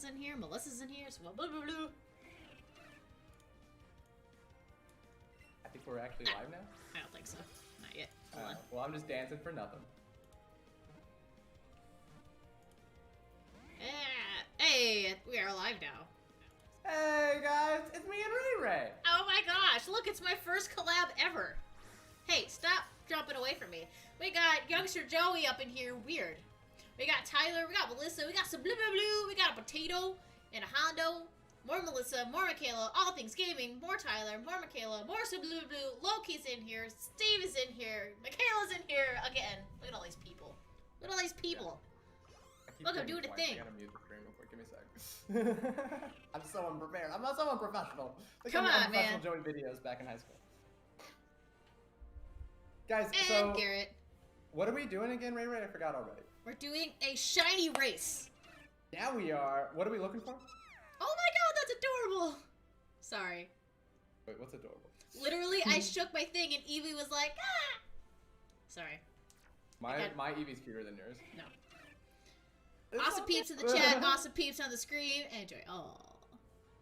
Michaela's in here, Melissa's in here, so blah blah blah blah. I think we're actually live now? I don't think so. Not yet. Hold on. Well, I'm just dancing for nothing. Hey, we are live now. Hey guys, it's me and Ray Ray. Oh my gosh, look, it's my first collab ever. Hey, stop jumping away from me. We got Youngster Joey up in here, weird. We got Tyler, we got Melissa, we got some blue blue blue, we got a potato and a Hondo, more Melissa, more Michaela, all things gaming, more Tyler, more Michaela, more some blue blue, Loki's in here, Steve is in here, Michaela's in here again. Look at all these people. Look at all these people. Look, I'm doing a thing. I gotta mute the stream real quick. Give me a sec. I'm so unprepared. I'm not so unprofessional. Come on, man. Joey videos back in high school. Guys, And so Garrett. what are we doing again, Ray Ray? I forgot already. We're doing a shiny race. Yeah, we are. What are we looking for? Oh my god, that's adorable. Sorry. Wait, what's adorable? Literally, I shook my thing and Eevee was like, ah! Sorry. My Eevee's cuter than yours. No. Awesome peeps in the chat, awesome peeps on the screen. Enjoy. Oh.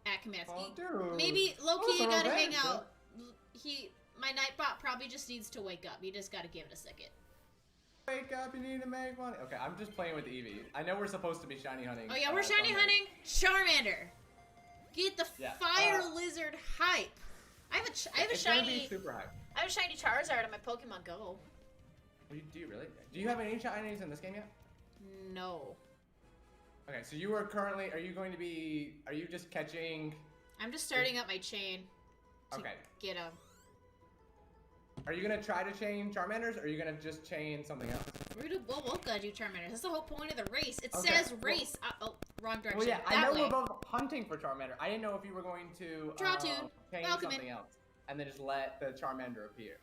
At Kamatsky. Oh, dude. Maybe Loki, you gotta hang romantic. out. My Nightbot probably just needs to wake up. You just gotta give it a second. Wake up, you need to make money. Okay, I'm just playing with Eevee. I know we're supposed to be shiny hunting. Oh yeah, we're shiny hunting Charmander. Get the fire lizard hype. I have a it's gonna shiny. be super hype. I have a shiny Charizard on my Pokemon Go. Do you really? Do you have any shinies in this game yet? No. Okay, so you are currently. Are you just catching? I'm just starting up my chain. To Okay. Get them. Are you gonna try to chain Charmanders, or are you gonna just chain something else? We'll gotta do Charmander. That's the whole point of the race. It Okay, says race. Oh, wrong direction. Well, yeah, that I know way. we're both hunting for Charmander. I didn't know if you were going to Draw tune. chain Welcome something in. else, and then just let the Charmander appear.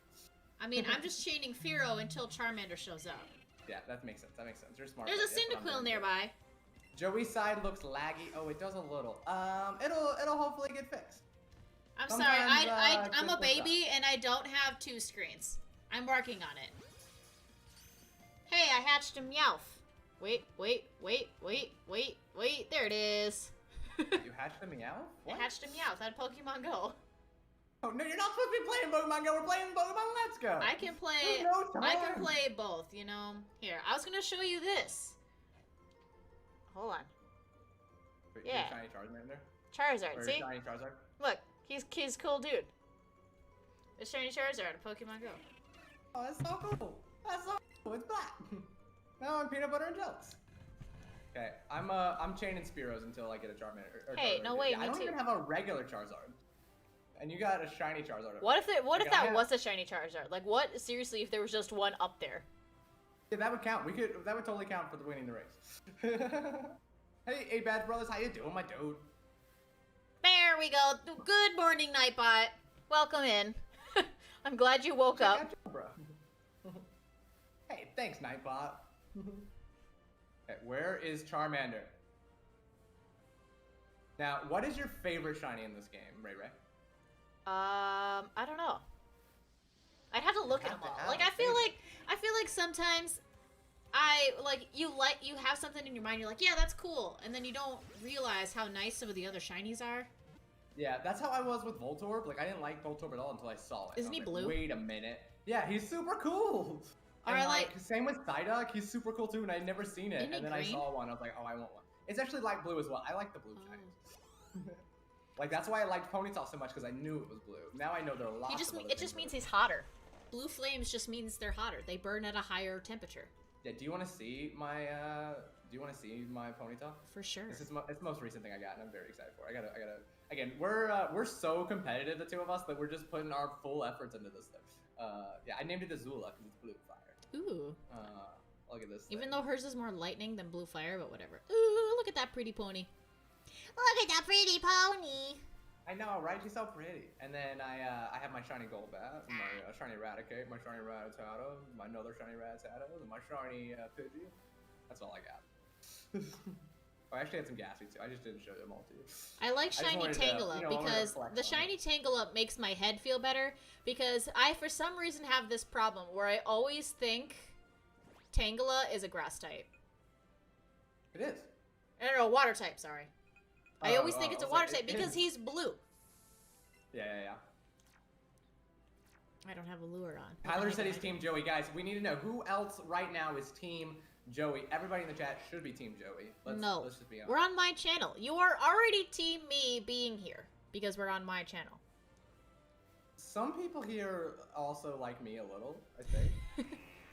I mean, I'm just chaining Fearow until Charmander shows up. Yeah, that makes sense. That makes sense. You're smart. There's a That's what I'm Cyndaquil doing. nearby. Joey's side looks laggy. Oh, it does a little. It'll hopefully get fixed. I'm Sometimes, sorry. I'm a just baby and I don't have 2 screens. I'm working on it. Hey, I hatched a Meowth. Wait. There it is. You hatched a Meow? I hatched a Meowth on Pokemon Go. Oh no, you're not supposed to be playing Pokemon Go. We're playing Pokemon Let's Go. I can play. There's no I can time. play both. You know. Here, I was gonna show you this. Hold on. Wait, Yeah. Shiny Charmander? Charizard. Or See? Shiny Charizard? Look, he's cool dude. It's shiny Charizard on Pokemon Go. Oh, that's so cool. That's so cool. It's black. Now I'm peanut butter and jellies. Okay, I'm chaining Spearows until I get a Charmander. Or Hey, Charizard. no way, I me don't too. even have a regular Charizard. And you got a shiny Charizard. What if that have- was a shiny Charizard? Like, what? Seriously, if there was just one up there? Yeah, that would count. That would totally count for the winning the race. Hey, Bad Brothers, how you doing, my dude? There we go. Good morning, Nightbot. Welcome in. I'm glad you woke up. Check out Joe, bro. Hey, thanks, Nightbot. Okay, where is Charmander? Now, what is your favorite shiny in this game, Ray Ray? I don't know. I'd have to look at them have to all. have Like, a I feel like sometimes you have something in your mind. You're like, yeah, that's cool, and then you don't realize how nice some of the other shinies are. Yeah, that's how I was with Voltorb. Like, I didn't like Voltorb at all until I saw it. Isn't I he was like, blue? Wait a minute. Yeah, he's super cool. Or And like- same with Psyduck, he's super cool too, and I'd never seen it. Isn't he And then I green? saw one, I was like, oh, I want one. It's actually light blue as well. I like the blue Oh. shinies. Like, that's why I liked Ponytail so much, because I knew it was blue. Now I know there are lots of other It just things means that he's hotter. Blue flames just means they're hotter. They burn at a higher temperature. Yeah, do you want to see my Ponytail? For sure. This is it's the most recent thing I got, and I'm very excited for it. I gotta. Again, we're so competitive, the two of us, that we're just putting our full efforts into this thing. Yeah, I named it Azula because it's blue fire. Ooh. Look at this. Even thing. though hers is more lightning than blue fire, but whatever. Ooh, look at that pretty pony. Look at that pretty pony. I know, right? She's so pretty. And then I have my shiny Golbat, my shiny Eradicate, my shiny Rattata, my another shiny Rattata, and my shiny Pidgey. That's all I got. Oh, I actually had some Gassy too. I just didn't show them all to you. I like just shiny wanted to, Tangela you know, I wanted to because flex the on shiny it. Tangela makes my head feel better because I, for some reason, have this problem where I always think Tangela is a grass type. It is. No, water type, sorry. I always think it's a I was water like, type because he's blue. Yeah. I don't have a lure on. Tyler said he's Team Joey. Guys, we need to know who else right now is Team Joey. Everybody in the chat should be Team Joey. Let's just be honest. We're on my channel. You are already Team me being here because we're on my channel. Some people here also like me a little, I think.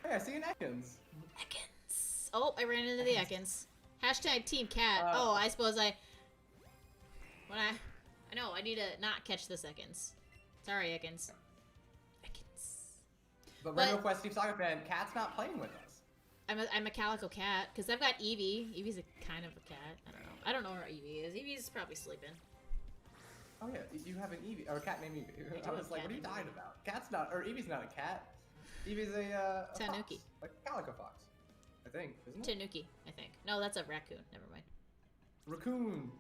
Hey, I see an Ekans. Ekans. Oh, I ran into the Ekans. Hashtag Team Cat. I suppose I know, I need to not catch this Ekans. Sorry, Ekans. But Rainbow Quest Steve Saga fan, Cat's not playing with us. I'm a Calico cat because I've got Eevee. Eevee's a kind of a cat. I don't know where Eevee is. Eevee's probably sleeping. Oh yeah, you have an Eevee or a cat named Eevee. I was like, what are you dying about? Cat's not, or Eevee's not a cat. Eevee's a Tanuki. Fox, like a Calico fox, I think, isn't it? Tanuki, I think. No, that's a raccoon. Never mind. Raccoon.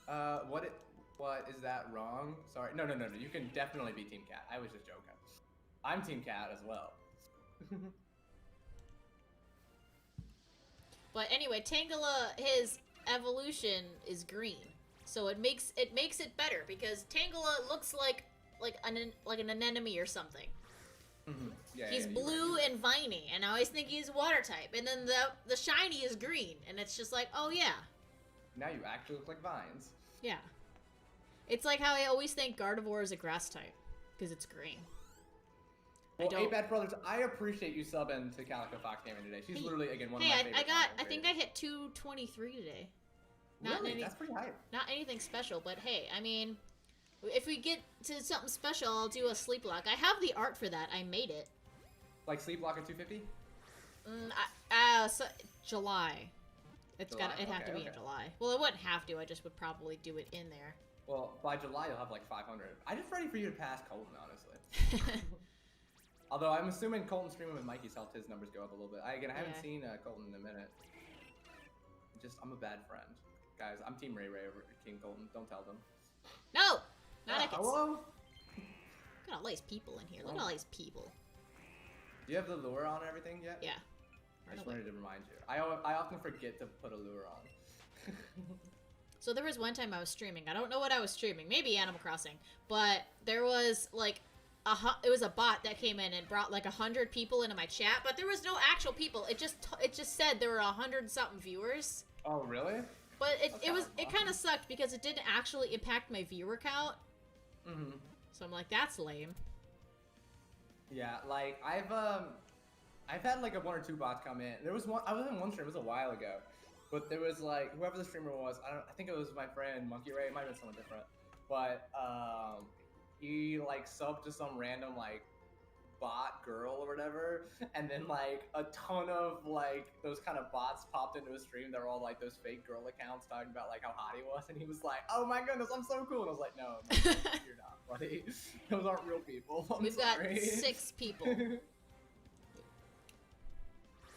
What is that wrong? Sorry. No. You can definitely be Team Cat. I was just joking. I'm Team Cat as well. But anyway, Tangela, his evolution is green, so it makes it better because Tangela looks like an anemone or something. Yeah, he's blue and viney, and I always think he's water type, and then the shiny is green, and it's just like, oh yeah. Now you actually look like vines. Yeah. It's like how I always think Gardevoir is a grass type because it's green. Well, 8-Bad Brothers, I appreciate you subbing to Calico Fox Gaming today. She's literally, again, one of my favorite I think I hit 223 today. Really? That's pretty high. Not anything special, but hey, I mean, if we get to something special, I'll do a sleep lock. I have the art for that. I made it. Like sleep lock at 250? July. It'd have to be in July. Well, it wouldn't have to. I just would probably do it in there. Well, by July, you'll have like 500. I'm just ready for you to pass Colton, honestly. Although I'm assuming Colton streaming with Mikey's helped his numbers go up a little bit. I haven't seen Colton in a minute. I'm a bad friend. Guys, I'm Team Ray over King Colton. Don't tell them. No! Not hello? Look at all these people in here. Look at all these people. Do you have the lure on and everything yet? Yeah. I just wanted to remind you. I often forget to put a lure on. So there was one time I was streaming. I don't know what I was streaming. Maybe Animal Crossing. But there was like it was a bot that came in and brought like 100 people into my chat, but there was no actual people. It just said there were 100-something viewers. Oh, really? But it kind of sucked because it didn't actually impact my viewer count. So I'm like, that's lame. Yeah, like I've had like one or two bots come in. There was one. I was in one stream. It was a while ago, but there was like whoever the streamer was. I think it was my friend Monkey Ray. It might have been someone different, but he like subbed to some random like bot girl or whatever, and then like a ton of like those kind of bots popped into his stream. They're all like those fake girl accounts talking about like how hot he was, and he was like, "Oh my goodness, I'm so cool." And I was like, "No, you're not, buddy. Those aren't real people." We've got 6 people.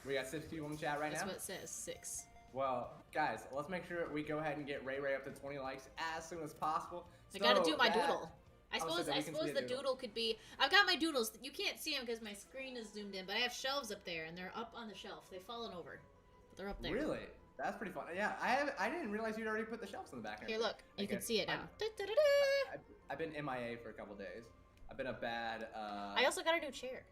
We got 6 people in the chat right now? That's what it says, 6. Well, guys, let's make sure we go ahead and get Ray up to 20 likes as soon as possible. I gotta do my doodle. I suppose the doodle. doodle could be... I've got my doodles. You can't see them because my screen is zoomed in, but I have shelves up there, and they're up on the shelf. They've fallen over. But they're up there. Really? That's pretty fun. Yeah, I didn't realize you'd already put the shelves in the back. Here, look. You can see it now. I've been MIA for a couple days. I've been a bad... I also got a new chair.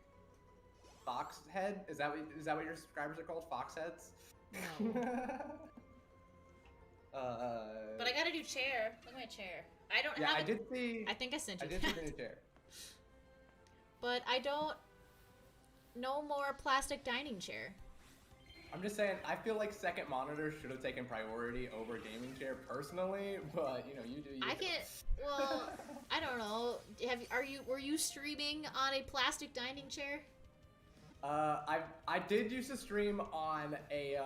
Fox head? Is that what your subscribers are called? Fox heads? No. But I got a new chair. Look at my chair. I don't have I did see... I think I sent you I did see the new chair. But I don't... No more plastic dining chair. I'm just saying, I feel like second monitor should have taken priority over gaming chair personally, but you know, you do you. Well, I don't know. Were you streaming on a plastic dining chair? I did used to stream on a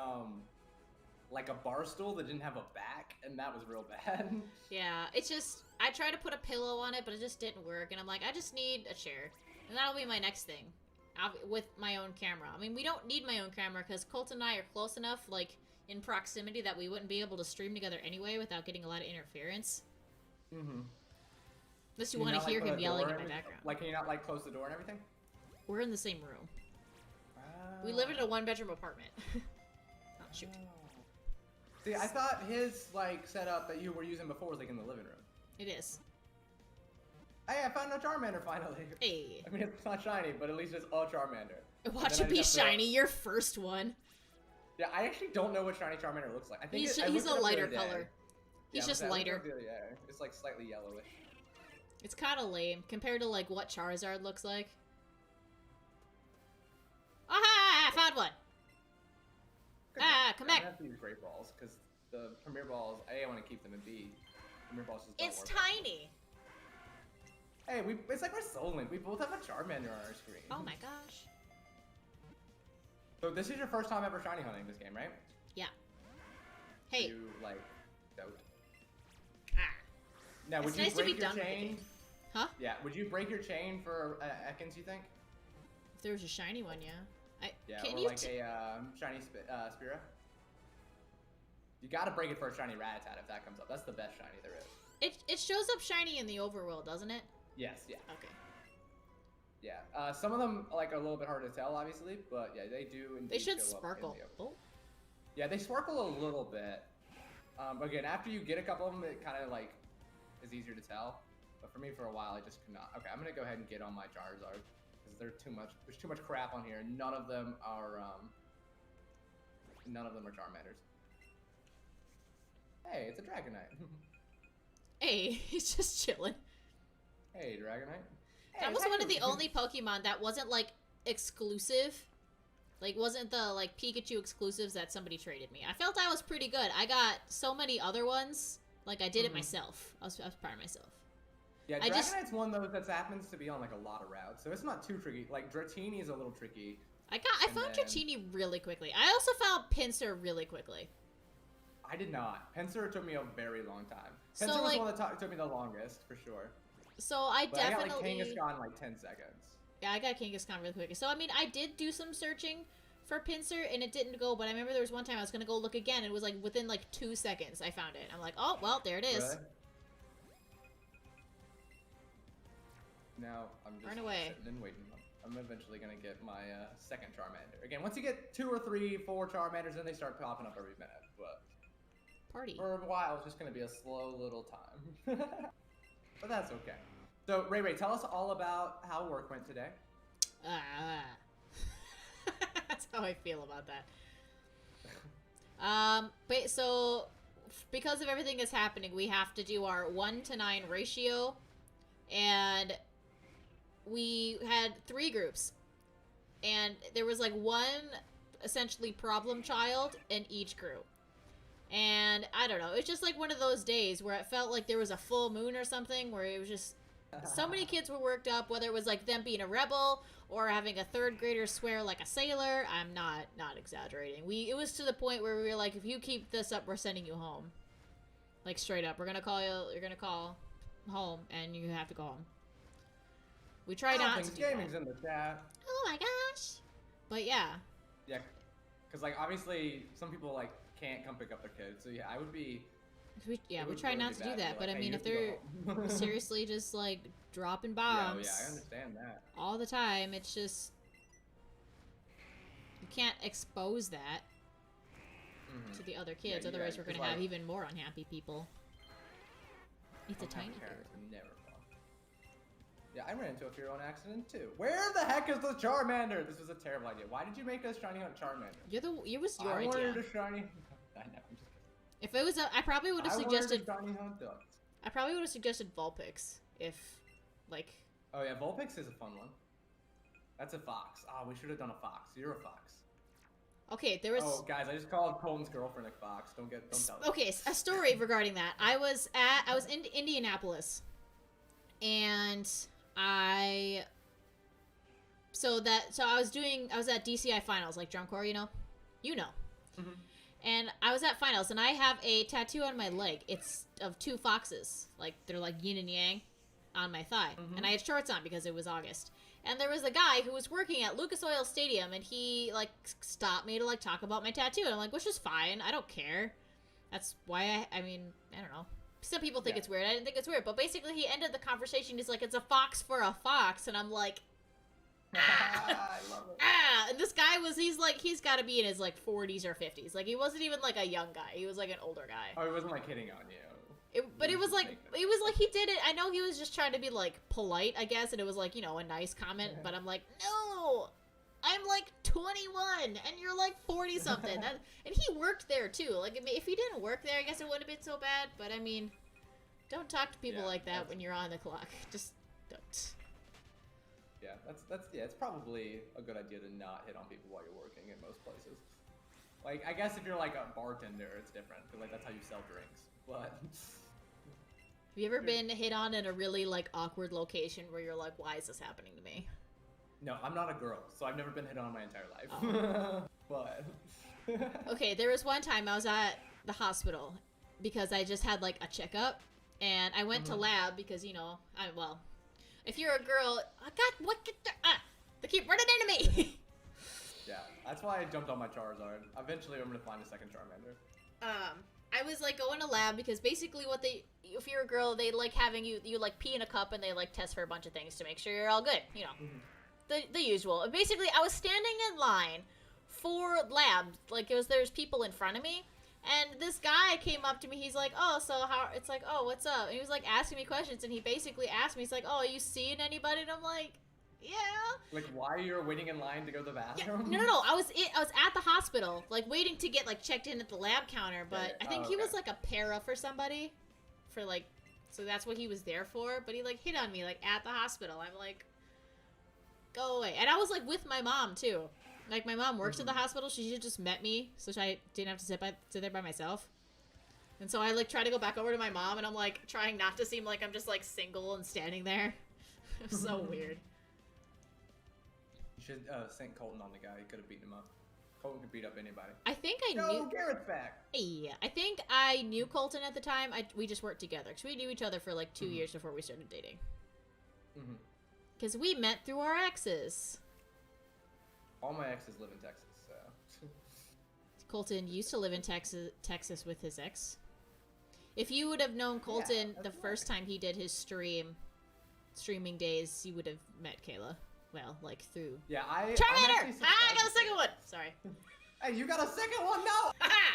like a bar stool that didn't have a back, and that was real bad. Yeah, it's just I tried to put a pillow on it, but it just didn't work, and I'm like, I just need a chair, and that'll be my next thing. With my own camera. I mean, we don't need my own camera because Colt and I are close enough, like, in proximity that we wouldn't be able to stream together anyway without getting a lot of interference. Mm-hmm. Unless you want to hear him yelling in my background. Like, can you not, like, close the door and everything? We're in the same room. We live in a 1-bedroom apartment. Oh, shoot. See, I thought his like setup that you were using before was like in the living room. It is. Hey, I found a Charmander finally. Hey. I mean, it's not shiny, but at least it's a Charmander. Watch it be shiny, your first one. Yeah, I actually don't know what shiny Charmander looks like. I think he's a lighter color. He's just lighter. Yeah, it's like slightly yellowish. It's kind of lame compared to like what Charizard looks like. Aha! I found one. Good job. Come I'm back. gonna have to use Great Balls because the Premier Balls, A, I want to keep them, and B, Premier Balls just don't It's work. tiny. Hey, it's like we're Soul Link. We both have a Charmander on our screen. Oh my gosh. So this is your first time ever shiny hunting this game, right? Yeah. Hey. You like doubt. Ah. Now, would It's you nice to be break your done with the chain? game. Huh? Yeah. Would you break your chain for Ekans? You think? If there was a shiny one, yeah. Yeah, Can or you like a shiny Spira. You gotta break it for a shiny Rattata if that comes up. That's the best shiny there is. It shows up shiny in the overworld, doesn't it? Yes, yeah. Okay. Yeah, some of them like are a little bit hard to tell, obviously, but yeah, they do indeed They should show up sparkle. in the Oh. Yeah, they sparkle a little bit. Again, after you get a couple of them, it kind of like is easier to tell. But for me, for a while, I just could not. Okay, I'm gonna go ahead and get on my Charizard because there's too much crap on here. None of them are Charmanders. Hey, it's a Dragonite. Hey, he's just chilling. Hey, Dragonite. Hey, That was how one you of the doing? only Pokemon that wasn't like exclusive. Like wasn't the like Pikachu exclusives that somebody traded me. I felt I was pretty good. I got so many other ones. Like I did it myself. I was proud of myself. Yeah, I Dragonite's one though that happens to be on like a lot of routes, so it's not too tricky. Like Dratini is a little tricky. I And found then- Dratini really quickly. I also found Pinsir really quickly. I did not. Pinsir took me a very long time. So, Pinsir was like- the one that took me the longest, for sure. So I But I got definitely like Kangaskhan in like 10 seconds. Yeah, I got Kangaskhan really quick. So, I mean, I did do some searching for Pinsir, and it didn't go, but I remember there was one time I was going to go look again, and it was, like, within, like, 2 seconds I found it. I'm like, oh, well, there it is. Really? Now, I'm just Run away. sitting and waiting. I'm eventually going to get my second Charmander. Again, once you get 2 or 3, 4 Charmanders, then they start popping up every minute. But Party. for a while, it's just going to be a slow little time. But that's okay. So, Ray, tell us all about how work went today. That's how I feel about that. But so because of everything that's happening, we have to do our 1-to-9 ratio, and we had 3 groups, and there was like one essentially problem child in each group. And I don't know, it's just like one of those days where it felt like there was a full moon or something, where it was just so many kids were worked up, whether it was like them being a rebel or having a 3rd grader swear like a sailor. I'm not exaggerating. It was to the point where we were like, if you keep this up, we're sending you home. Like straight up, you're gonna call home and you have to go home. We try not to do Gaming's that. in the chat. Oh my gosh. But yeah. Yeah, because like obviously some people like can't come pick up their kids, so yeah, I would be. We would try really not be to do bad that, be but like, I "Hey, mean, you if have to they're go home." seriously just like dropping Yeah, bombs yeah, I understand that. all the time, it's just you can't expose that to the other kids, Yeah, otherwise we're 'cause, gonna have like- even more unhappy people. It's a tiny dude. Parents are never fun. Yeah, I ran into a fear on accident too. Where the heck is the Charmander? This was a terrible idea. Why did you make us shiny hunt Charmander? It was your I idea. wanted a shiny. I know. I'm just kidding. If it was I probably would have suggested I wanted a shiny hunt ducks. I probably would have suggested Vulpix if like Oh yeah, Vulpix is a fun one. That's a fox. Oh, we should have done a fox. You're a fox. okay, there was Oh, guys, I just called Colton's girlfriend a fox. Don't tell her. okay, a story regarding that. I was in Indianapolis, and I was at DCI finals, like drum corps, you know. Mhm. And I was at finals, and I have a tattoo on my leg. It's of 2 foxes, like they're like yin and yang, on my thigh. And I had shorts on because it was August. And there was a guy who was working at Lucas Oil Stadium, and he like stopped me to like talk about my tattoo. And I'm like, which is fine. I don't care. That's why I mean, I don't know. Some people think Yeah. it's weird. I didn't think it's weird. But basically, he ended the conversation. He's like, it's a fox for a fox. And I'm like, I love it. And this guy he's got to be in his like 40s or 50s. Like he wasn't even like a young guy. He was like an older guy. Oh, he wasn't like hitting on you. But it was like he did it. I know he was just trying to be like polite, I guess, and it was like, you know, a nice comment. But I'm like, no, I'm like 21 and you're like 40 something. And he worked there too. Like, I mean, if he didn't work there, I guess it wouldn't have been so bad. But I mean, don't talk to people like that when you're on the clock. Just don't. Yeah, it's probably a good idea to not hit on people while you're working in most places. Like, I guess if you're like a bartender, it's different because like that's how you sell drinks. But have you ever been hit on in a really like awkward location where you're like, why is this happening to me? No, I'm not a girl, so I've never been hit on my entire life. But okay, there was one time I was at the hospital because I just had like a checkup, and I went to lab because, you know, if you're a girl, they keep running into me. Yeah, that's why I jumped on my Charizard. Eventually, I'm gonna find a second Charmander. I was like going to lab because basically if you're a girl, they like having you like pee in a cup and they like test for a bunch of things to make sure you're all good, you know, the usual. Basically, I was standing in line for lab, like there's people in front of me, and this guy came up to me. He's like, oh, so how? It's like, oh, what's up? And he was like asking me questions, and he basically asked me, he's like, oh, are you seeing anybody? And I'm like, yeah. Like, why you're waiting in line to go to the bathroom? Yeah, no. I was at the hospital, like waiting to get like checked in at the lab counter. But I think he was like a para for somebody, for like, so that's what he was there for. But he like hit on me like at the hospital. I'm like, go away. And I was like with my mom too. Like my mom works at the hospital. She just met me, so I didn't have to sit there by myself. And so I like try to go back over to my mom, and I'm like trying not to seem like I'm just like single and standing there. It was so weird. You should sink Colton on the guy. He could have beaten him up. Colton could beat up anybody. I think I knew. No, Garrett's back. Yeah, I think I knew Colton at the time. We just worked together because we knew each other for like 2 years before we started dating. Because we met through our exes. All my exes live in Texas, so. Colton used to live in Texas with his ex. If you would have known Colton the first time he did his streaming days, you would have met Kayla. Well, like through. Yeah, Charmander! I got a second one! Sorry. Hey, you got a second one? No!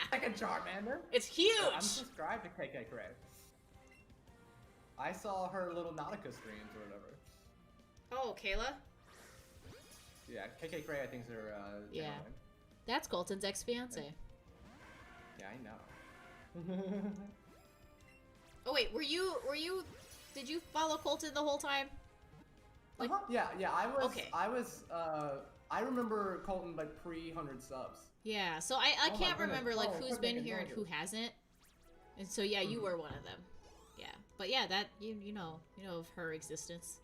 Second Charmander? It's huge! I'm subscribed to KK Cray. I saw her little Nautica streams or whatever. Oh, Kayla? Yeah, KK Cray I think is her channel name. That's Colton's ex-fiance. Yeah, I know. Oh wait, did you follow Colton the whole time? Like, Yeah, I was. Okay. I remember Colton like pre-100 subs. Yeah, so I can't remember like who's been here and longer. who hasn't. And so yeah, you were one of them. Yeah, but yeah, that you know of her existence.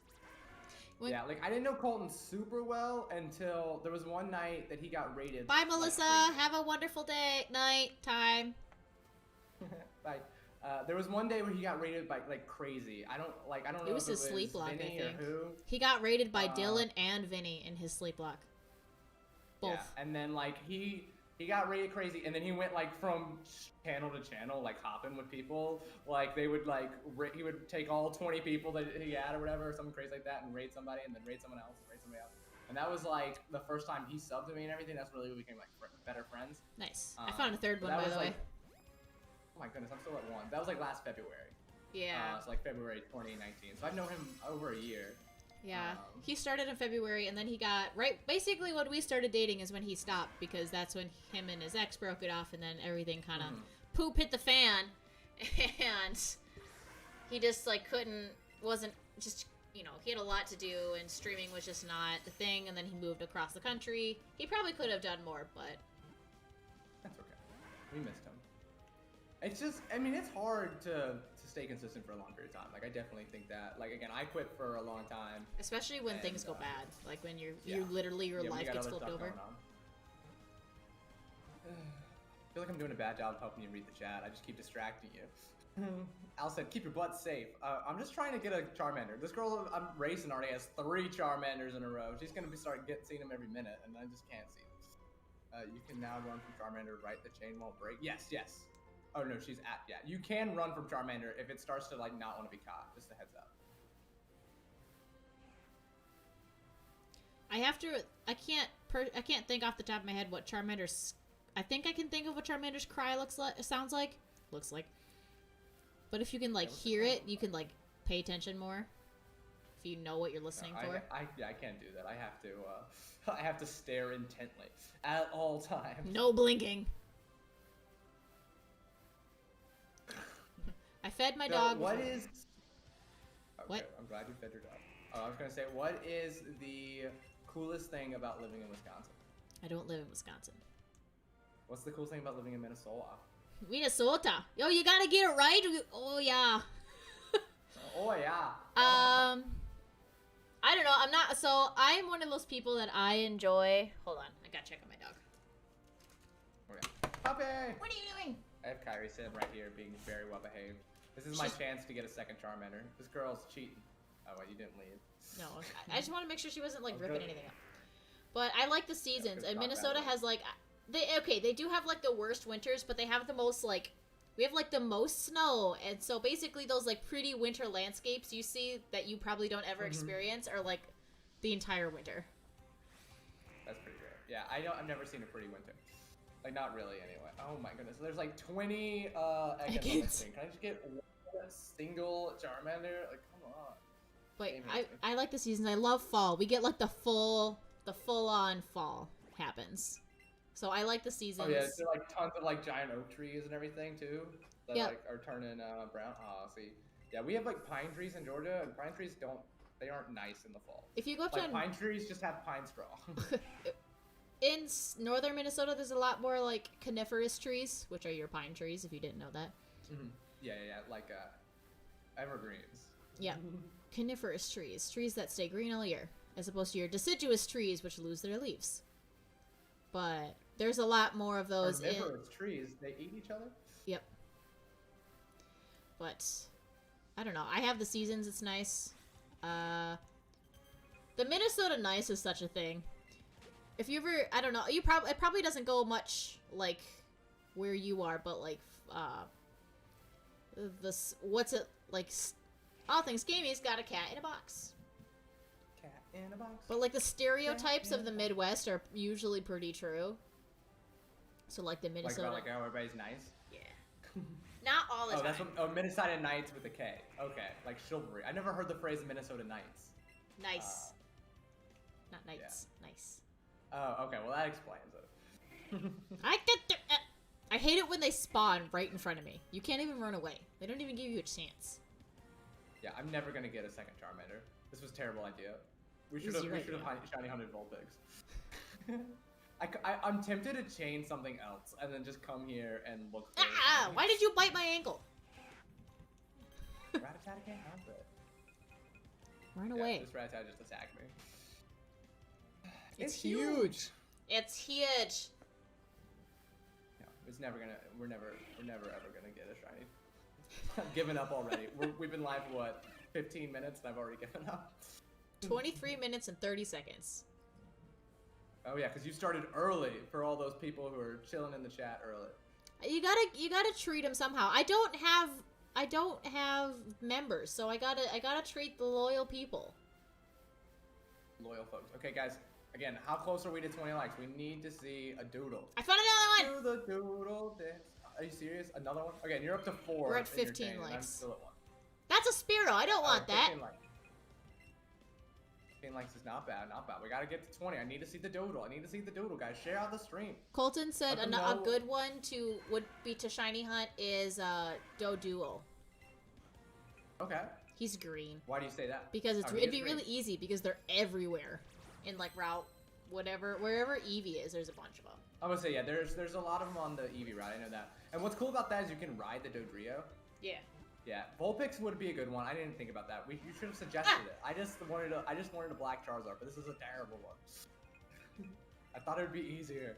Yeah, like I didn't know Colton super well until there was one night that he got raided. Bye, Melissa. Have a wonderful day, night, time. Bye. There was one day where he got raided by like crazy. I don't know. It was if his sleep lock, Vinny I think. Or who. He got raided by Dylan and Vinny in his sleep lock. Both. Yeah, and then like he got raided crazy, and then he went like from channel to channel, like hopping with people. Like they would like he would take all 20 people that he had or whatever, or something crazy like that, and raid somebody, and then raid someone else, and raid somebody else. And that was like the first time he subbed to me and everything. That's really when we became like better friends. Nice. I found a third one by the way. Oh my goodness, I'm still at 1. That was like last February. Yeah. It's like February 2019. So I've known him over a year. Yeah. He started in February, and then he got basically when we started dating is when he stopped, because that's when him and his ex broke it off, and then everything kind of poop hit the fan, and he just like wasn't just, you know, he had a lot to do, and streaming was just not the thing, and then he moved across the country. He probably could have done more, but that's okay. We missed him. It's just, I mean, it's hard to stay consistent for a long period of time. Like, I definitely think that. Like, again, I quit for a long time. Especially when things go bad. Like, when you literally, your life gets flipped over. I feel like I'm doing a bad job of helping you read the chat. I just keep distracting you. Al said, keep your butt safe. I'm just trying to get a Charmander. This girl I'm racing already has 3 Charmanders in a row. She's going to seeing them every minute, and I just can't see them. You can now run from Charmander, right? The chain won't break. Yes. Oh no, she's at, yeah. You can run from Charmander if it starts to like not want to be caught. Just a heads up. I have to. I can't think off the top of my head what Charmander's. I think I can think of what Charmander's cry sounds like. Looks like. But if you can like hear it, you can like pay attention more. If you know what you're listening for. I can't do that. I have to. I have to stare intently at all times. No blinking. I fed my dog. What before. is? Okay, What? I'm glad you fed your dog. I was gonna say, what is the coolest thing about living in Wisconsin? I don't live in Wisconsin. What's the coolest thing about living in Minnesota? Minnesota. Yo, you gotta get it right. Oh yeah. Oh yeah. I don't know. I'm not. So I'm one of those people that I enjoy. Hold on. I gotta check on my dog. Okay. Puppy. What are you doing? I have Kyrie sitting right here, being very well behaved. This is my chance to get a second Charmander. This girl's cheating. Oh, well, you didn't leave. No, I just want to make sure she wasn't like Okay. ripping anything up. But I like the seasons, and Charmander. Minnesota has like they do have like the worst winters, but they have the most like we have like the most snow, and so basically those like pretty winter landscapes you see that you probably don't ever experience are like the entire winter. That's pretty rare. Yeah, I've never seen a pretty winter. Like, not really, anyway. Oh my goodness. There's like 20 eggs on this thing. Can I just get one single Charmander? Like, come on. But I like the seasons. I love fall. We get like the full on fall happens. So I like the seasons. Oh yeah, there are like tons of like giant oak trees and everything too that like are turning brown. Oh, see. Yeah, we have like pine trees in Georgia, and pine trees aren't nice in the fall. If you go up like, to pine trees just have pine straw. in northern Minnesota, there's a lot more like coniferous trees, which are your pine trees. If you didn't know that. Yeah, like evergreens. Yeah, coniferous trees that stay green all year, as opposed to your deciduous trees, which lose their leaves. But there's a lot more of those Carnivorous trees, they eat each other? Yep. But I don't know. I have the seasons. It's nice. The Minnesota nice is such a thing. If you ever, I don't know, it probably doesn't go much like where you are, but like what's it like? All Things Gaming's got a cat in a box. Cat in a box. But like the stereotypes of the Midwest are usually pretty true. So like the Minnesota. Like how everybody's nice. Yeah. Not all the time. That's what, Minnesota Knights with a K. Okay, like chivalry. I never heard the phrase Minnesota Knights. Nice. Not knights. Yeah. Nice. Oh, okay. Well, that explains it. I hate it when they spawn right in front of me. You can't even run away. They don't even give you a chance. Yeah, I'm never gonna get a second Charmander. This was a terrible idea. We should have shiny hunted Vulpix. I'm tempted to chain something else and then just come here and look for why did you bite my ankle? Rattata can't help it. Run away. This Rattata just attacked me. It's huge. It's huge. No, it's never gonna. We're never ever gonna get a shiny. I've given up already. We've been live for what, 15 minutes, and I've already given up. 23 minutes and 30 seconds. Oh yeah, because you started early for all those people who are chilling in the chat early. You gotta treat them somehow. I don't have members, so I gotta treat the loyal people. Loyal folks. Okay, guys. Again, how close are we to 20 likes? We need to see a doodle. I found another one. Do the doodle dance. Are you serious? Another one? Okay, you're up to 4. We're at 15 likes. I'm still at 1. That's a Spearow. I don't want that. 15 likes is not bad, not bad. We gotta get to 20. I need to see the doodle. Guys. Share out the stream. Colton said a good one would be to shiny hunt is Doduo. Okay. He's green. Why do you say that? Because it'd be really easy because they're everywhere. In like route, wherever Eevee is, there's a bunch of them. I would say, yeah, there's a lot of them on the Eevee route. I know that. And what's cool about that is you can ride the Dodrio. Yeah. Yeah, Vulpix would be a good one. I didn't think about that. You should have suggested it. I just wanted a black Charizard, but this is a terrible one. I thought it would be easier.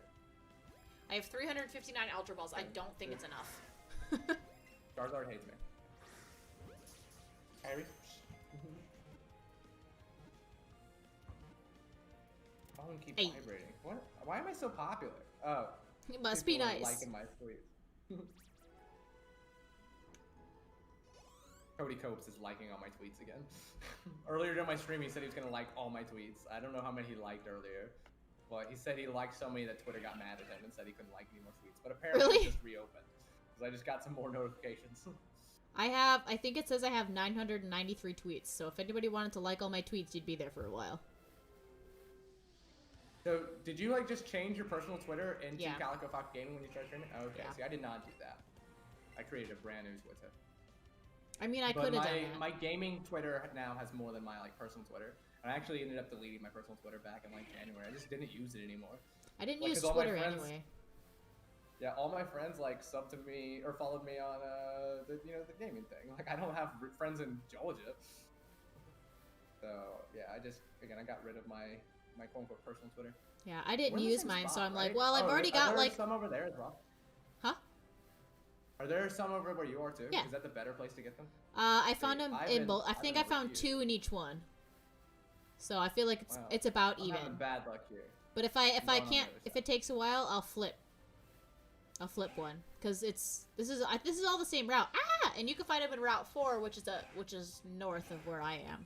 I have 359 Ultra Balls. I don't think it's enough. Charizard hates me. Harry. Phone keeps vibrating. What? Why am I so popular? Oh. It must be nice. Liking my tweets. Cody Copes is liking all my tweets again. Earlier during my stream, he said he was gonna like all my tweets. I don't know how many he liked earlier, but he said he liked so many that Twitter got mad at him and said he couldn't like any more tweets. But apparently Really? it just reopened because I just got some more notifications. I think it says I have 993 tweets, so if anybody wanted to like all my tweets, you'd be there for a while. So, did you like just change your personal Twitter into Yeah. Calico Fox Gaming when you started streaming? Okay, Yeah. see, I did not do that. I created a brand new Twitter. I mean, I But could have done that. my gaming Twitter now has more than my like personal Twitter. And I actually ended up deleting my personal Twitter back in like January. I just didn't use it anymore. I didn't like, use 'cause all my Twitter friends- anyway. Yeah, all my friends like subbed to me or followed me on the the gaming thing. Like I don't have friends in Georgia. So yeah, I got rid of my quote unquote personal Twitter. Yeah, I didn't We're in the use same mine, so spot, I'm like, right? well, I've Oh, already are got there like, some over there as well. huh? Are there some over where you are too? Yeah. Is that the better place to get them? I found them I've in been- both. I I've think been I found with 2 in each one. So I feel like Wow. it's about I'm even. having bad luck here. But if I going on the can't, other if side. it takes a while, I'll flip. I'll flip one because this is all the same route. Ah, and you can find them in Route 4, which is north of where I am.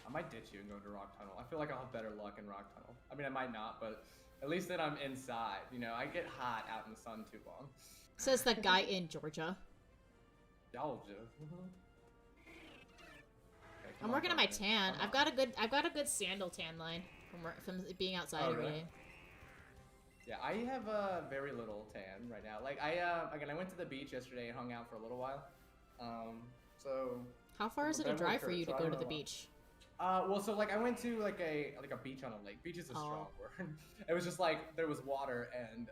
I might ditch you and go to Rock Tunnel. I feel like I'll have better luck in Rock Tunnel. I mean, I might not, but at least then I'm inside. You know, I get hot out in the sun too long. Says the guy in Georgia. Georgia. I'm working on my tan. I've got a good sandal tan line from being outside Oh, every really? day. Yeah, I have very little tan right now. Like I went to the beach yesterday and hung out for a little while. So How far is it a Beverly drive for Church, you to so I go don't to the know. beach? well, so like I went to like a beach on a lake. Beach is a strong word. It was just like there was water and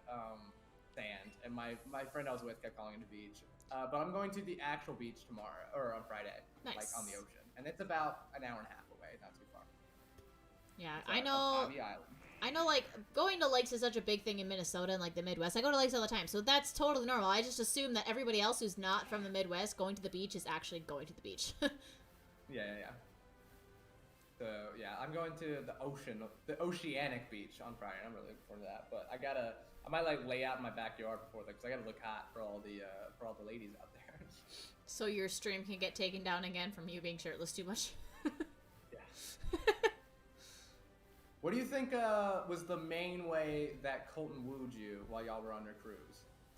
sand, and my friend I was with kept calling it a beach. But I'm going to the actual beach tomorrow or on Friday, like Nice. on the ocean, and it's about an hour and a half away, not too far. Yeah, It's, I on know. Ivy Island. I know, like, going to lakes is such a big thing in Minnesota and, like, the Midwest. I go to lakes all the time, so that's totally normal. I just assume that everybody else who's not from the Midwest going to the beach is actually going to the beach. Yeah. So yeah, I'm going to the oceanic beach on Friday. I'm really looking forward to that. But I might like lay out in my backyard before that because I gotta look hot for all the ladies out there. So your stream can get taken down again from you being shirtless too much. Yeah. What do you think was the main way that Colton wooed you while y'all were on your cruise?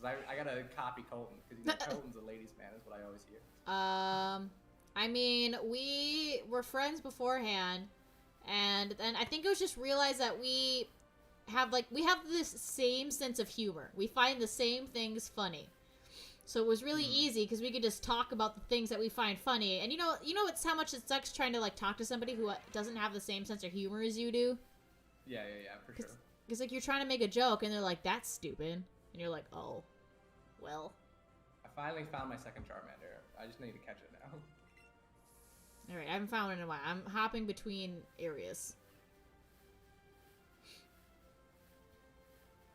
Because I gotta copy Colton because you know Colton's a ladies' man is what I always hear. I mean, we were friends beforehand, and then I think it was just realized that we have this same sense of humor. We find the same things funny. So it was really easy because we could just talk about the things that we find funny. And you know it's how much it sucks trying to like talk to somebody who doesn't have the same sense of humor as you do. Yeah, for sure. Because like you're trying to make a joke and they're like, "That's stupid," and you're like, "Oh, well." I finally found my second Charmander. I just need to catch it now. All right, I haven't found it in a while. I'm hopping between areas.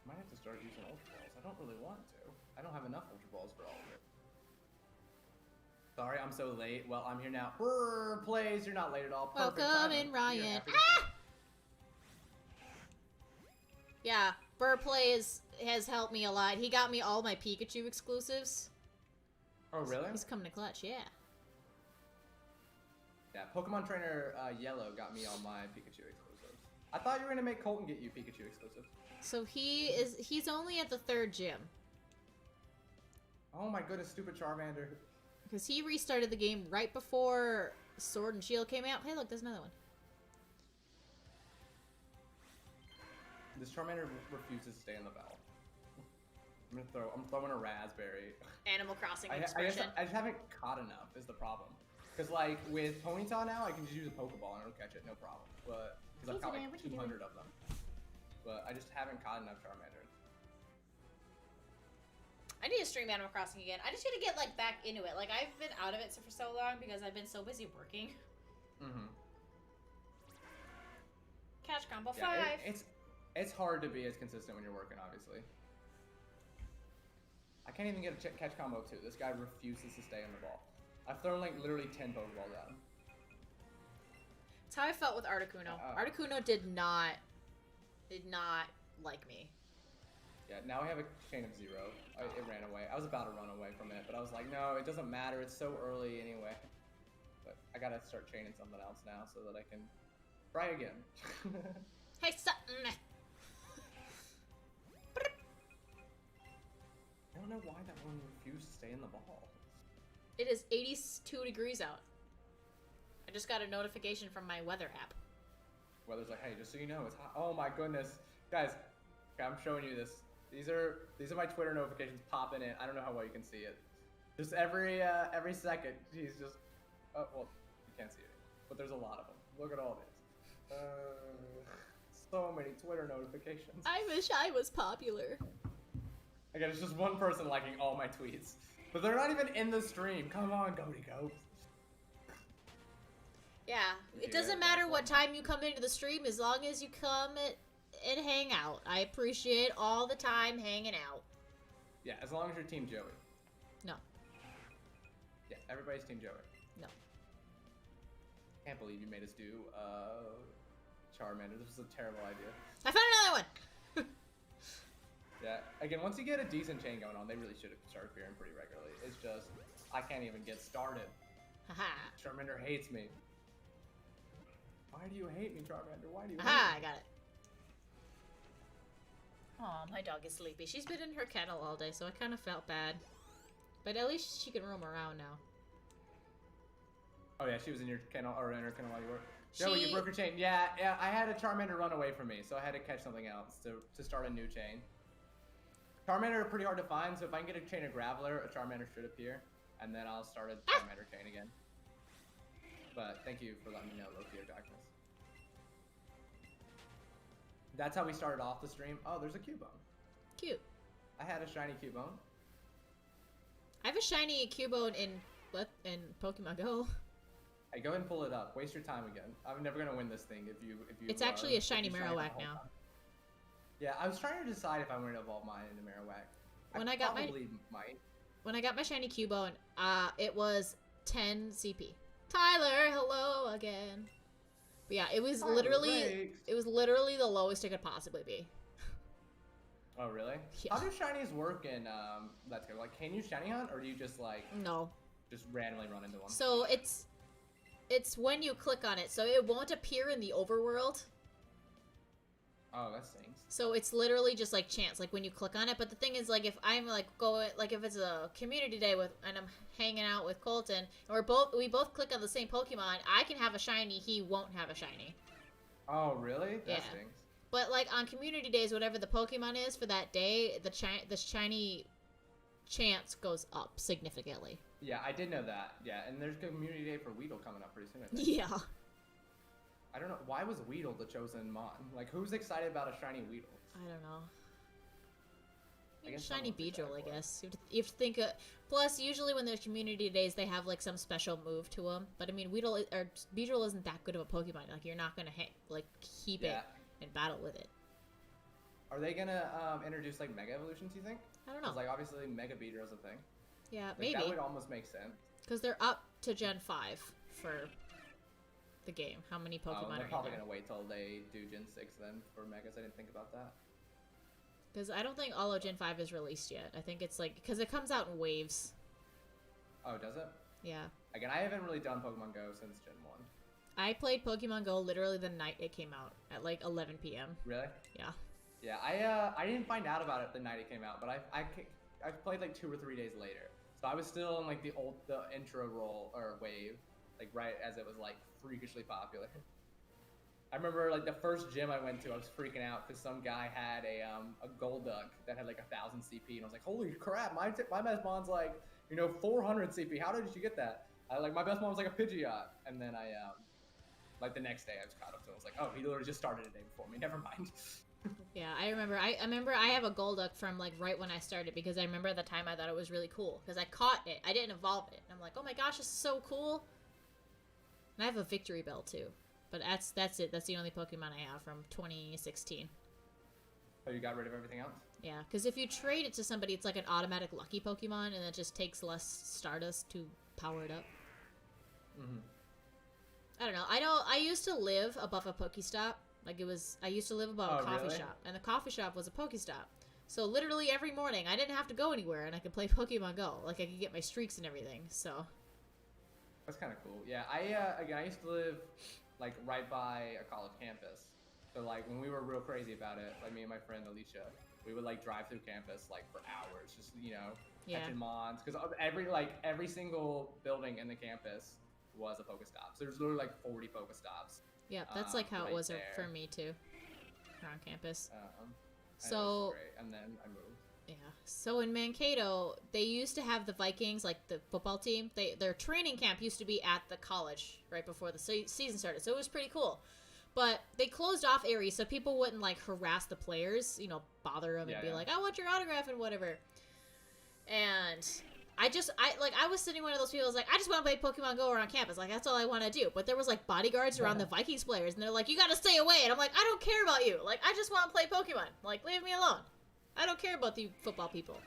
I might have to start using Ultra Balls. I don't really want to. I don't have enough Ultra Balls for all of it. Sorry, I'm so late. Well, I'm here now. Brrr, plays. You're not late at all. Perfect Welcome timing. in, Ryan. You're happy to- Ah! Yeah, Burplay has helped me a lot. He got me all my Pikachu exclusives. Oh, really? He's coming to clutch, yeah. Yeah, Pokemon Trainer Yellow got me all my Pikachu exclusives. I thought you were gonna make Colton get you Pikachu exclusives. So he's only at the 3rd gym. Oh my goodness, stupid Charmander. Because he restarted the game right before Sword and Shield came out. Hey, look, there's another one. This Charmander refuses to stay in the battle. I'm throwing a raspberry. Animal Crossing I expression. just haven't caught enough is the problem. Because like with Ponyta now, I can just use a Pokeball and it'll catch it, no problem. But because I've caught Eevee, like what you 200 of them. But I just haven't caught enough Charmanders. I need to stream Animal Crossing again. I just need to get like back into it. Like I've been out of it for so long because I've been so busy working. Catch combo 5. It's hard to be as consistent when you're working, obviously. I can't even get a catch combo 2. This guy refuses to stay on the ball. I've thrown like literally 10 Pokeballs at him. That's how I felt with Articuno. Articuno did not like me. Yeah, now we have a chain of 0. It ran away. I was about to run away from it, but I was like, no, it doesn't matter. It's so early anyway. But I gotta start chaining something else now so that I can try again. Hey, something. I don't know why that one refused to stay in the ball. It is 82 degrees out. I just got a notification from my weather app. Weather's like, hey, just so you know, it's hot. Oh my goodness, guys, okay, I'm showing you this. These are my Twitter notifications popping in. I don't know how well you can see it. Just every second, he's just. Oh well, you can't see it, but there's a lot of them. Look at all this. So many Twitter notifications. I wish I was popular. Again, it's just one person liking all my tweets, but they're not even in the stream. Come on, Goaty Goat. Yeah, it doesn't matter what time you come into the stream as long as you come and hang out. I appreciate all the time hanging out. Yeah, as long as you're Team Joey. No. Yeah, everybody's Team Joey. No. Can't believe you made us do Charmander. This was a terrible idea. I found another one! Yeah, again, once you get a decent chain going on, they really should start appearing pretty regularly. It's just, I can't even get started. Haha. Charmander hates me. Why do you hate me, Charmander? Why do you hate Aha, me? I got it. Aw, my dog is sleepy. She's been in her kennel all day, so I kind of felt bad. But at least she can roam around now. Oh yeah, she was in your kennel, or in her kennel while you were. Joey, you broke her chain. Yeah, I had a Charmander run away from me, so I had to catch something else to start a new chain. Charmander are pretty hard to find, so if I can get a chain of Graveler, a Charmander should appear, and then I'll start a Charmander chain again. But thank you for letting me know, Loki or Darkness. That's how we started off the stream. Oh, there's a Cubone. Cute. I had a shiny Cubone. I have a shiny Cubone in Pokemon Go. Hey, go ahead and pull it up. Waste your time again. I'm never gonna win this thing if you. It's actually a shiny Marowak now. Time. Yeah, I was trying to decide if I wanted to evolve mine into Marowak. When I got my shiny Cubone, it was 10 CP. Tyler, hello again. But yeah, it was literally the lowest it could possibly be. Oh really? Yeah. How do shinies work in Let's Go? Like, can you shiny hunt, or do you just like just randomly run into one? So it's when you click on it, so it won't appear in the overworld. Oh, that stinks. So it's literally just like chance, like when you click on it. But the thing is, like if I'm like if it's a community day and I'm hanging out with Colton, and we both click on the same Pokemon, I can have a shiny, he won't have a shiny. Oh really? That yeah. Stinks. But like on community days, whatever the Pokemon is for that day, the shiny chance goes up significantly. Yeah, I did know that. Yeah, and there's community day for Weedle coming up pretty soon, I think. Yeah. I don't know. Why was Weedle the chosen mon? Like, who's excited about a shiny Weedle? I don't know. I guess shiny Beedrill, I guess. You have to think. Plus, usually when there's community days, they have like some special move to them. But I mean, Beedrill isn't that good of a Pokemon. Like, you're not gonna keep it and battle with it. Are they gonna introduce like Mega Evolutions? You think? I don't know. 'Cause, like, obviously Mega Beedrill's a thing. Yeah, like, maybe. That would almost make sense. Because they're up to Gen 5 for the game. How many Pokemon they're are probably there? gonna wait till they do Gen 6 then for Megas. I didn't think about that. Because I don't think all of Gen 5 is released yet. I think it's like because it comes out in waves. Oh, does it? Yeah. Again, I haven't really done Pokemon Go since Gen 1. I played Pokemon Go literally the night it came out at like 11 p.m. Really? Yeah. Yeah, I didn't find out about it the night it came out, but I played like 2 or 3 days later. So I was still in like the intro roll or wave, like right as it was like freakishly popular. I remember like the first gym I went to, I was freaking out because some guy had a Golduck that had like 1,000 CP, and I was like, holy crap, my best mon's like 400 CP. How did you get that? My best mon was like a Pidgeot, and then like the next day I was caught up to him. I was like, oh, he literally just started a day before me. Never mind. Yeah, I remember I have a Golduck from like right when I started because I remember at the time I thought it was really cool because I caught it. I didn't evolve it. And I'm like, oh my gosh, this is so cool. And I have a Victory Bell too. But that's it. That's the only Pokemon I have from 2016. Oh, you got rid of everything else? Yeah, because if you trade it to somebody, it's like an automatic lucky Pokemon, and it just takes less Stardust to power it up. Mm-hmm. I don't know. I used to live above a Pokestop. I used to live above a coffee shop, and the coffee shop was a Pokestop. So literally every morning, I didn't have to go anywhere, and I could play Pokemon Go. Like, I could get my streaks and everything, so... That's kind of cool. Yeah, again, I used to live, like, right by a college campus. So, like, when we were real crazy about it, like, me and my friend Alicia, we would, like, drive through campus, like, for hours, just, you know, catching mons. Because every single building in the campus was a Pokestop. So there's literally, like, 40 Pokestops. Yeah, that's, like, how right it was there. for me, too. Around campus. So... And then I moved. Yeah. So in Mankato, they used to have the Vikings, like the football team. Their training camp used to be at the college right before the season started. So it was pretty cool. But they closed off areas so people wouldn't like harass the players, you know, bother them and be like, "I want your autograph" and whatever. And I was sitting one of those people. I was like, I just want to play Pokemon Go around campus. Like that's all I want to do. But there was like bodyguards around the Vikings players, and they're like, "You got to stay away." And I'm like, "I don't care about you. Like I just want to play Pokemon. Like leave me alone. I don't care about the football people."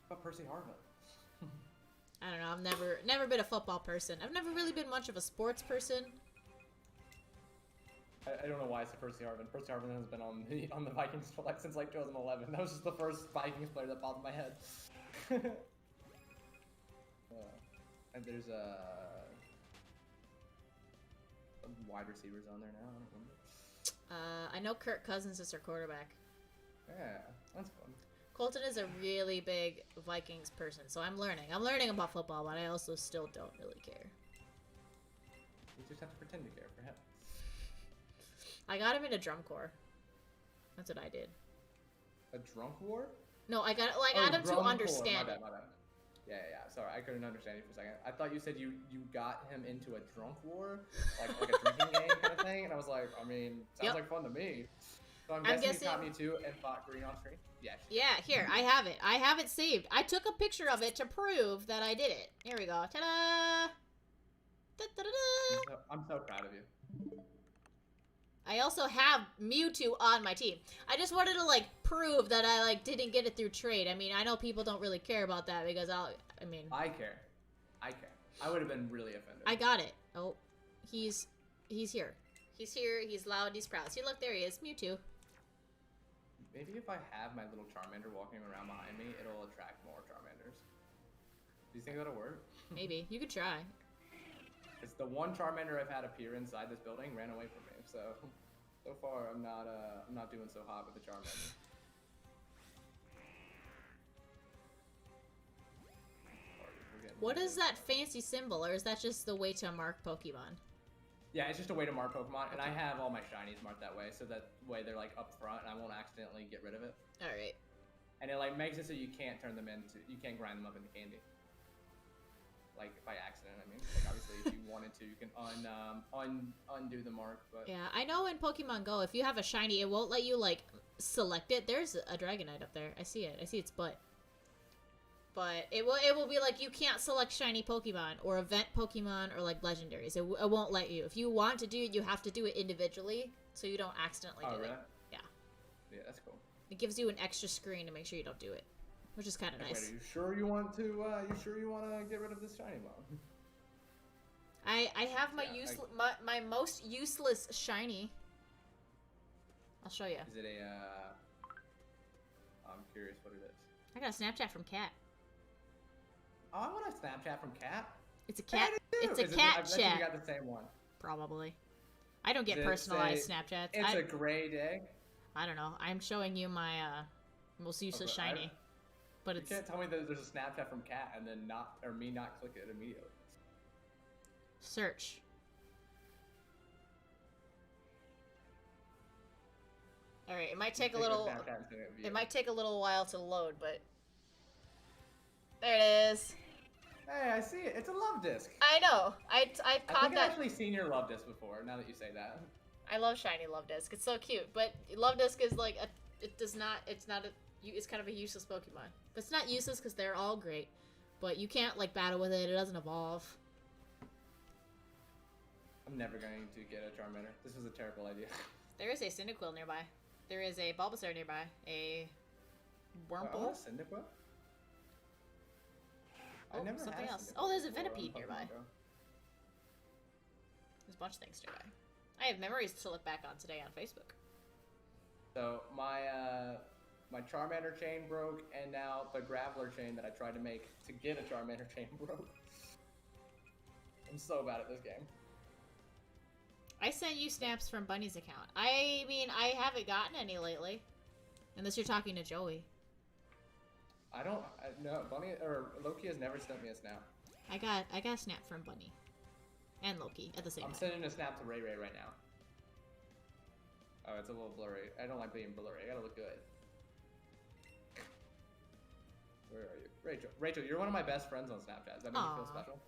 But Percy Harvin. I don't know. I've never been a football person. I've never really been much of a sports person. I don't know why I said Percy Harvin. Percy Harvin has been on the Vikings for like since like 2011. That was just the first Vikings player that popped in my head. And there's some wide receivers on there now. I don't remember. I know Kirk Cousins is their quarterback. Yeah, that's fun. Colton is a really big Vikings person, so I'm learning. I'm learning about football, but I also still don't really care. You just have to pretend to care for him. I got him into drum corps. That's what I did. A drunk war? No, I got him to understand it. My bad. Yeah. Sorry, I couldn't understand you for a second. I thought you said you got him into a drunk war, like a drinking game kind of thing, and I was like, I mean, sounds like fun to me. So I'm guessing you caught me too and fought green on screen. Yeah. Yeah, here I have it. I have it saved. I took a picture of it to prove that I did it. Here we go. Ta-da! Da-da-da-da! I'm so proud of you. I also have Mewtwo on my team. I just wanted to, like, prove that I, like, didn't get it through trade. I mean, I know people don't really care about that because I care. I would have been really offended. I got it. Oh, he's here. He's here. He's loud. He's proud. See, look, there he is. Mewtwo. Maybe if I have my little Charmander walking around behind me, it'll attract more Charmanders. Do you think that'll work? Maybe. You could try. It's the one Charmander I've had appear inside this building ran away from me. So far I'm not doing so hot with the Charmander. What is that fancy symbol, or is that just the way to mark Pokemon? Yeah, it's just a way to mark Pokemon, and I have all my shinies marked that way, so that way they're like up front, and I won't accidentally get rid of it. All right. And it like makes it so you can't turn them into, you can't grind them up into candy. Like by accident, I mean. Like obviously, if you wanted to, you can undo the mark. But yeah, I know in Pokemon Go, if you have a shiny, it won't let you like select it. There's a Dragonite up there. I see it. I see its butt. But it will be like you can't select shiny Pokemon or event Pokemon or like legendaries. It won't let you. If you want to do it, you have to do it individually, so you don't accidentally do it. Yeah. Yeah, that's cool. It gives you an extra screen to make sure you don't do it, which is kind of nice. Wait, are you sure you want to? You sure you want to get rid of this shiny one? I have my my most useless shiny. I'll show you. Is it a? I'm curious what it is. I got a Snapchat from Cat. Oh, I want a Snapchat from Cat. It's a cat. It's a cat chat. You got the same one. Probably. I don't get personalized Snapchats. It's a gray day. I don't know. I'm showing you my most useless shiny. But you can't tell me that there's a Snapchat from Cat and then me not click it immediately. Search. All right, it might take a little. It might take a little while to load, but there it is. Hey, I see it. It's a love disc. I know. I caught that. I've actually seen your love disc before. Now that you say that. I love shiny love disc. It's so cute, but love disc is like it's kind of a useless Pokemon. But it's not useless because they're all great. But you can't like battle with it. It doesn't evolve. I'm never going to get a Charmander. This was a terrible idea. There is a Cyndaquil nearby. There is a Bulbasaur nearby. A Wurmple. Cyndaquil? Oh, something else. Oh, there's a Venipede nearby. There's a bunch of things nearby. I have memories to look back on today on Facebook. So my Charmander chain broke, and now the Graveler chain that I tried to make to get a Charmander chain broke. I'm so bad at this game. I sent you snaps from Bunny's account. I mean, I haven't gotten any lately. Unless you're talking to Joey. No, Bunny, or Loki has never sent me a snap. I got a snap from Bunny. And Loki at the same time. I'm sending a snap to Ray Ray right now. Oh, it's a little blurry. I don't like being blurry. I gotta look good. Where are you? Rachel. Rachel, you're one of my best friends on Snapchat. Does that make you feel special?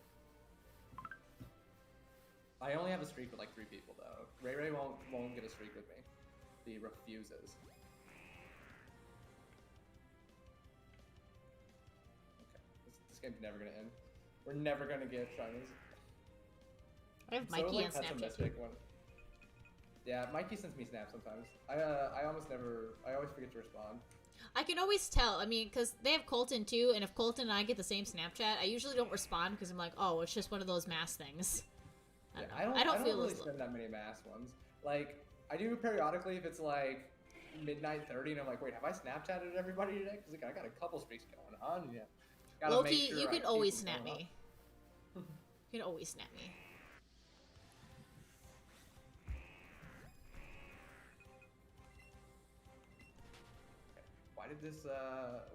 I only have a streak with like 3 people though. Ray Ray won't get a streak with me. He refuses. Okay. This game's never gonna end. We're never gonna get shinies. I have Mikey on Snapchat. Yeah, Mikey sends me snaps sometimes. I always forget to respond. I can always tell. I mean, because they have Colton too, and if Colton and I get the same Snapchat, I usually don't respond because I'm like, oh, it's just one of those mass things. I don't feel really spend that many mass ones. Like, I do periodically if it's like midnight 30 and I'm like, wait, have I Snapchatted everybody today? Because like, I got a couple streaks going on. Yeah. Loki, you can always snap me. You can always snap me.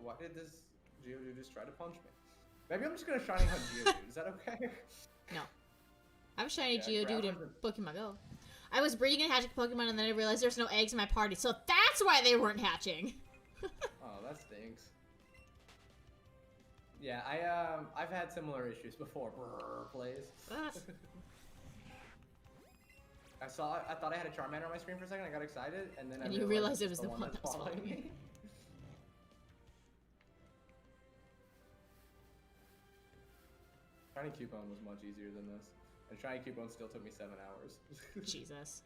Why did this Geodude just try to punch me? Maybe I'm just gonna shiny hunt Geodude. Is that okay? No. I'm shiny Geodude in Pokemon Go. I was breeding and hatching Pokemon and then I realized there's no eggs in my party, so that's why they weren't hatching. Oh, that stinks. Yeah, I've had similar issues before. Brrr, plays. I thought I had a Charmander on my screen for a second. I got excited, and then you realized it was the one that was following me. Shiny Cubone was much easier than this. And Shiny Cubone still took me 7 hours. Jesus.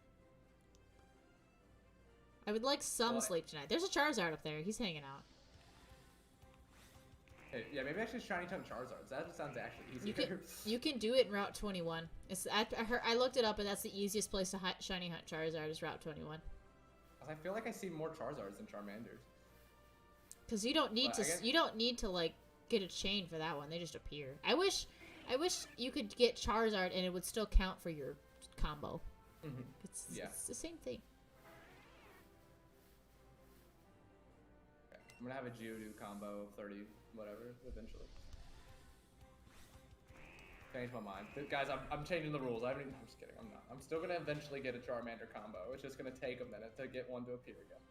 I would like some sleep tonight. There's a Charizard up there. He's hanging out. Hey, yeah, maybe I should Shiny Hunt Charizards. That sounds actually easier. You can do it in Route 21. I looked it up, and that's the easiest place to Shiny Hunt Charizard is Route 21. I feel like I see more Charizards than Charmanders. Because you don't need to like get a chain for that one. They just appear. I wish you could get Charizard and it would still count for your combo. Mm-hmm. It's the same thing. Okay. I'm gonna have a Geodude combo of 30 whatever eventually. Change my mind. Guys, I'm changing the rules. I'm just kidding. I'm not. I'm still gonna eventually get a Charmander combo. It's just gonna take a minute to get one to appear again.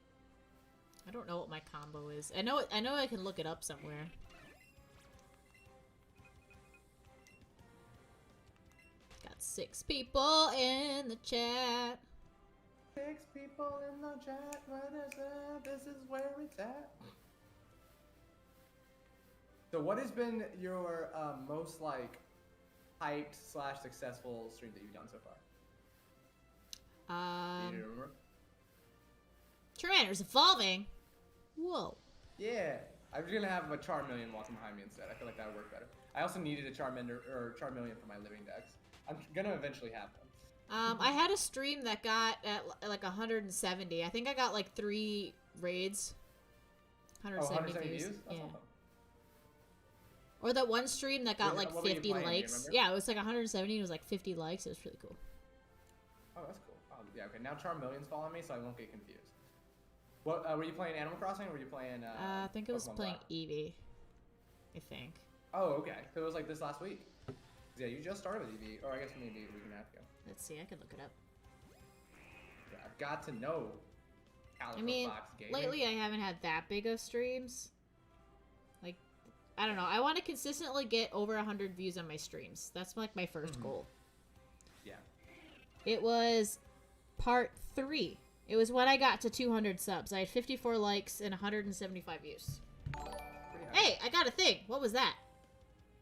I don't know what my combo is. I know I can look it up somewhere. Got 6 people in the chat. 6 people in the chat. This is where it's at. So what has been your most like hyped / successful stream that you've done so far? Do you remember? Charmander's evolving. Whoa. Yeah. I was gonna have a Charmeleon walking behind me instead. I feel like that would work better. I also needed a Charmander or Charmeleon for my living decks. I'm gonna eventually have one. I had a stream that got at like 170. I think I got like 3 raids. 170 views. That's yeah. awesome. Or that one stream that got like 50 likes. Yeah, it was like 170. It was like 50 likes. It was really cool. Oh, that's cool. Yeah, okay. Now Charmeleon's following me, so I won't get confused. What were you playing? Animal Crossing, or were you playing? I think it was Pokemon playing Black? Eevee. I think. Oh, okay. So it was like this last week. Yeah, you just started with Eevee, or I guess maybe a week and a half ago. Let's see. I can look it up. Yeah, I've got to know. Calico I mean, Fox Gaming. lately I haven't had that big of streams. Like, I don't know. I want to consistently get over 100 views on my streams. That's like my first goal. Yeah. It was part 3. It was when I got to 200 subs. I had 54 likes and 175 views. Hey, I got a thing. What was that?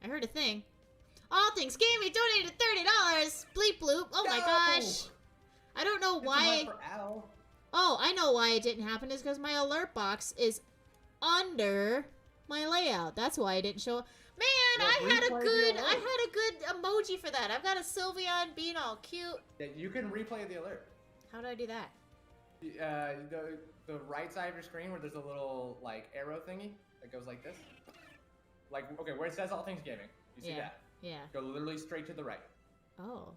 I heard a thing. All Things Gaming donated $30. Bleep bloop. Oh my gosh. I don't know why. Oh, I know why it didn't happen. Is because my alert box is under my layout. That's why it didn't show up. Man, I had a good emoji for that. I've got a Sylveon being all cute. Yeah, you can replay the alert. How do I do that? The right side of your screen where there's a little like arrow thingy that goes like this. Like okay, where it says all things gaming. You see that? Yeah. Go literally straight to the right. Oh.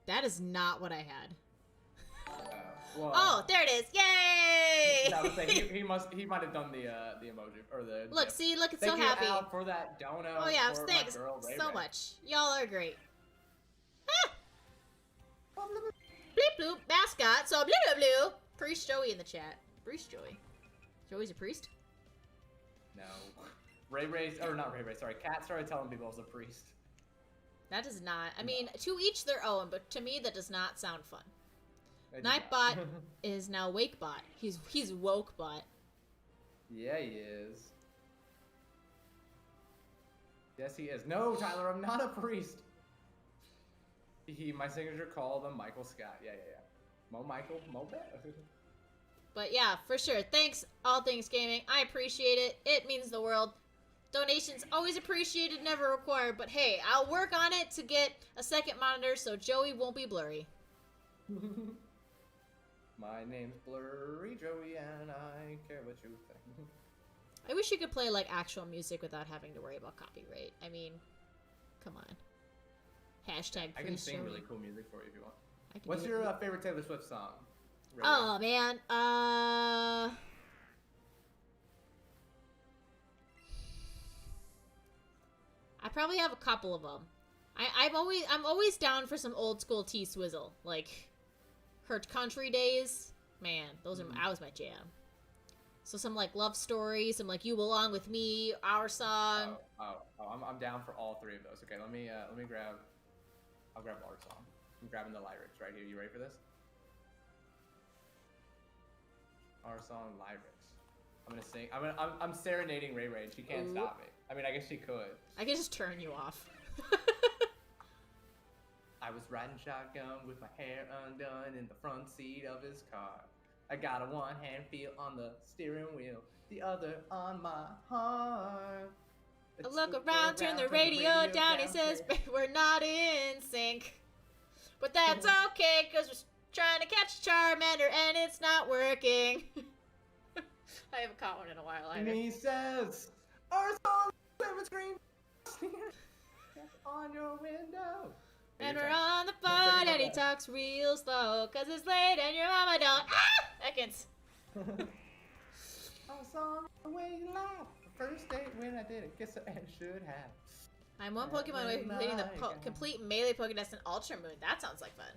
That is not what I had. Well, oh, there it is! Yay! I would say he might have done the emoji or the. Look, GIF. see, look, it's Thank so you, happy. Al, for that donut. Oh yeah, for thanks my girl, Ray so Ray. much. Y'all are great. Ah! Bleep bloop, mascot. So blue blue blue. Priest Joey in the chat. Priest Joey. Joey's a priest? No. Ray Ray, or not Ray Ray. Sorry, Cat started telling people I was a priest. That does not. I mean, to each their own, but to me that does not sound fun. I did Nightbot not. is now Wakebot. He's Wokebot. Yeah, he is. Yes, he is. No, Tyler, I'm not a priest. My signature called him Michael Scott. Yeah. Mo Michael, Mo Bet. But yeah, for sure. Thanks, All Things Gaming. I appreciate it. It means the world. Donations always appreciated, never required. But hey, I'll work on it to get a second monitor so Joey won't be blurry. My name's Blurry Joey, and I care what you think. I wish you could play like actual music without having to worry about copyright. I mean, come on. Hashtag I can sing Joey. really cool music for you if you want. I can What's do your it. favorite Taylor Swift song? Ray Oh man, I probably have a couple of them. I'm always down for some old school T Swizzle, like her country days. Man, those are that was my jam. So some like love stories, some like You Belong with Me, Our Song. I'm down for all three of those. Okay, let me grab. I'll grab Our Song. I'm grabbing the lyrics right here. You ready for this? Our Song lyrics. I'm gonna sing. I'm serenading Ray Ray, and she can't stop me. I mean, I guess she could. I can just turn you off. I was riding shotgun with my hair undone in the front seat of his car. I got a one-hand feel on the steering wheel, the other on my heart. I look around, turn the radio down, he says, we're not in sync. But that's okay, because we're trying to catch Charmander, and it's not working. I haven't caught one in a while either. And he says, our song, silver screen, on your window. And we're on the phone, and he talks real slow, cause it's late and your mama don't. Seconds. I saw the way you laughed. The first date when I didn't kiss her and should have. I'm one Pokemon away from completing the complete melee Pokédex in Ultra Moon. That sounds like fun.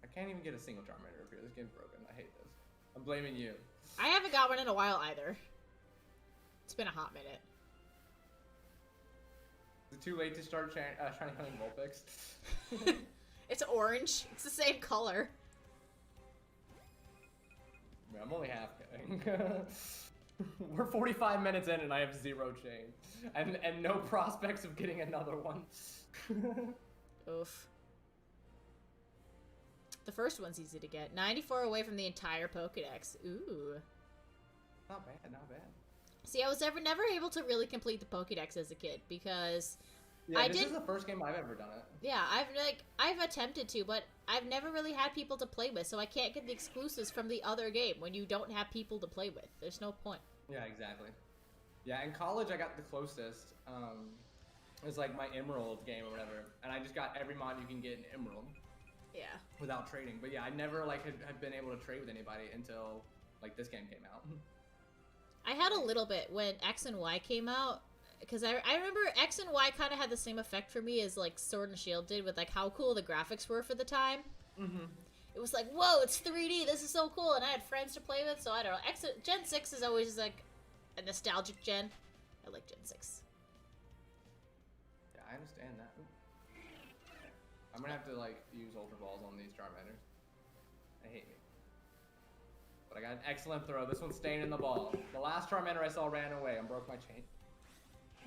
I can't even get a single Charmander up here. This game's broken. I hate this. I'm blaming you. I haven't got one in a while either. It's been a hot minute. Is it too late to start trying hunting Vulpix? It's orange. It's the same color. Man, I'm only half kidding. We're 45 minutes in and I have 0 chain. And no prospects of getting another one. Oof. The first one's easy to get. 94 away from the entire Pokédex. Ooh. Not bad, not bad. See, I was never able to really complete the Pokédex as a kid because yeah, this is the first game I've ever done it. Yeah, I've attempted to, but I've never really had people to play with, so I can't get the exclusives from the other game when you don't have people to play with. There's no point. Yeah, exactly. Yeah, in college I got the closest. It was like my Emerald game or whatever, and I just got every mod you can get in Emerald. Yeah. Without trading, but yeah, I never like had been able to trade with anybody until like this game came out. I had a little bit when X and Y came out, because I remember X and Y kind of had the same effect for me as like Sword and Shield did with like how cool the graphics were for the time. Mm-hmm. It was like, whoa, it's 3D, this is so cool, and I had friends to play with, so I don't know. Gen 6 is always like a nostalgic gen. I like Gen 6. Yeah, I understand that. I'm gonna have to like use Ultra Balls on these Charmanders. They hate me. But I got an excellent throw. This one's staying in the ball. The last Charmander I saw ran away and broke my chain.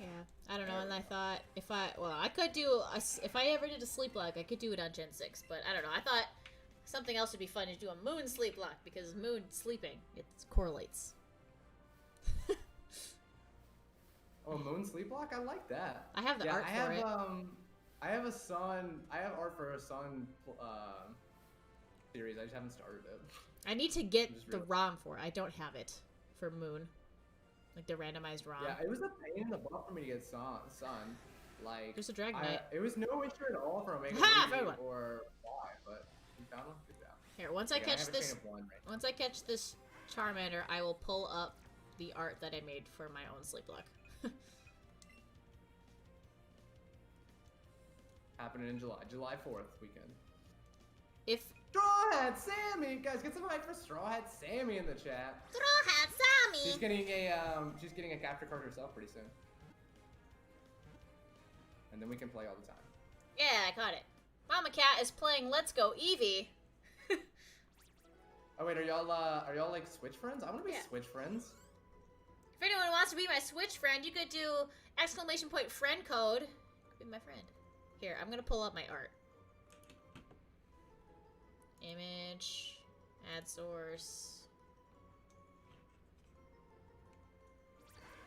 Yeah, I don't know, and I thought I could do, if I ever did a sleep lock, I could do it on Gen 6, but I don't know, I thought something else would be fun to do a Moon sleep lock, because Moon sleeping, it correlates. Oh, a Moon sleep lock? I like that. I have the art for it. I have a Sun. I have art for a Sun series. I just haven't started it. I need to get the ROM for it. I don't have it for Moon. Like the randomized ROM. Yeah, it was a pain in the butt for me to get Sun. Like, there's a Dragonite. It was no issue at all for Omega or Y, but you found one. Good job. Here, once I catch this, once I catch this Charmander, I will pull up the art that I made for my own sleep block. Happening in July 4th weekend. If Straw Hat Sammy, guys, get some hype for Straw Hat Sammy in the chat. Straw Hat Sammy. She's getting a capture card herself pretty soon. And then we can play all the time. Yeah, I caught it. Mama Cat is playing Let's Go Eevee. Oh wait, are y'all like Switch friends? I want to be Switch friends. If anyone wants to be my Switch friend, you could do !friend code. Be my friend. Here, I'm gonna pull up my art. Image, add source.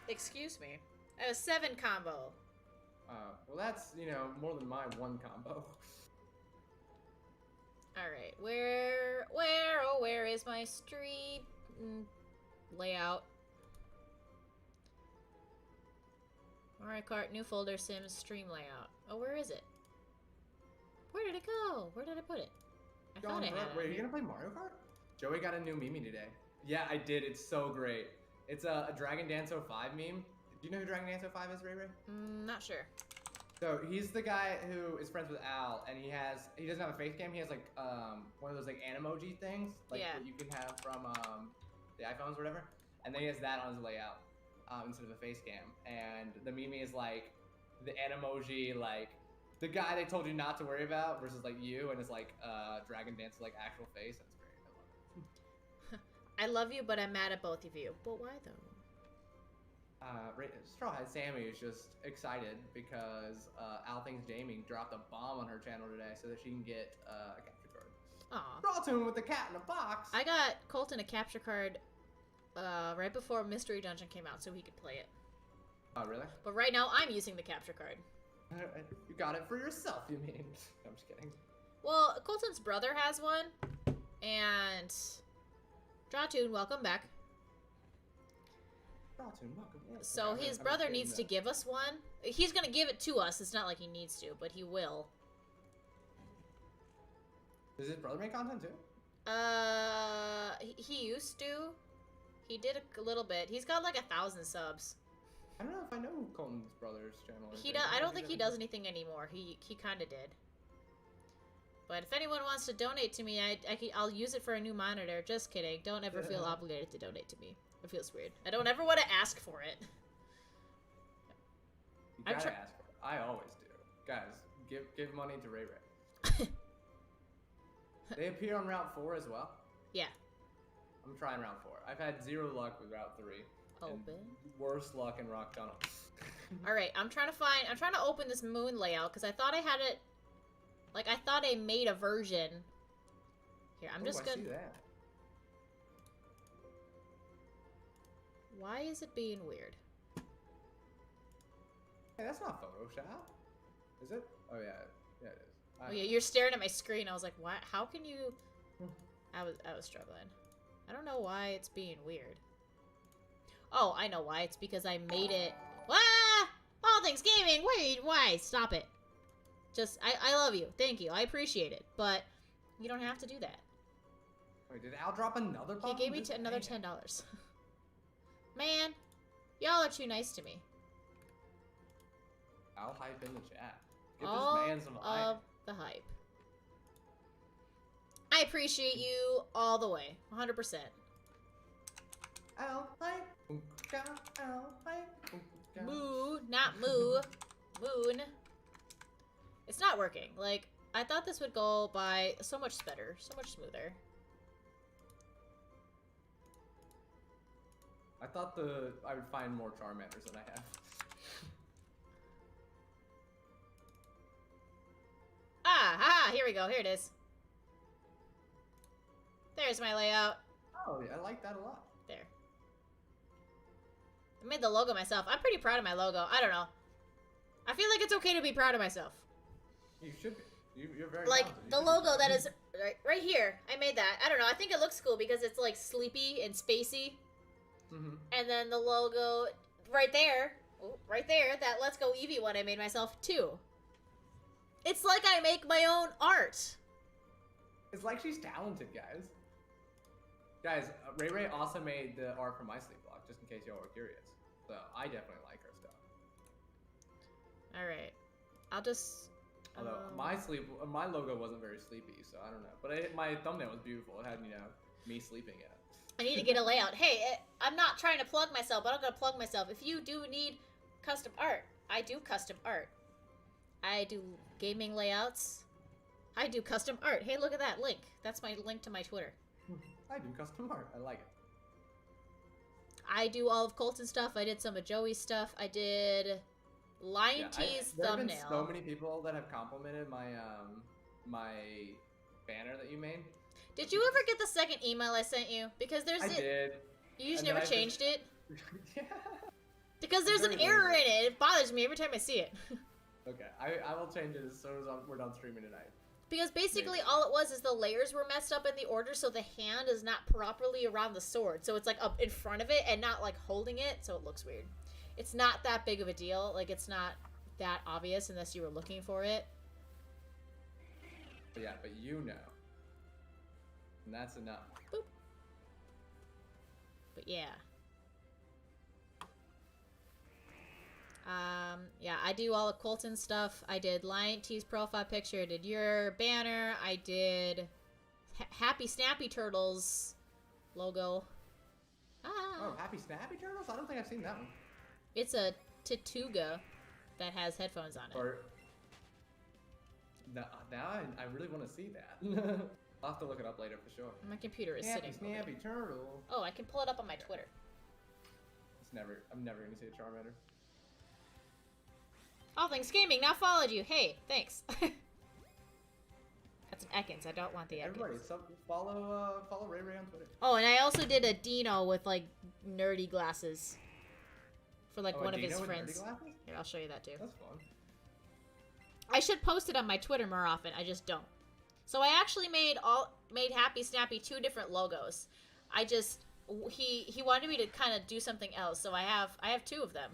Excuse me. I have a 7 combo. Well that's, more than my 1 combo. Alright, where is my stream layout? Mario Kart, new folder, Sims, stream layout. Oh, where is it? Where did it go? Where did I put it? I thought I had it. Wait, are you gonna play Mario Kart? Joey got a new meme today. Yeah, I did. It's so great. It's a Dragon Dance 05 meme. Do you know who Dragon Dance 05 is, Ray Ray? Not sure. So he's the guy who is friends with Al, and he doesn't have a face cam. He has like one of those like animoji things, like that you can have from the iPhones or whatever. And then he has that on his layout instead of a face cam. And the meme is like the animoji, like the guy they told you not to worry about versus like you, and it's like Dragon Dance like actual face. That's great. I love it. I love you, but I'm mad at both of you. But why though? Straw Hat Sammy is just excited because Al Things Gaming dropped a bomb on her channel today so that she can get a capture card. Aw. Draw Tune with the cat in a box. I got Colton a capture card right before Mystery Dungeon came out so he could play it. Oh, really? But right now I'm using the capture card. You got it for yourself, you mean? I'm just kidding. Well, Colton's brother has one, and Drawtoon, welcome back. So his brother needs to give us one. He's gonna give it to us. It's not like he needs to, but he will. Does his brother make content too? He used to. He did a little bit. He's got like 1,000 subs. I don't know if I know Colton's brother's channel. I don't think he does anything anymore. He kind of did. But if anyone wants to donate to me, I'll use it for a new monitor. Just kidding. Don't ever feel obligated to donate to me. It feels weird. I don't ever want to ask for it. You gotta ask for it. I always do. Guys, give money to Ray Ray. They appear on Route 4 as well? Yeah. I'm trying Route 4. I've had 0 luck with Route 3. Open. Worst luck in Rock Tunnel. Alright, I'm trying to open this moon layout because I thought I had it. Like, I thought I made a version. Here, I'm just gonna. I see that. Why is it being weird? Hey, that's not Photoshop. Is it? Oh, yeah. Yeah, it is. Oh, yeah, you're staring at my screen. I was like, why? How can you. I was struggling. I don't know why it's being weird. Oh, I know why. It's because I made it. Ah! All Things Gaming! Wait, why? Stop it. Just, I love you. Thank you. I appreciate it. But you don't have to do that. Wait, did Al drop another bomb? He gave me another $10. Man, y'all are too nice to me. I'll hype in the chat. Give All this man some hype. of the hype. I appreciate you all the way. 100%. Al hype. Al hype. Moo, not moo. Moon. It's not working. Like, I thought this would go by so much better, so much smoother. I thought I would find more Charmanders than I have. Here we go. Here it is. There's my layout. Oh, yeah, I like that a lot. There. I made the logo myself. I'm pretty proud of my logo. I don't know. I feel like it's okay to be proud of myself. You should be. You're very Like, talented. the logo that is right here. I made that. I don't know. I think it looks cool because it's, like, sleepy and spacey. Mm-hmm. And then the logo right there, that Let's Go Eevee one I made myself, too. It's like I make my own art. It's like she's talented, guys. Guys, Ray Ray also made the art for my sleep block, just in case y'all were curious. So, I definitely like her stuff. Alright. I'll just... Although, my logo wasn't very sleepy, so I don't know. But my thumbnail was beautiful. It had, you know, me sleeping in it. I need to get a layout. Hey, I'm not trying to plug myself, but I'm gonna plug myself. If you do need custom art, I do custom art. I do gaming layouts. I do custom art. Hey, look at that link. That's my link to my Twitter. I do custom art. I like it. I do all of Colton's stuff. I did some of Joey's stuff. I did Lion T's there thumbnail. There have been so many people that have complimented my my banner that you made. Did you ever get the second email I sent you? Because there's I did. You just And never changed it? Yeah. Because there's an error in it. It bothers me every time I see it. Okay, I will change it as soon as we're done streaming tonight. Because basically all it was is the layers were messed up in the order, so the hand is not properly around the sword. So it's like up in front of it and not like holding it, so it looks weird. It's not that big of a deal. Like, it's not that obvious unless you were looking for it. But yeah, but you know. And that's enough. Boop. But yeah. Yeah, I do all of Colton's stuff. I did Lion T's profile picture. I did your banner. I did Happy Snappy Turtles logo. Ah. Oh, Happy Snappy Turtles? I don't think I've seen that one. It's a Tatuga that has headphones on it. Or now I really want to see that. I'll have to look it up later for sure. My computer is Happy sitting. Snappy Turtle. Oh, I can pull it up on my Twitter. I'm never gonna see a Charmander. All Things Gaming now followed you. Hey, thanks. That's an Ekans. I don't want the Ekans. Everybody, follow Ray Ray on Twitter. Oh, and I also did a Dino with like nerdy glasses for like one of his friends. Here, I'll show you that too. That's fun. I should post it on my Twitter more often. I just don't. So I actually made Happy Snappy 2 different logos. He wanted me to kind of do something else, so I have 2 of them.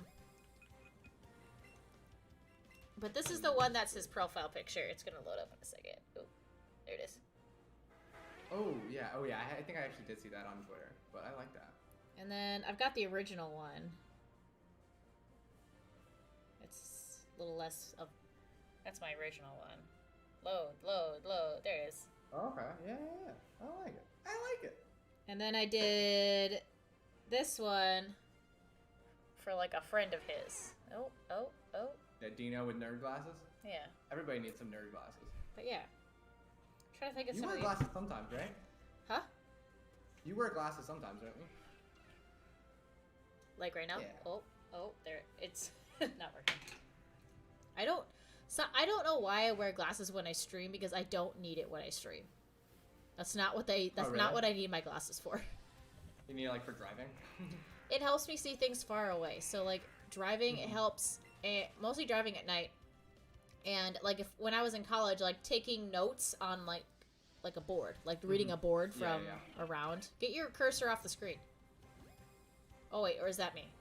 But this is the one that's his profile picture. It's gonna load up in a second. Oh, there it is. Oh yeah, I think I actually did see that on Twitter, but I like that. And then I've got the original one. It's a little less of... That's my original one. Load. There it is. Oh, okay, yeah. I like it. And then I did this one for like a friend of his. Oh. Yeah, Dino with nerd glasses? Yeah. Everybody needs some nerd glasses. But yeah. I'm trying to think of You some wear of glasses sometimes, right? Huh? You wear glasses sometimes, don't you? Like right now? Yeah. Oh, there. It's not working. I don't know why I wear glasses when I stream, because I don't need it when I stream. That's not what not what I need my glasses for. You need it like for driving? It helps me see things far away. So like driving, it helps. Mostly driving at night, and like when I was in college, like taking notes on like a board, like reading a board from around. Get your cursor off the screen. Oh wait, or is that me?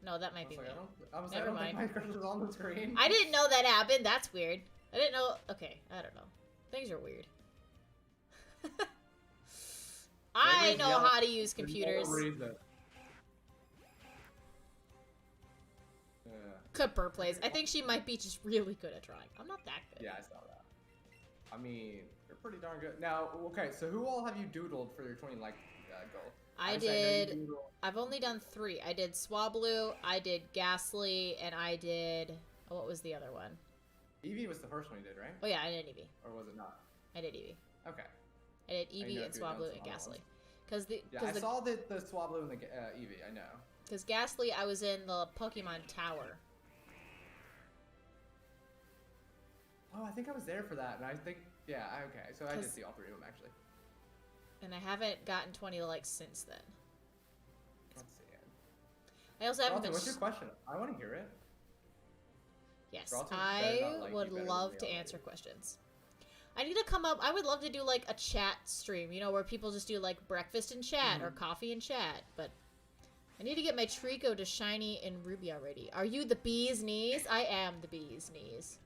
No, that might be me. Never mind. My cursor's on the screen. I didn't know that happened. That's weird. I didn't know. Okay, I don't know. Things are weird. I know how to use computers. Cooper plays. I think she might be just really good at drawing. I'm not that good. Yeah, I saw that. I mean, you're pretty darn good. Now, okay, so who all have you doodled for your 20 like goal? I've only done 3. I did Swablu, I did Ghastly, and I did... Oh, what was the other one? Eevee was the first one you did, right? Oh yeah, I did Eevee. Or was it not? I did Eevee. Okay. I did Eevee and Swablu and Ghastly. I saw the Swablu and the Eevee, I know. Because Ghastly, I was in the Pokemon Tower. Oh, I think I was there for that, and I think, yeah, okay. So I did see all 3 of them, actually. And I haven't gotten 20 likes since then. Let's see it. I also haven't been... What's your question? I want to hear it. Yes, Brawlton better I not like you would better than love me to already. answer questions. I need to come up. I would love to do like a chat stream, you know, where people just do like breakfast and chat or coffee and chat. But I need to get my Trico to shiny and Ruby already. Are you the bee's knees? I am the bee's knees.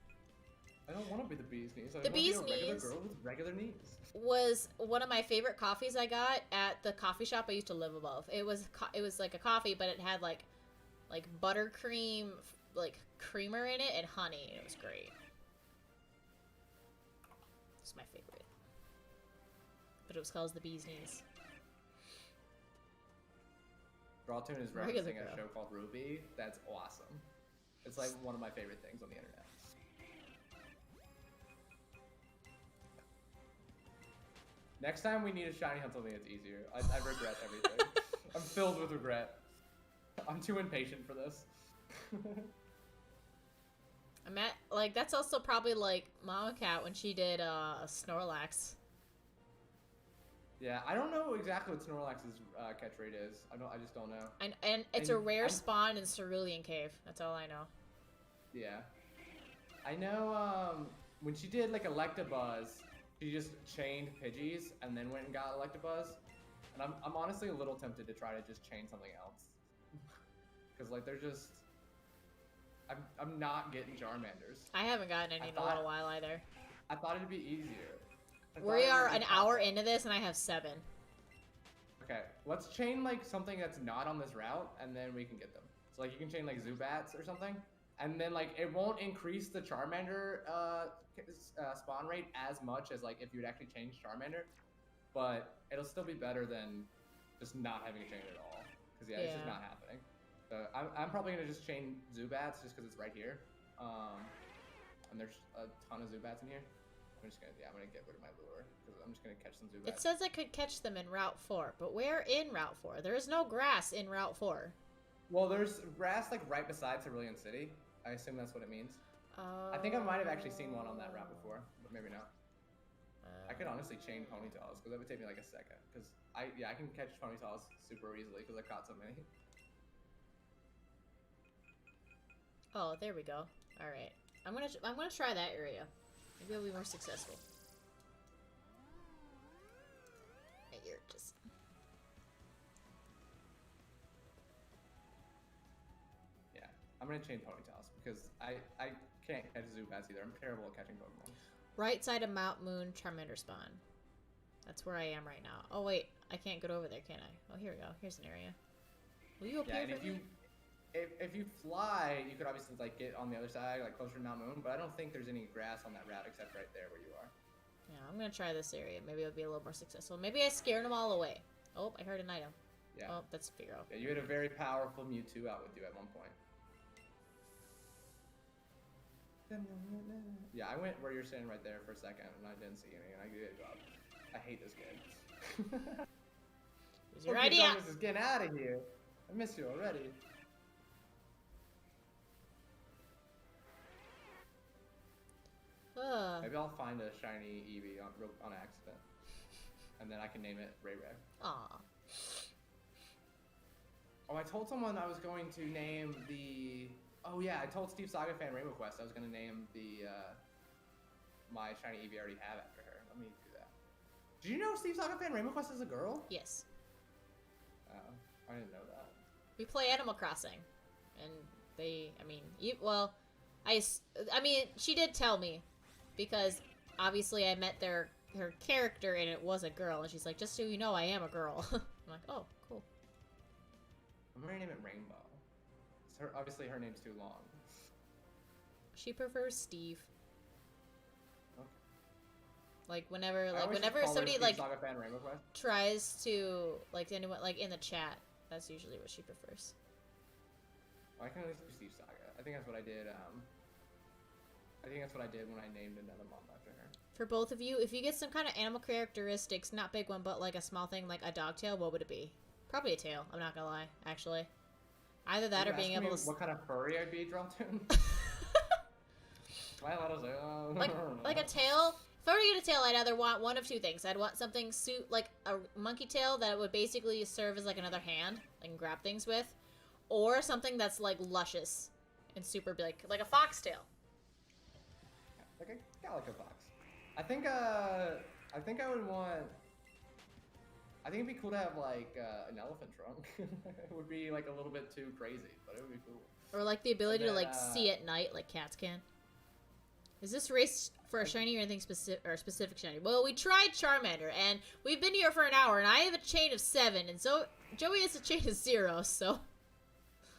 I don't want to be the bee's knees. I The want to be bee's a regular knees girl with regular knees. was one of my favorite coffees I got at the coffee shop I used to live above. It was like a coffee, but it had like buttercream, like creamer in it and honey. It was great. It's my favorite. But it was called the bee's knees. Brawlton is Regular referencing a girl. show called Ruby. That's awesome. It's like one of my favorite things on the internet. Next time we need a shiny hunt something that's easier. I regret everything. I'm filled with regret. I'm too impatient for this. I'm at, like, that's also probably like Mama Cat when she did Snorlax. Yeah, I don't know exactly what Snorlax's catch rate is. I just don't know. And it's a rare I'm- spawn in Cerulean Cave. That's all I know. Yeah. I know when she did like Electabuzz, she just chained Pidgeys and then went and got Electabuzz. And I'm honestly a little tempted to try to just chain something else. Cause like they're just I'm not getting Charmanders. I haven't gotten any in a little while either. I thought it'd be easier. We are an hour into this and I have 7. Okay, let's chain like something that's not on this route and then we can get them. So like you can chain like Zubats or something. And then like it won't increase the Charmander spawn rate as much as like if you'd actually change Charmander, but it'll still be better than just not having a chain at all. Cause yeah, it's just not happening. So I'm probably gonna just chain Zubats just cause it's right here. And there's a ton of Zubats in here. I'm gonna get rid of my lure because I'm just gonna catch some Zubats. It says I could catch them in Route 4, but where in Route 4? There is no grass in Route 4. Well, there's grass like right beside Cerulean City. I assume that's what it means. I think I might have actually seen one on that route before, but maybe not. I could honestly chain Ponytails because that would take me like a second. Because I can catch Ponytails super easily because I caught so many. Oh, there we go. All right, I'm gonna try that area. Maybe I'll be more successful. Hey, you're just. Yeah, I'm gonna chain Ponytails because I can't catch Zubats either. I'm terrible at catching Pokemon. Right side of Mount Moon Charmander spawn. That's where I am right now. Oh wait, I can't get over there, can I? Oh, here we go. Here's an area. Will you appear Yeah, and for me? if you fly, you could obviously like get on the other side, like closer to Mount Moon. But I don't think there's any grass on that route except right there where you are. Yeah, I'm gonna try this area. Maybe I'll be a little more successful. Maybe I scared them all away. Oh, I heard an item. Yeah. Oh, that's Figaro. Yeah, you had a very powerful Mewtwo out with you at one point. Yeah, I went where you're standing right there for a second, and I didn't see any, and I did a job. I hate this game. It's your idea. Just getting out of here. I miss you already. Maybe I'll find a shiny Eevee on accident, and then I can name it Ray Ray. Aw. Oh, I told someone I was going to name the. Oh yeah, I told Steve Saga Fan Rainbow Quest I was going to name the my shiny Eevee I already have after her. Let me do that. Did you know Steve Saga Fan Rainbow Quest is a girl? Yes. Oh, I didn't know that. We play Animal Crossing, and they. I mean, I mean, she did tell me, because obviously I met her character and it was a girl, and she's like, just so you know, I am a girl. I'm like, oh, cool. I'm gonna name it Rainbow. Obviously, her name's too long. She prefers Steve. Okay. Like whenever I always just whenever call her somebody Steve like Saga Fan Rainbow Quest. tries to like anyone like in the chat, that's usually what she prefers. Oh, I can at least do Steve Saga. I think that's what I did. I think that's what I did when I named another mom after her. For both of you, if you get some kind of animal characteristics, not big one, but like a small thing like a dog tail, what would it be? Probably a tail. I'm not gonna lie, actually. Either that or being able to. What kind of furry I'd be drawn to? Am I allowed to say? like a tail. If I were to get a tail, I'd either want one of two things. I'd want something like a monkey tail that would basically serve as like another hand, I can grab things with, or something that's like luscious and super big, like a foxtail. like a Calico box. I think I would want. I think it'd be cool to have like an elephant trunk. It would be like a little bit too crazy, but it would be cool. Or like the ability And to then, like see at night, like cats can. Is this race for a shiny or anything specific shiny? Well, we tried Charmander, and we've been here for an hour, and I have a chain of 7, and so Joey has a chain of 0. So.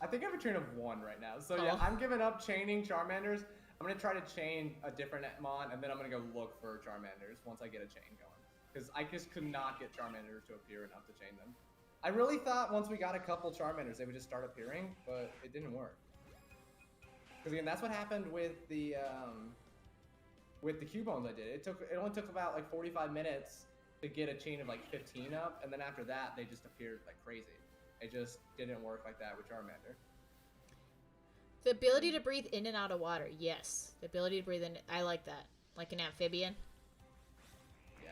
I think I have a chain of 1 right now. So Oh. yeah, I'm giving up chaining Charmanders. I'm gonna try to chain a different Mon, and then I'm gonna go look for Charmanders once I get a chain going. Because I just could not get Charmanders to appear enough to chain them. I really thought once we got a couple Charmanders, they would just start appearing, but it didn't work. Because again, that's what happened with the Cubones I did. It only took about like 45 minutes to get a chain of like 15 up, and then after that, they just appeared like crazy. It just didn't work like that with Charmander. The ability to breathe in and out of water, yes. The ability to breathe in, I like that. Like an amphibian. Yeah.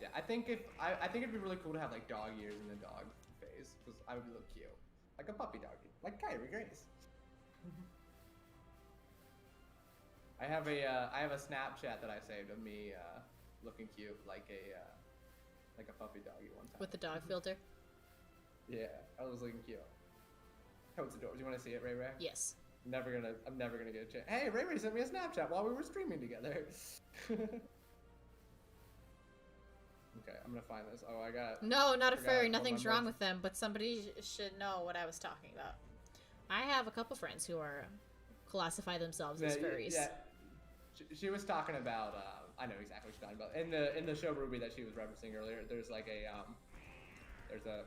Yeah, I think it'd be really cool to have like dog ears in the dog phase, because I would look cute. Like a puppy doggy. Like Kyrie Grace. I have a Snapchat that I saved of me looking cute like a puppy doggy one time. With the dog filter? Yeah, I was looking cute. Oh, it's adorable. Do you want to see it, Ray Ray? Yes. I'm never gonna get a chance. Hey, Ray Ray sent me a Snapchat while we were streaming together. Okay, I'm gonna find this. Oh, I got. No, not a fairy. all my Nothing's wrong bugs. with them, but somebody should know what I was talking about. I have a couple friends who are classify themselves as furries. Yeah, she was talking about. I know exactly what she's talking about. In the show Ruby that she was referencing earlier, there's like there's a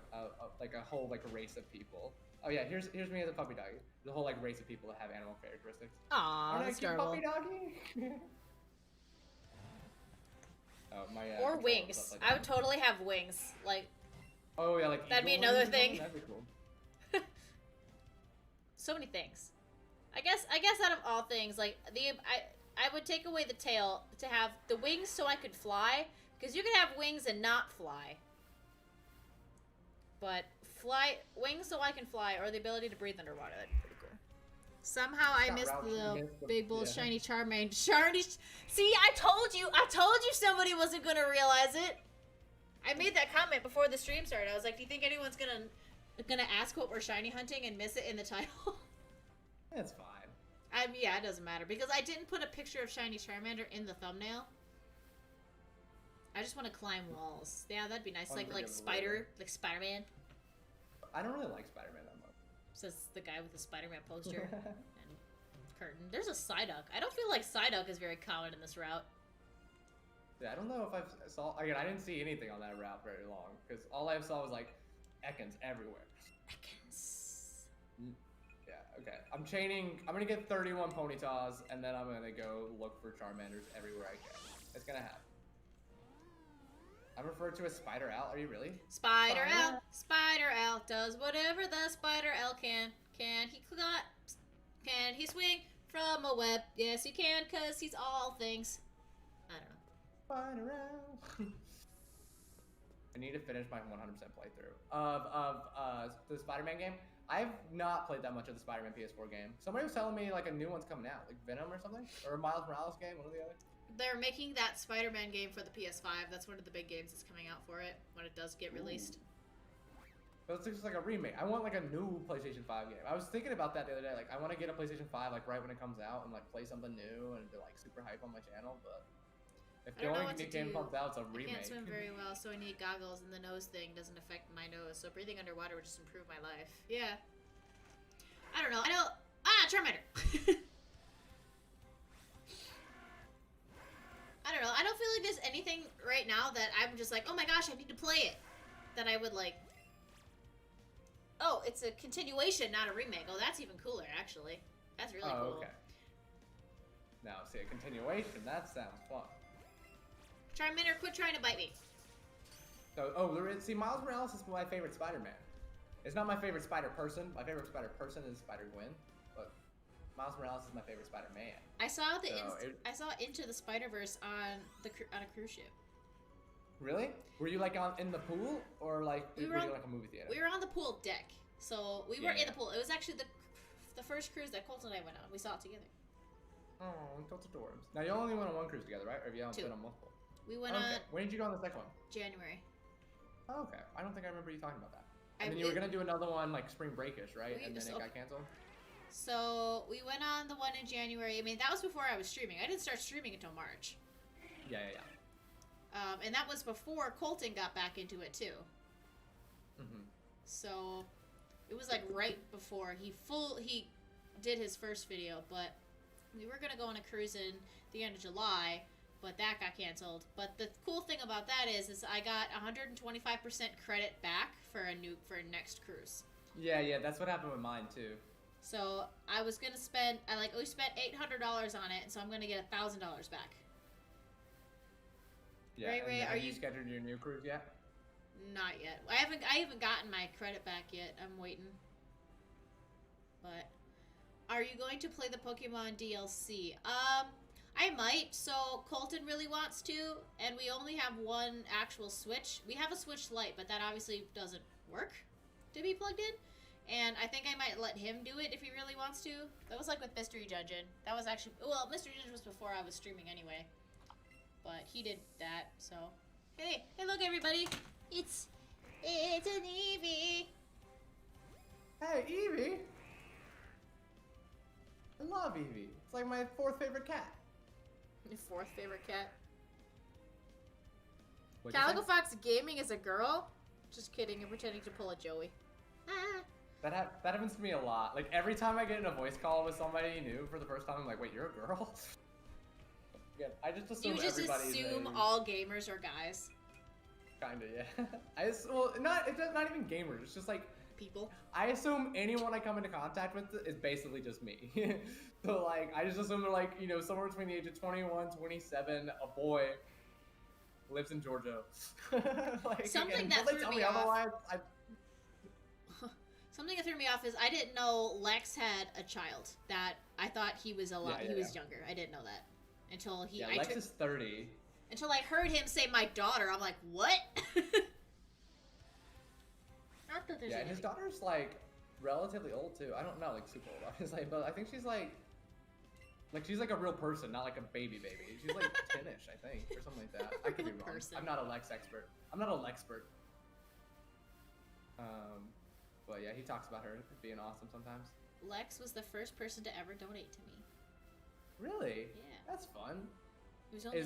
whole like race of people. Oh yeah, here's me as a puppy doggy. There's a whole like race of people that have animal characteristics. Aw, Aren't I that's a cute adorable. puppy doggy? Oh, my, Or controller was wings. upside I down. would totally have wings. Like, Oh yeah, like That'd be eagle another wings or something? thing. That'd be cool. so many things. I guess out of all things, like I would take away the tail to have the wings so I could fly, because you can have wings and not fly. But wings so I can fly, or the ability to breathe underwater. That'd be pretty cool. Somehow I Got missed Ralph, the you missed the- big bull yeah. shiny Charmander. See, I told you somebody wasn't gonna realize it. I made that comment before the stream started. I was like, do you think anyone's gonna ask what we're shiny hunting and miss it in the title? It's fine. Yeah, it doesn't matter, because I didn't put a picture of shiny Charmander in the thumbnail. I just want to climb walls. Yeah, that'd be nice. Like Spider-Man. I don't really like Spider-Man that much. Says the guy with the Spider-Man poster and curtain. There's a Psyduck. I don't feel like Psyduck is very common in this route. Yeah, I don't know if I saw. Again, I didn't see anything on that route very long, because all I saw was like Ekans everywhere. Ekans. Yeah, okay. I'm gonna get 31 Ponytas, and then I'm gonna go look for Charmanders everywhere I can. It's gonna happen. I'm referred to as Spider Owl. Are you really? Spider Owl. Spider Owl does whatever the Spider Owl can. Can he swing from a web? Yes, he can, cause he's all things. I don't know. Spider Owl. I need to finish my 100% playthrough of the Spider-Man game. I've not played that much of the Spider-Man PS4 game. Somebody was telling me like a new one's coming out, like Venom or something, or a Miles Morales game, one or the other. They're making that Spider-Man game for the PS5. That's one of the big games that's coming out for it when it does get released. But it's just like a remake. I want like a new PlayStation 5 game. I was thinking about that the other day. Like, I want to get a PlayStation 5 like right when it comes out and like play something new and to like super hype on my channel. But if the only game comes out, it's a remake. I can't swim very well, so I need goggles, and the nose thing doesn't affect my nose. So breathing underwater would just improve my life. Yeah. I don't know. Charmander. I don't know. I don't feel like there's anything right now that I'm just like, oh my gosh, I need to play it. That I would like. Oh, it's a continuation, not a remake. Oh, that's even cooler, actually. That's really cool. Okay. Now, see, a continuation. That sounds fun. Charmander, quit trying to bite me. So, see, Miles Morales is my favorite Spider-Man. It's not my favorite Spider-Person. My favorite Spider-Person is Spider-Gwen, but Miles Morales is my favorite Spider-Man. I saw I saw Into the Spider-Verse on a cruise ship. Really? Were you like in the pool, or like were you like a movie theater? We were on the pool deck, so we were Yeah. in the pool. It was actually the first cruise that Colt and I went on. We saw it together. Oh, that's adorable. Now you only went on one cruise together, right? Or have you been on multiple? We went okay. on When did you go on the second one? January. Oh, okay. I don't think I remember you talking about that. I And then you were gonna do another one like spring breakish, right? And then it got canceled. So we went on the one in January. I mean, that was before I was streaming. I didn't start streaming until March. Yeah. And that was before Colton got back into it too. Mhm. So it was like right before he did his first video, but we were gonna go on a cruise in the end of July, but that got canceled. But the cool thing about that is I got 125% credit back for next cruise. Yeah, that's what happened with mine too. So I was gonna spend, we spent $800 on it, and so I'm gonna get $1,000 back. Yeah. Ray, have you scheduled your new cruise yet? Not yet. I haven't gotten my credit back yet. I'm waiting. But are you going to play the Pokemon DLC? I might. So Colton really wants to, and we only have one actual Switch. We have a Switch Lite, but that obviously doesn't work to be plugged in. And I think I might let him do it if he really wants to. That was like with Mystery Dungeon. That was actually, well, Mystery Dungeon was before I was streaming anyway. But he did that, so. Hey, look everybody. It's an Eevee. Hey, Eevee. I love Eevee. It's like my 4th favorite cat. Your 4th favorite cat? What'd you Calico say? Fox Gaming is a girl? Just kidding, I'm pretending to pull a Joey. Ah. That happens to me a lot. Like, every time I get in a voice call with somebody new for the first time, I'm like, wait, you're a girl? Yeah, I just assume You just everybody's assume all gamers are guys. Kinda, yeah. It's not even gamers. It's just like People. I assume anyone I come into contact with is basically just me. So like I just assume they're like, you know, somewhere between the age of 21, 27, a boy, lives in Georgia. Like, Something that until they threw tell me me off. otherwise, Something that threw me off is I didn't know Lex had a child. That I thought he was a lot. He was younger. I didn't know that until he. Yeah, Lex is 30. Until I heard him say my daughter, I'm like, what? Not that there's Yeah, and his daughter's like relatively old too. I don't know, like super old, obviously, but I think she's like she's like a real person, not like a baby. She's like 10ish, I think, or something like that. I could be wrong. Person. I'm not a Lex expert. But yeah, he talks about her being awesome sometimes. Lex was the first person to ever donate to me. Really? Yeah. That's fun. He was only,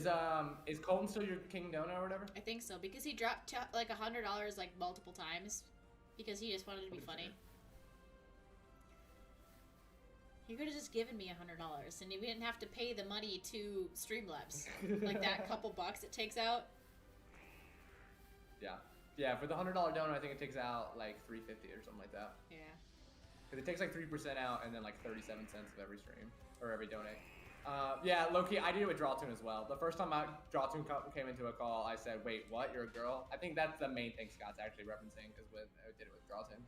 Is Colton still your king donor or whatever? I think so, because he dropped like $100 like multiple times because he just wanted to be funny. He could have just given me $100 and we didn't have to pay the money to Streamlabs. Like that couple bucks it takes out. Yeah, for the $100 donor, I think it takes out like $3.50 or something like that. Yeah. Because it takes like 3% out and then like 37 cents of every stream or every donate. Yeah, low-key, I did it with Drawtoon as well. The first time Drawtoon came into a call, I said, wait, what? You're a girl? I think that's the main thing Scott's actually referencing is when I did it with Drawtoon.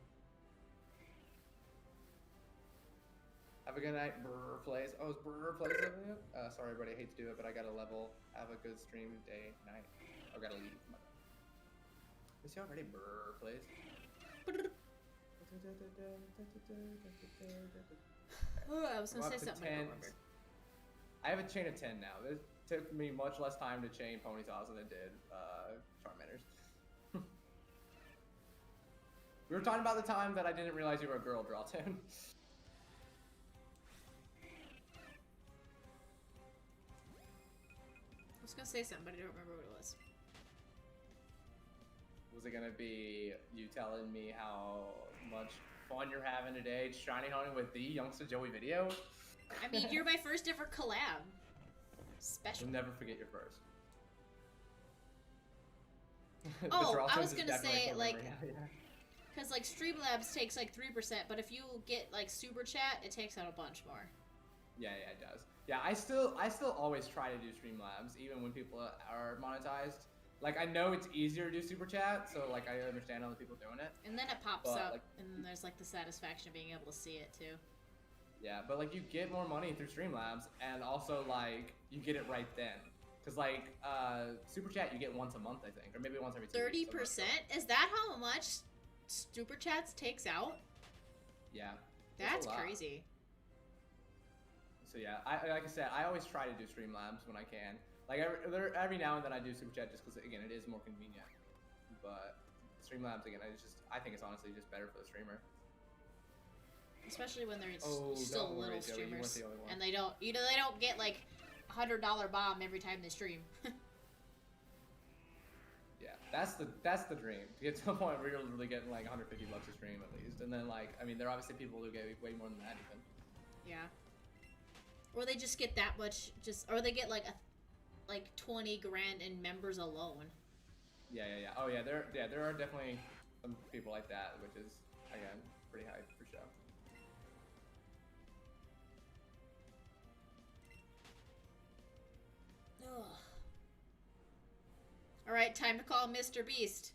Have a good night, Brr Plays. Oh, is Brr Plays living it? Sorry, everybody, I hate to do it, but I gotta level. Have a good stream, day, night. I gotta leave. Is he already Brr Plays? Oh, I was gonna say something. I don't remember. I have a chain of 10 now. This took me much less time to chain Ponytails than it did Charmanders. We were talking about the time that I didn't realize you were a girl, Drawtoon. I was gonna say something, but I don't remember what it was. Was it gonna be you telling me how much fun you're having today shiny hunting with the Youngster Joey video? I mean, you're my first ever collab. Special. You'll never forget your first. Oh, I was gonna say, like, yeah. because like Streamlabs takes like 3%, but if you get like Super Chat, it takes out a bunch more. Yeah, it does. Yeah, I still always try to do Streamlabs, even when people are monetized. Like, I know it's easier to do Super Chat, so like I understand other people doing it. And then it pops But, up, like, and then there's like the satisfaction of being able to see it too. Yeah, but like you get more money through Streamlabs, and also like you get it right then. Cause like Super Chat you get once a month, I think, or maybe once every 2 weeks. 30%? Is that how much Super Chats takes out? Yeah. That's a lot. crazy. So yeah, like I said, I always try to do Streamlabs when I can. Like every now and then I do Super Chat just because again it is more convenient. But Streamlabs again, I think it's honestly just better for the streamer. Especially when they're Oh, still don't worry, little Joey, you weren't streamers, the only one. and they don't get like $100 bomb every time they stream. Yeah, that's the dream. To get to a point where you're literally getting like 150 bucks a stream at least, and then like I mean there are obviously people who get way more than that even. Yeah. Or they just get that much, or they get like 20 grand in members alone. Yeah. Oh yeah, there are definitely some people like that, which is again pretty high for sure. Ugh. All right, time to call Mr. Beast.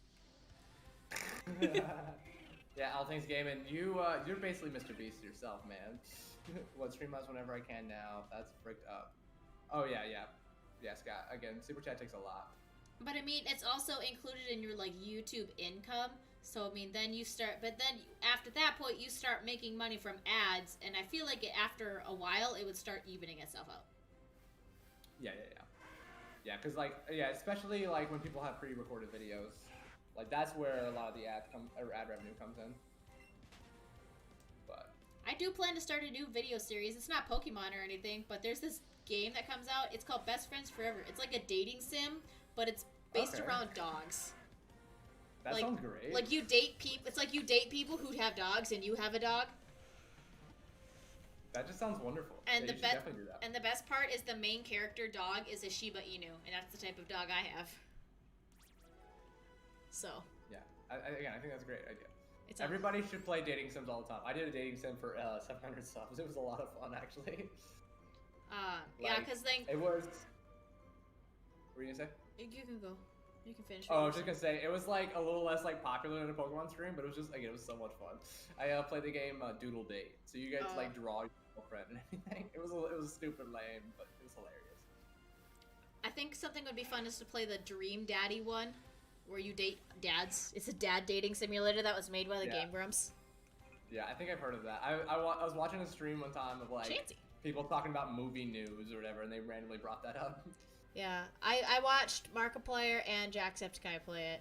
Yeah, All Things Gaming, you're basically Mr. Beast yourself, man. What Streamlabs whenever I can now? That's fricked up. Oh yeah, Scott. Again, Super Chat takes a lot. But I mean, it's also included in your like YouTube income. So I mean, then you start. But then after that point, you start making money from ads, and I feel like after a while, it would start evening itself out. Yeah. Because like especially like when people have pre-recorded videos, like that's where a lot of the ad revenue comes in. But I do plan to start a new video series. It's not Pokemon or anything, but there's this game that comes out. It's called Best Friends Forever. It's like a dating sim, but it's based around dogs. That sounds great. Like you date people. It's like you date people who have dogs, and you have a dog. That just sounds wonderful. And yeah, definitely do that. And the best part is the main character dog is a Shiba Inu, and that's the type of dog I have. So. Yeah, again, I think that's a great idea. Everybody should play dating sims all the time. I did a dating sim for 700 subs. It was a lot of fun, actually. Yeah, because then it was. What were you gonna say? You can go. You can finish. Oh, I was just gonna say it was like a little less like popular than a Pokemon stream, but it was just again it was so much fun. I played the game Doodle Date, so you get to like draw your girlfriend and everything. It was stupid lame, but it was hilarious. I think something would be fun is to play the Dream Daddy one, where you date dads. It's a dad dating simulator that was made by the Game Grumps. Yeah, I think I've heard of that. I was watching a stream one time of like people talking about movie news or whatever, and they randomly brought that up. Yeah, I watched Markiplier and Jacksepticeye play it.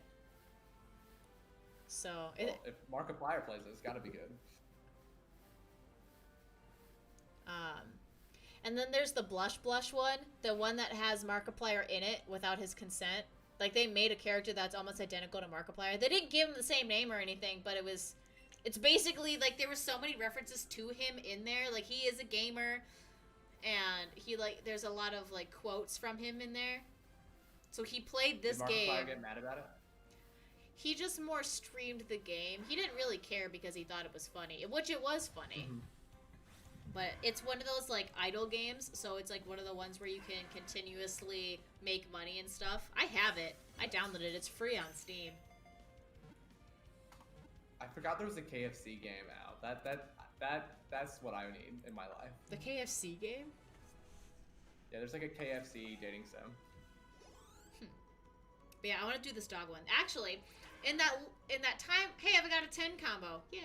So well, if Markiplier plays it, it's got to be good. And then there's the Blush one, the one that has Markiplier in it without his consent. Like they made a character that's almost identical to Markiplier. They didn't give him the same name or anything, but it's basically like there were so many references to him in there. Like he is a gamer. And he there's a lot of like quotes from him in there. So he played this game. Did Markiplier get mad about it? He just more streamed the game. He didn't really care because he thought it was funny, which it was funny. Mm-hmm. But it's one of those like idle games, so it's like one of the ones where you can continuously make money and stuff. I have it. I downloaded it. It's free on Steam. I forgot there was a KFC game out. That's what I need in my life. The KFC game? Yeah, there's like a KFC dating sim. But yeah, I want to do this dog one. Actually, in that time, hey, I've got a 10 combo. Yeah.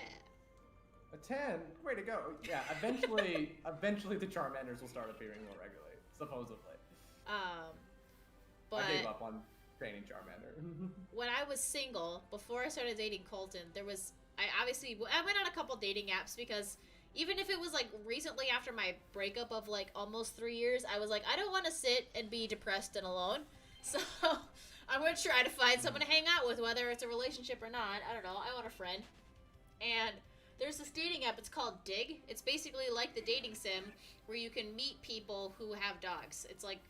A 10? Way to go. Yeah, eventually the Charmanders will start appearing more regularly, supposedly. But I gave up on training Charmander. When I was single, before I started dating Colton, I went on a couple dating apps because even if it was like recently after my breakup of like almost 3 years, I was like, I don't want to sit and be depressed and alone. So I'm going to try to find someone to hang out with, whether it's a relationship or not. I don't know. I want a friend. And there's this dating app. It's called Dig. It's basically like the dating sim where you can meet people who have dogs. It's like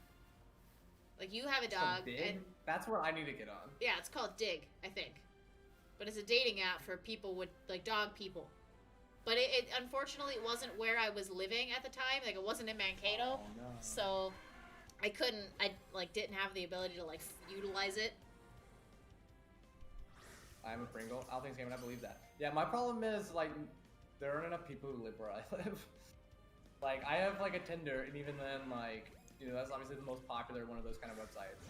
you have a dog. And that's where I need to get on. Yeah, it's called Dig, I think. But it's a dating app for people with, like, dog people. But it unfortunately, it wasn't where I was living at the time. Like, it wasn't in Mankato. Oh, no. So I didn't have the ability to, like, utilize it. I'm a Pringle. All Things Gaming, I believe that. Yeah, my problem is, like, there aren't enough people who live where I live. Like, I have, like, a Tinder, and even then, like, you know, that's obviously the most popular one of those kind of websites.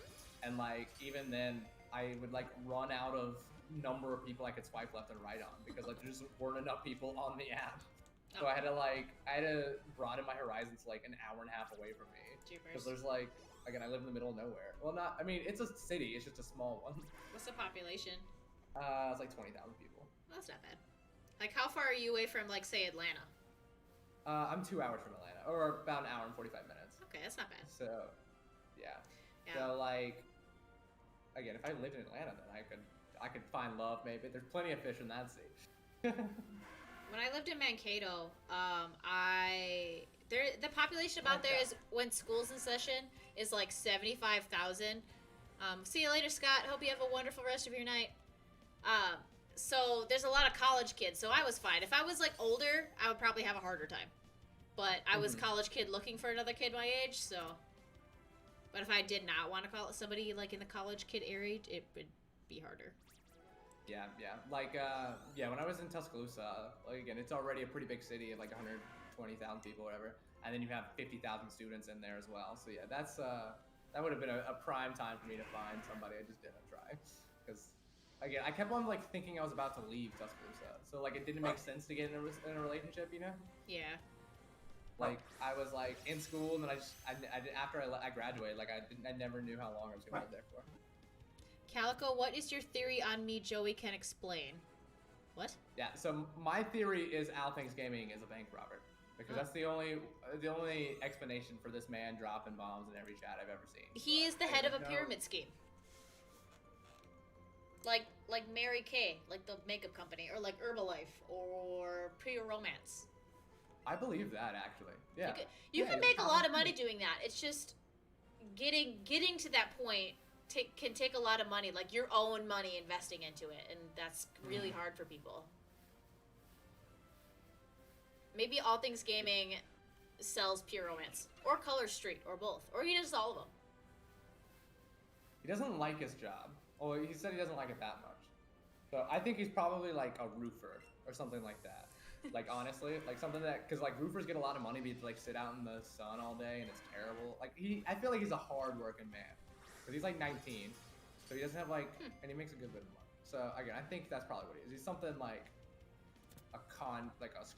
And, like, even then, I would, like, run out of number of people I could swipe left and right on because, like, there just weren't enough people on the app. So I had to broaden my horizons like an hour and a half away from me. Because there's like, again, I live in the middle of nowhere. Well, I mean, it's a city. It's just a small one. What's the population? It's like 20,000 people. Well, that's not bad. Like, how far are you away from, like, say, Atlanta? I'm 2 hours from Atlanta, or about an hour and 45 minutes. Okay, that's not bad. So, yeah. So like, again, if I lived in Atlanta, then I could find love. Maybe there's plenty of fish in that sea. When I lived in Mankato, the population about there is, when school's in session, is like 75,000. See you later, Scott. Hope you have a wonderful rest of your night. So there's a lot of college kids, so I was fine. If I was like older, I would probably have a harder time. But I was college kid looking for another kid my age, so. But if I did not want to call it somebody like in the college kid area, it would be harder. Yeah. Like, when I was in Tuscaloosa, like, again, it's already a pretty big city of like 120,000 people, whatever. And then you have 50,000 students in there as well. So yeah, that would have been a prime time for me to find somebody. I just didn't try. Because, again, I kept on like thinking I was about to leave Tuscaloosa. So like, it didn't make sense to get in a relationship, you know? Yeah. Like, I was like in school, and then after I graduated, like I never knew how long I was gonna live there for. Calico, what is your theory on me Joey can explain? What? Yeah, so my theory is Al thinks gaming is a bank robber. Because that's the only explanation for this man dropping bombs in every chat I've ever seen. He is the head of a pyramid scheme. Like Mary Kay, like the makeup company, or like Herbalife, or Pure Romance. I believe that, actually. Yeah. You can make a lot of money doing that. It's just getting to that point can take a lot of money, like your own money investing into it, and that's really hard for people. Maybe All Things Gaming sells Pure Romance, or Color Street, or both, or he does all of them. He doesn't like his job. Oh, he said he doesn't like it that much. So I think he's probably like a roofer or something like that. Like, honestly, like something that, because like roofers get a lot of money, but like sit out in the sun all day and it's terrible. Like I feel like he's a hard-working man, because he's like 19, so he doesn't have like, and he makes a good bit of money. So again, I think that's probably what he is. He's something like a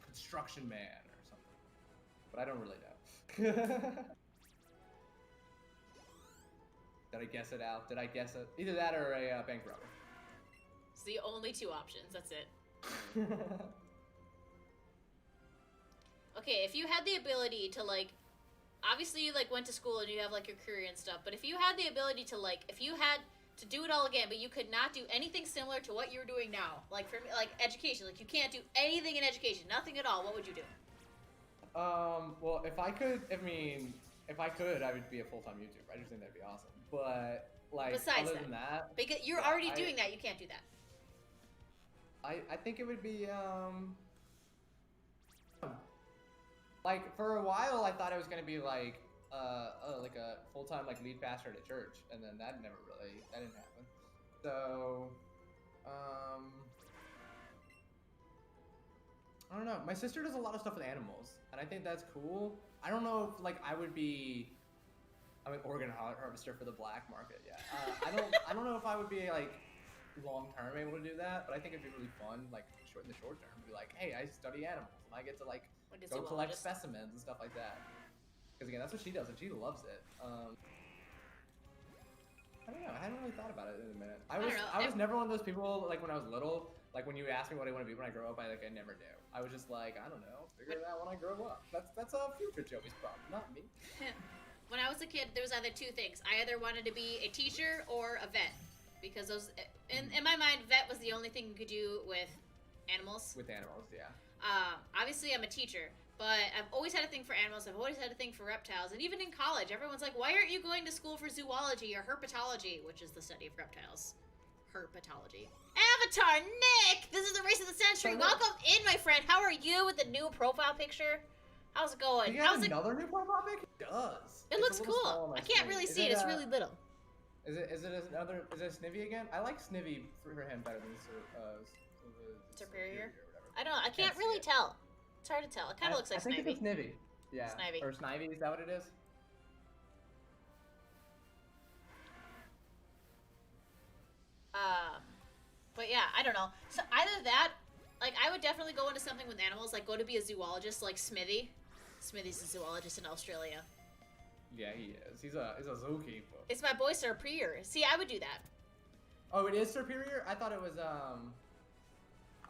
construction man or something, but I don't really know. Did I guess it out? Did I guess it? Either that or a bank robber. It's the only two options. That's it. Okay, if you had the ability to, like, obviously you, like, went to school and you have, like, your career and stuff, but if you had the ability to, like, if you had to do it all again, but you could not do anything similar to what you're doing now, like, for me, like, education, like, you can't do anything in education, nothing at all, what would you do? Well, if I could, I would be a full-time YouTuber. I just think that'd be awesome. But, like, besides other than that... Because you're already doing that, you can't do that. I think it would be, like, for a while, I thought it was gonna be like a full-time like lead pastor at a church, and then that didn't happen. So, I don't know. My sister does a lot of stuff with animals, and I think that's cool. I don't know if like I'm an organ harvester for the black market. Yeah, I don't know if I would be like long-term able to do that, but I think it'd be really fun, like in the short term, be like, hey, I study animals, and I get to like go collect specimens and stuff like that. Because again, that's what she does, and she loves it. I don't know. I hadn't really thought about it in a minute. I was never one of those people, like when I was little, like when you asked me what I want to be when I grow up, I never knew. I was just like, I don't know, figure it out when I grow up. That's a future Joey's problem, not me. When I was a kid, there was either two things. I either wanted to be a teacher or a vet, because those, in my mind, vet was the only thing you could do with animals. With animals, yeah. Obviously, I'm a teacher, but I've always had a thing for animals. I've always had a thing for reptiles, and even in college, everyone's like, "Why aren't you going to school for zoology or herpetology, which is the study of reptiles?" Herpetology. Avatar Nick, this is the race of the century. Welcome in, my friend. How are you with the new profile picture? How's it going? How's another new profile pic? It does. It looks cool. I can't really see it. It's really little. Is it Snivy again? I like Snivy for him better than Superior. I don't know. I can't really tell. It's hard to tell. It kind of looks like Snivy. I think it's Snivy. Yeah. Snivy. Or Snivy, is that what it is? But yeah, I don't know. So either that, like, I would definitely go into something with animals, like go to be a zoologist like Smithy. Smithy's a zoologist in Australia. Yeah, he is. He's a zookeeper. It's my boy Superior. See, I would do that. Oh, it is Superior? I thought it was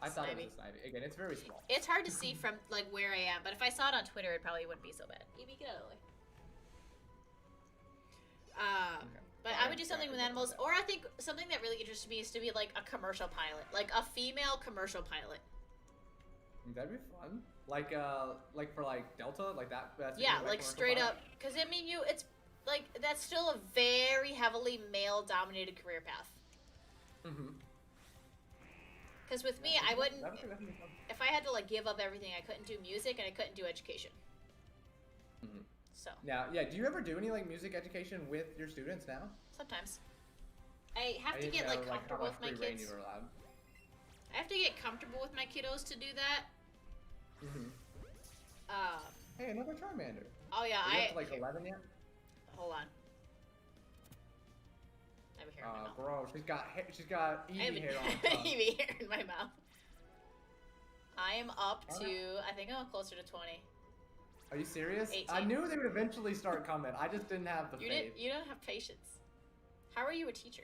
I thought it was Snivy. a Snivy. Again, it's very small. It's hard to see from like where I am, but if I saw it on Twitter, it probably wouldn't be so bad. Eevee, get out of the way. Okay. But I would do something with animals, or I think something that really interests me is to be like a commercial pilot, like a female commercial pilot. That'd be fun. Like for like Delta, like that. That's Yeah, like like straight up, because I mean, it's like that's still a very heavily male-dominated career path. Mm-hmm. Because with me, I wouldn't. That'd be fun. If I had to like give up everything, I couldn't do music and I couldn't do education. Mm-hmm. So. Now, yeah. Do you ever do any like music education with your students now? Sometimes. I have to get like comfortable with my kids. I have to get comfortable with my kiddos to do that. Mm-hmm. Hey, another Charmander. Oh yeah, Are you up to, like 11 yet? Hold on. I have a hair in my mouth. Bro, she's got Eevee hair on her tongue. Eevee hair in my mouth. I am up to, I think I'm closer to 20. Are you serious? 18. I knew they would eventually start coming. I just didn't have the faith. You don't have patience. How are you a teacher?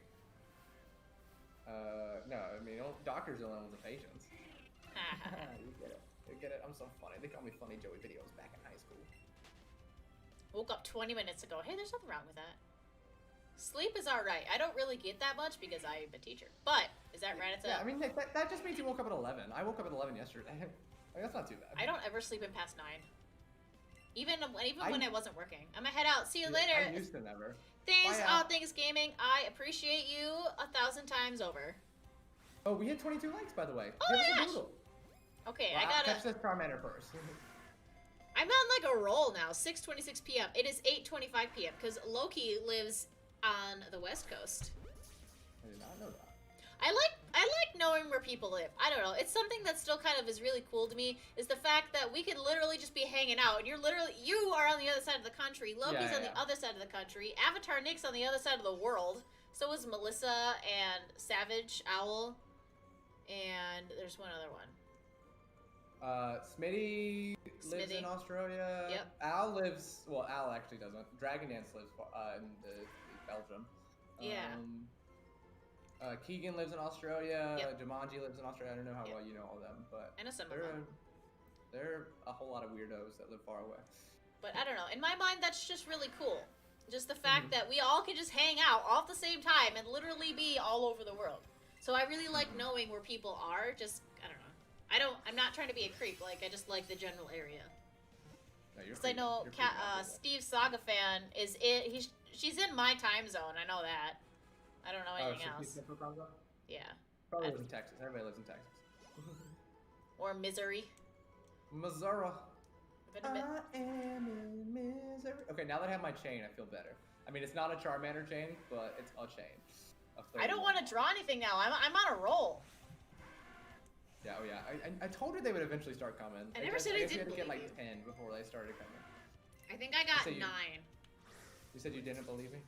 No, I mean, doctors don't have the patience. You get it. You get it. I'm so funny. They call me Funny Joey videos back in high school. Woke up 20 minutes ago. Hey, there's nothing wrong with that. Sleep is alright. I don't really get that much because I'm a teacher. But, is that right? Yeah, I mean, that just means you woke up at 11. I woke up at 11 yesterday. Like, that's not too bad. I don't ever sleep in past 9. Even when I wasn't working. I'm gonna head out. See you later. I used to never. Thanks gaming. I appreciate you 1,000 times over. Oh, we hit 22 likes, by the way. Oh my gosh. Okay, well, I gotta catch this Charmander first. I'm on like a roll now. 6:26 p.m. It is 8:25 p.m. because Loki lives on the West Coast. I did not know that. I like knowing where people live. I don't know. It's something that still kind of is really cool to me. Is the fact that we could literally just be hanging out, and you are on the other side of the country. Loki's on the other side of the country. Avatar Nick's on the other side of the world. So is Melissa and Savage Owl, and there's one other one. Smitty lives in Australia. Yep. Al actually doesn't. Dragon Dance lives in Belgium. Yeah. Keegan lives in Australia. Yep. Jumanji lives in Australia. I don't know how well you know all of them, but I know some of them. There are a whole lot of weirdos that live far away. But I don't know. In my mind, that's just really cool. Just the fact that we all can just hang out all at the same time and literally be all over the world. So I really like knowing where people are. Just, I don't know. I'm not trying to be a creep. Like, I just like the general area. No, because I know Steve Saga fan is she's in my time zone. I know that. I don't know anything else. Yeah. Probably lives in Texas. Everybody lives in Texas. Or Missouri. Missouri. I am in misery. Okay, now that I have my chain, I feel better. I mean, it's not a Charmander chain, but it's a chain. I don't want to draw anything now. I'm on a roll. Yeah, oh yeah. I told her they would eventually start coming. I never said I didn't believe you. had to get like 10 before they started coming. I think I got 9. You said you didn't believe me?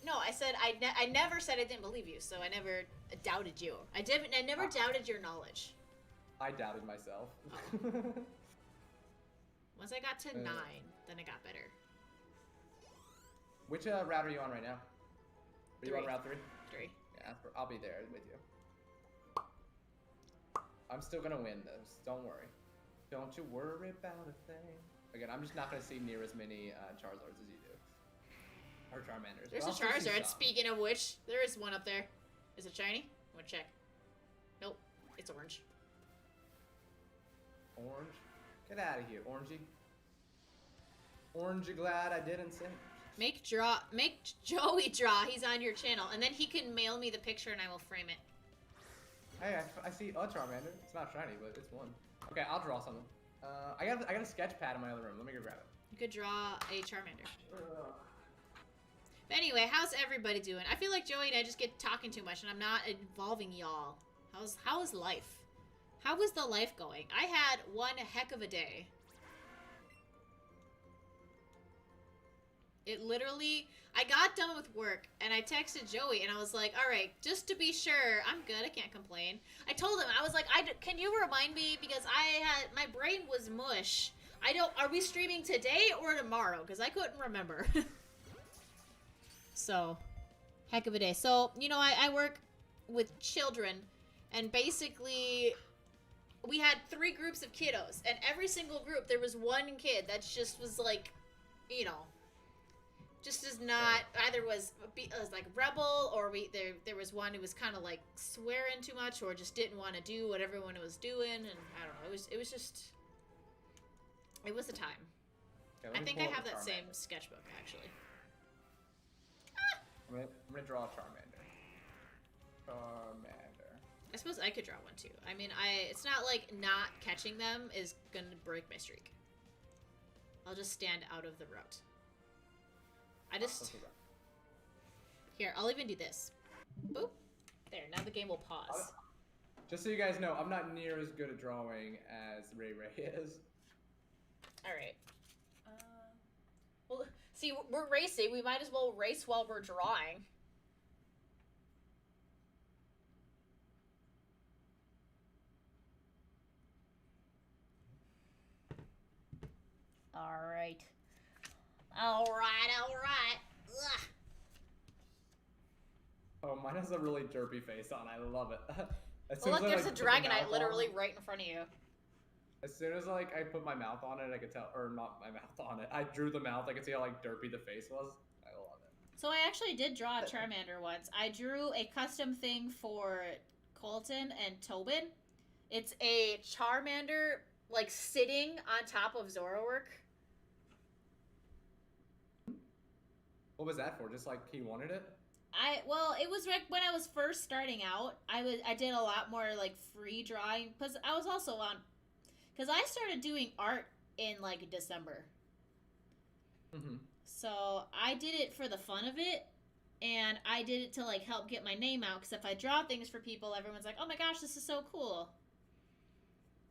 No, I said I never said I didn't believe you, so I never doubted you. I never doubted your knowledge. I doubted myself. Oh. Once I got to 9, then it got better. Which route are you on right now? Are you on route 3? 3. Yeah, I'll be there with you. I'm still gonna win this. Don't worry. Don't you worry about a thing. Again, I'm just not gonna see near as many Charizards as you do. Or Charmanders. There's a Charizard. Speaking of which, there is one up there. Is it shiny? I'm gonna check. Nope. It's orange. Orange? Get out of here, Orangey. Orangey glad I didn't say. Make Joey draw. He's on your channel. And then he can mail me the picture and I will frame it. Hey, I see a Charmander. It's not shiny, but it's one. Okay, I'll draw something. I got a sketch pad in my other room. Let me go grab it. You could draw a Charmander. But anyway, how's everybody doing? I feel like Joey and I just get talking too much and I'm not involving y'all. How is life? How is the life going? I had one heck of a day. It literally, I got done with work and I texted Joey and I was like, all right, just to be sure, I'm good. I can't complain. I told him, I was like, can you remind me, because my brain was mush. Are we streaming today or tomorrow? Because I couldn't remember. So, heck of a day. So, you know, I work with children and basically we had 3 groups of kiddos and every single group there was one kid that just was like, you know, just is not, either was like rebel, or there was one who was kind of like swearing too much, or just didn't want to do what everyone was doing, and I don't know, it was just, it was a time. Okay, I think I have that same sketchbook actually. I'm gonna draw a Charmander. Charmander. I suppose I could draw one too. I mean, it's not like not catching them is gonna break my streak. I'll just stand out of the route. Here, I'll even do this. Boop. There, now the game will pause. Just so you guys know, I'm not near as good at drawing as Ray is. Alright. Well, see, we're racing. We might as well race while we're drawing. Alright. Alright. Ugh. Oh, mine has a really derpy face on. I love it. Well, look, there's a Dragonite literally right in front of you. As soon as like I put my mouth on it, I could tell, or not my mouth on it. I drew the mouth. I could see how like derpy the face was. I love it. So I actually did draw a Charmander once. I drew a custom thing for Colton and Tobin. It's a Charmander like sitting on top of Zoroark. What was that for? Just like he wanted it? Well, it was like when I was first starting out. I did a lot more like free drawing because I was also on, because I started doing art in like December. Mm-hmm. So I did it for the fun of it, and I did it to like help get my name out. Because if I draw things for people, everyone's like, "Oh my gosh, this is so cool."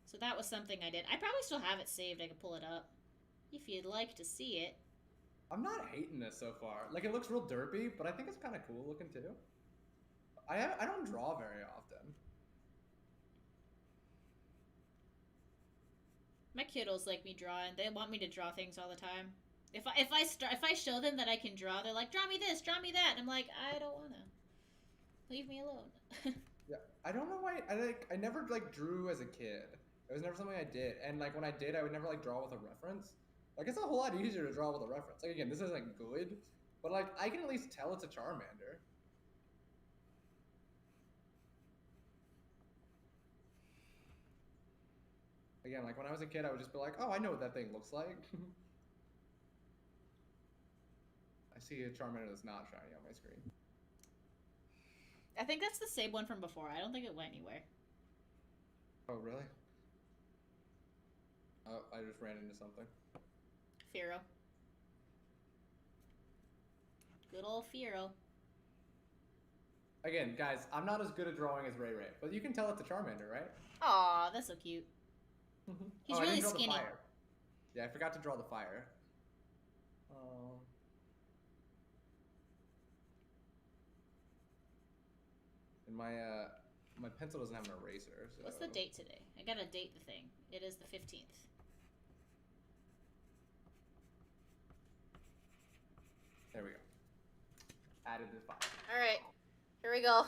So that was something I did. I probably still have it saved. I could pull it up if you'd like to see it. I'm not hating this so far. Like, it looks real derpy, but I think it's kind of cool looking too. I don't draw very often. My kiddos like me drawing. They want me to draw things all the time. If I show them that I can draw, they're like, "Draw me this, draw me that," and I'm like, "I don't wanna. Leave me alone." Yeah, I don't know why. I never like drew as a kid. It was never something I did, and like when I did, I would never like draw with a reference. Like, it's a whole lot easier to draw with a reference. Like, again, this isn't good, but, like, I can at least tell it's a Charmander. Again, like, when I was a kid, I would just be like, oh, I know what that thing looks like. I see a Charmander that's not shiny on my screen. I think that's the same one from before. I don't think it went anywhere. Oh, really? Oh, I just ran into something. Firo. Good old Firo. Again, guys, I'm not as good at drawing as Ray, but you can tell it's a Charmander, right? Aw, that's so cute. He's really skinny. The fire. Yeah, I forgot to draw the fire. And my pencil doesn't have an eraser. So. What's the date today? I gotta date the thing. It is the 15th. There we go. Added the file. Alright. Here we go.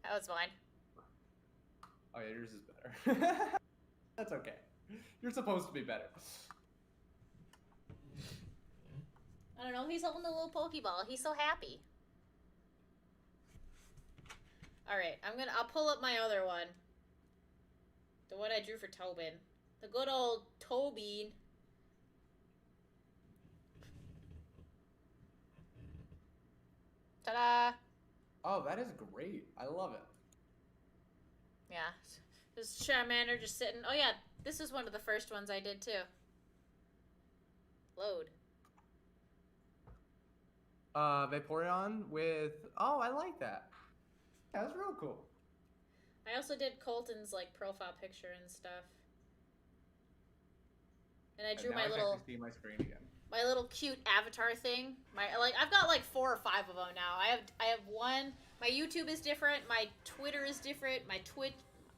That was fine. Oh yeah, yours is better. That's okay. You're supposed to be better. I don't know, he's holding a little Pokeball. He's so happy. Alright, I'll pull up my other one. The one I drew for Tobin. The good old Tobin. Ta-da! Oh, that is great. I love it. Yeah. This Charmander just sitting. Oh yeah, this is one of the first ones I did too. Load. Vaporeon with... Oh, I like that. Yeah, that's real cool. I also did Colton's like profile picture and stuff. And I drew my little... I see my screen again. my little cute avatar thing. I've got like 4 or 5 of them now. I have one. My YouTube is different. My Twitter is different. My Twitch.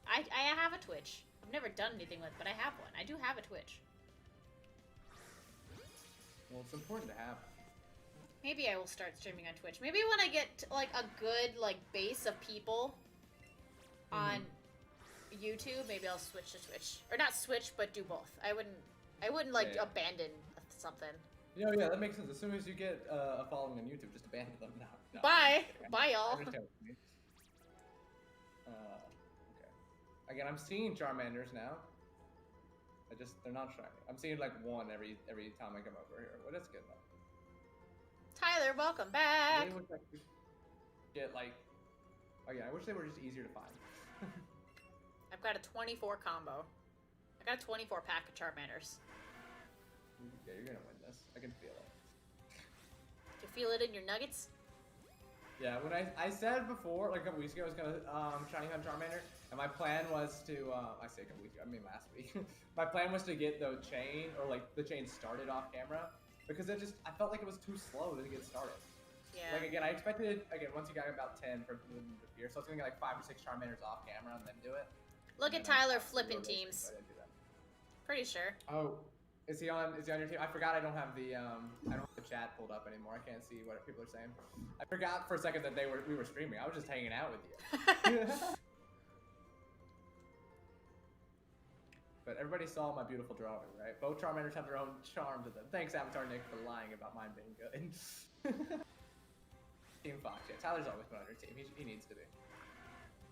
I have a Twitch. I've never done anything with, but I have one. I do have a Twitch. Well, it's important to have. Maybe I will start streaming on Twitch. Maybe when I get like a good like base of people on YouTube, maybe I'll switch to Twitch, or not switch, but do both. I wouldn't like abandon something. Yeah, that makes sense. As soon as you get a following on YouTube, just abandon them. No. Bye, bye, y'all. Okay. Again, I'm seeing Charmanders now. They're not shiny. I'm seeing like one every time I come over here. Well, that's good enough. Tyler, welcome back. I really wish I could get like, oh yeah, I wish they were just easier to find. I've got a 24 combo. I got a 24 pack of Charmanders. Yeah, you're gonna win this. I can feel it. You feel it in your nuggets? Yeah, when I said before, like a couple weeks ago, I was gonna shiny hunt Charmander, and my plan was to I say a couple weeks ago, I mean last week. My plan was to get the chain, or like the chain started off camera, because I felt like it was too slow to get started. Yeah. Like again, I expected once you got about 10 for the appear, so I was gonna get like 5 or 6 Charmanders off camera and then do it. Look at Tyler flipping teams. Pretty sure. Oh, is he on your team? I forgot I don't have the chat pulled up anymore. I can't see what people are saying. I forgot for a second that we were streaming. I was just hanging out with you. But everybody saw my beautiful drawing, right? Both Charmanders have their own charm to them. Thanks, Avatar Nick, for lying about mine being good. Team Fox, yeah. Tyler's always been on your team. He needs to be.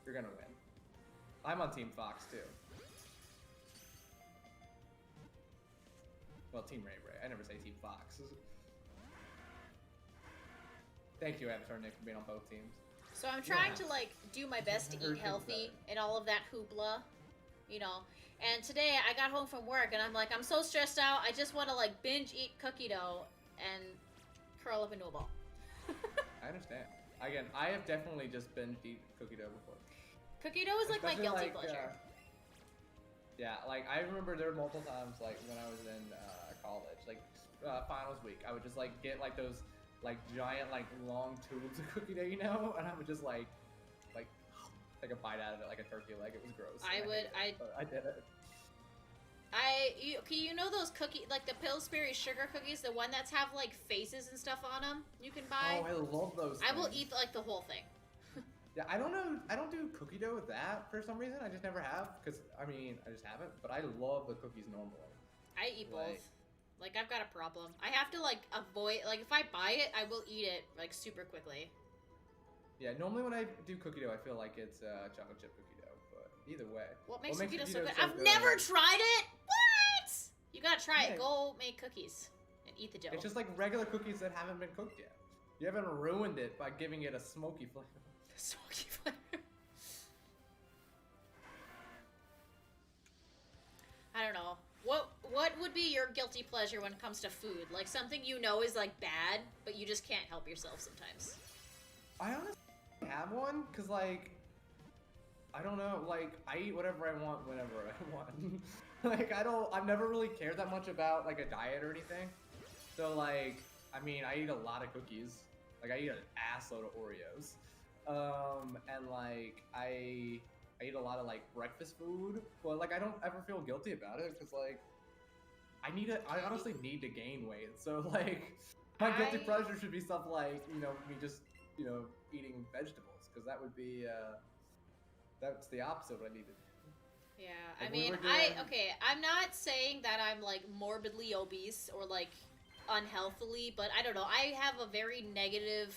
You're gonna win. I'm on Team Fox too. Well, Team Ray Ray. I never say Team Fox. Thank you, Avatar Nick, for being on both teams. So I'm trying to like do my best to eat healthy and all of that hoopla, you know. And today I got home from work and I'm like, I'm so stressed out. I just want to like binge eat cookie dough and curl up into a ball. I understand. Again, I have definitely just binge eat cookie dough before. Cookie dough is like my guilty pleasure. Yeah, like I remember there were multiple times like when I was in college, like finals week, I would just like get like those like giant like long tubes of cookie dough, you know, and I would just like take a bite out of it like a turkey leg. It was gross. I did it. You know those cookie, like the Pillsbury sugar cookies, the one that's have like faces and stuff on them. You can buy. Oh, I love those. I will eat like the whole thing. Yeah, I don't know. I don't do cookie dough with that for some reason. I just never have, because I mean, I just haven't. But I love the cookies normally. I eat both. Like I've got a problem. I have to like avoid, like if I buy it, I will eat it like super quickly. Yeah, normally when I do cookie dough, I feel like it's chocolate chip cookie dough. But either way, what makes cookie dough so good? I've never tried it. What? You gotta try it. Go make cookies and eat the dough. It's just like regular cookies that haven't been cooked yet. You haven't ruined it by giving it a smoky flavor. Smoky flavor. I don't know. What would be your guilty pleasure when it comes to food? Like something you know is like bad, but you just can't help yourself sometimes. I honestly have one, cause like I don't know, like I eat whatever I want whenever I want. Like I've never really cared that much about like a diet or anything. So like, I mean, I eat a lot of cookies. Like I eat an assload of Oreos. And like I eat a lot of like breakfast food, but like I don't ever feel guilty about it because like I honestly need to gain weight. So like my guilty pleasure should be stuff like, you know, me just, you know, eating vegetables, because that would be that's the opposite of what I needed. Yeah, like I mean, I'm not saying that I'm like morbidly obese or like unhealthily, but I don't know. I have a very negative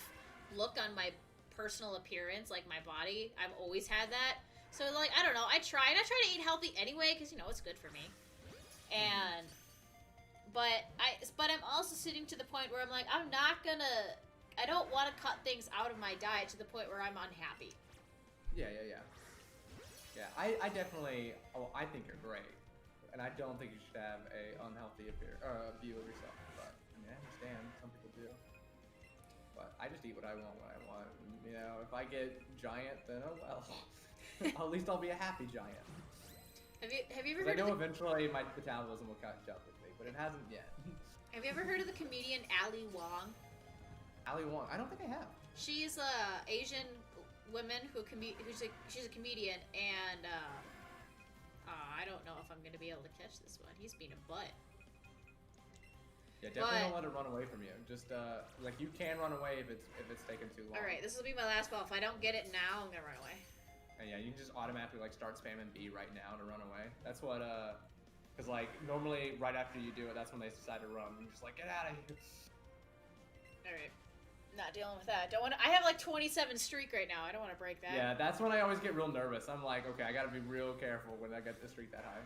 look on my personal appearance, like my body. I've always had that. So like, I don't know. I try to eat healthy anyway, because you know it's good for me. And but I'm also sitting to the point where I'm like, I don't want to cut things out of my diet to the point where I'm unhappy. Yeah. I definitely, I think you're great, and I don't think you should have a unhealthy view of yourself. But I mean, I understand some people do. But I just eat what I want when I want. And, you know, if I get giant, then oh well. At least I'll be a happy giant. Have you ever heard? I know eventually my metabolism will catch up with me, but it hasn't yet. Have you ever heard of the comedian Ali Wong? Ali Wong. I don't think I have. She's a Asian woman she's a comedian, and I don't know if I'm gonna be able to catch this one. He's being a butt. Yeah, definitely don't let it run away from you. Just like you can run away if it's taking too long. All right, this will be my last ball. If I don't get it now, I'm gonna run away. And yeah, you can just automatically like start spamming B right now to run away. That's what because like normally right after you do it, that's when they decide to run. You're just like, get out of here. All right, not dealing with that. Don't want. I have like 27 streak right now. I don't want to break that. Yeah, that's when I always get real nervous. I'm like, okay, I gotta be real careful when I get the streak that high.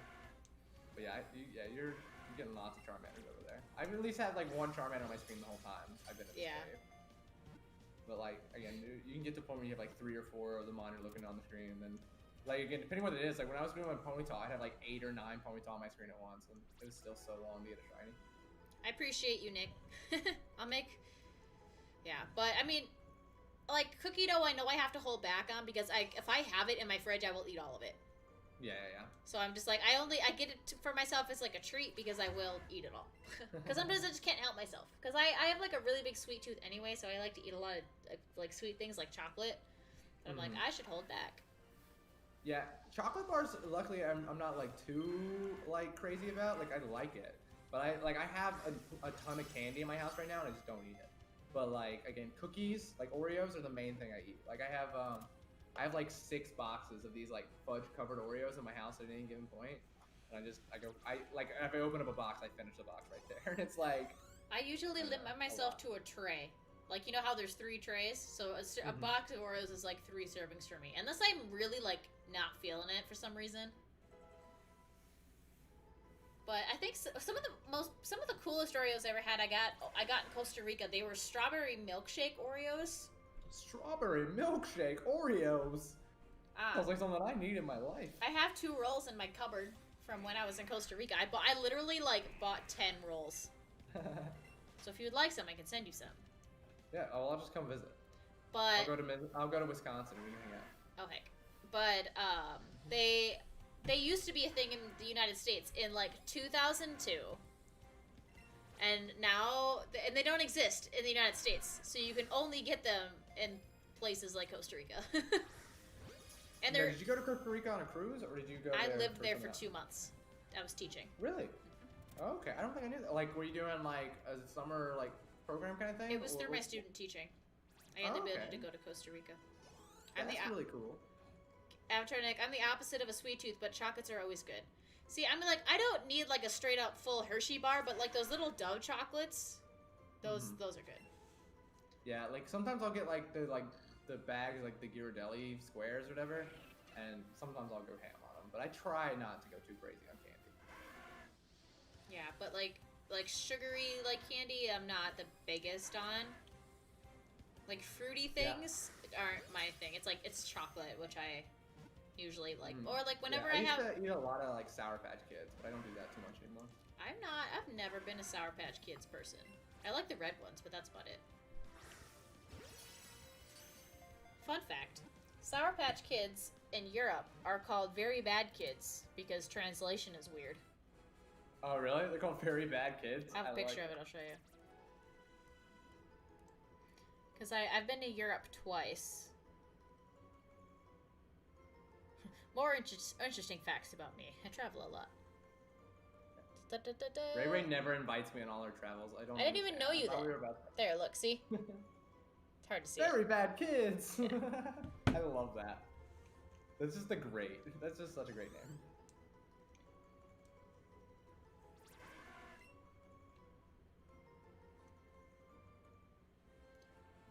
But yeah, you're getting lots of Charmanders over there. I've at least had like one Charmander on my screen the whole time I've been in this wave. But like again, you can get to the point where you have like 3 or 4 of the monitor looking on the screen, and then like again, depending what it is, like when I was doing my Ponyta, I had like 8 or 9 Ponyta on my screen at once, and it was still so long to get a shiny. I appreciate you, Nick. I'll make. Yeah, but I mean, like cookie dough, I know I have to hold back on because if I have it in my fridge, I will eat all of it. Yeah. So I'm just like, I get it for myself as like a treat because I will eat it all. Because sometimes I just can't help myself. Because I have like a really big sweet tooth anyway, so I like to eat a lot of like sweet things like chocolate. But I'm like, I should hold back. Yeah, chocolate bars. Luckily, I'm not like too like crazy about. Like I like it, but I have a ton of candy in my house right now, and I just don't eat it. But like again, cookies like Oreos are the main thing I eat. Like I have like 6 boxes of these like fudge covered Oreos in my house at any given point, and if I open up a box, I finish the box right there, and it's like. I usually limit myself to a tray. Like, you know how there's 3 trays? So a box of Oreos is like 3 servings for me. Unless I'm really like not feeling it for some reason. But I think some of the coolest Oreos I ever had I got in Costa Rica. They were strawberry milkshake Oreos. Strawberry milkshake Oreos. Sounds like something I need in my life. I have 2 rolls in my cupboard from when I was in Costa Rica. I literally like bought 10 rolls. So if you would like some, I can send you some. Yeah, I'll just come visit. But I'll go to Wisconsin and we can hang out. Okay, but they used to be a thing in the United States in like 2002, and now they don't exist in the United States. So you can only get them in places like Costa Rica. And did you go to Costa Rica on a cruise, or did you go? I lived there for 2 months. I was teaching. Really? Okay, I don't think I knew that. Like, were you doing like a summer like program kind of thing? It was through my student teaching. I had the ability to go to Costa Rica. That's really cool. Avatar Nick, I'm the opposite of a sweet tooth, but chocolates are always good. See, I'm like, I don't need like a straight up full Hershey bar, but like those little Dove chocolates, those are good. Yeah, like sometimes I'll get like the bags, like the Ghirardelli squares or whatever, and sometimes I'll go ham on them. But I try not to go too crazy on candy. Yeah, but like sugary like candy, I'm not the biggest on. Like fruity things aren't my thing. It's chocolate, which I usually like, or like whenever I used to eat a lot of like Sour Patch Kids, but I don't do that too much anymore. I've never been a Sour Patch Kids person. I like the red ones, but that's about it. Fun fact: Sour Patch Kids in Europe are called Very Bad Kids because translation is weird. Oh, really? They're called Very Bad Kids? I have a picture of it. I'll show you. Because I've been to Europe twice. More interesting facts about me. I travel a lot. Ray never invites me on all her travels. I didn't even know you there. There, look, see? It's hard to see. Very Bad Kids! I love that. That's just that's just such a great name.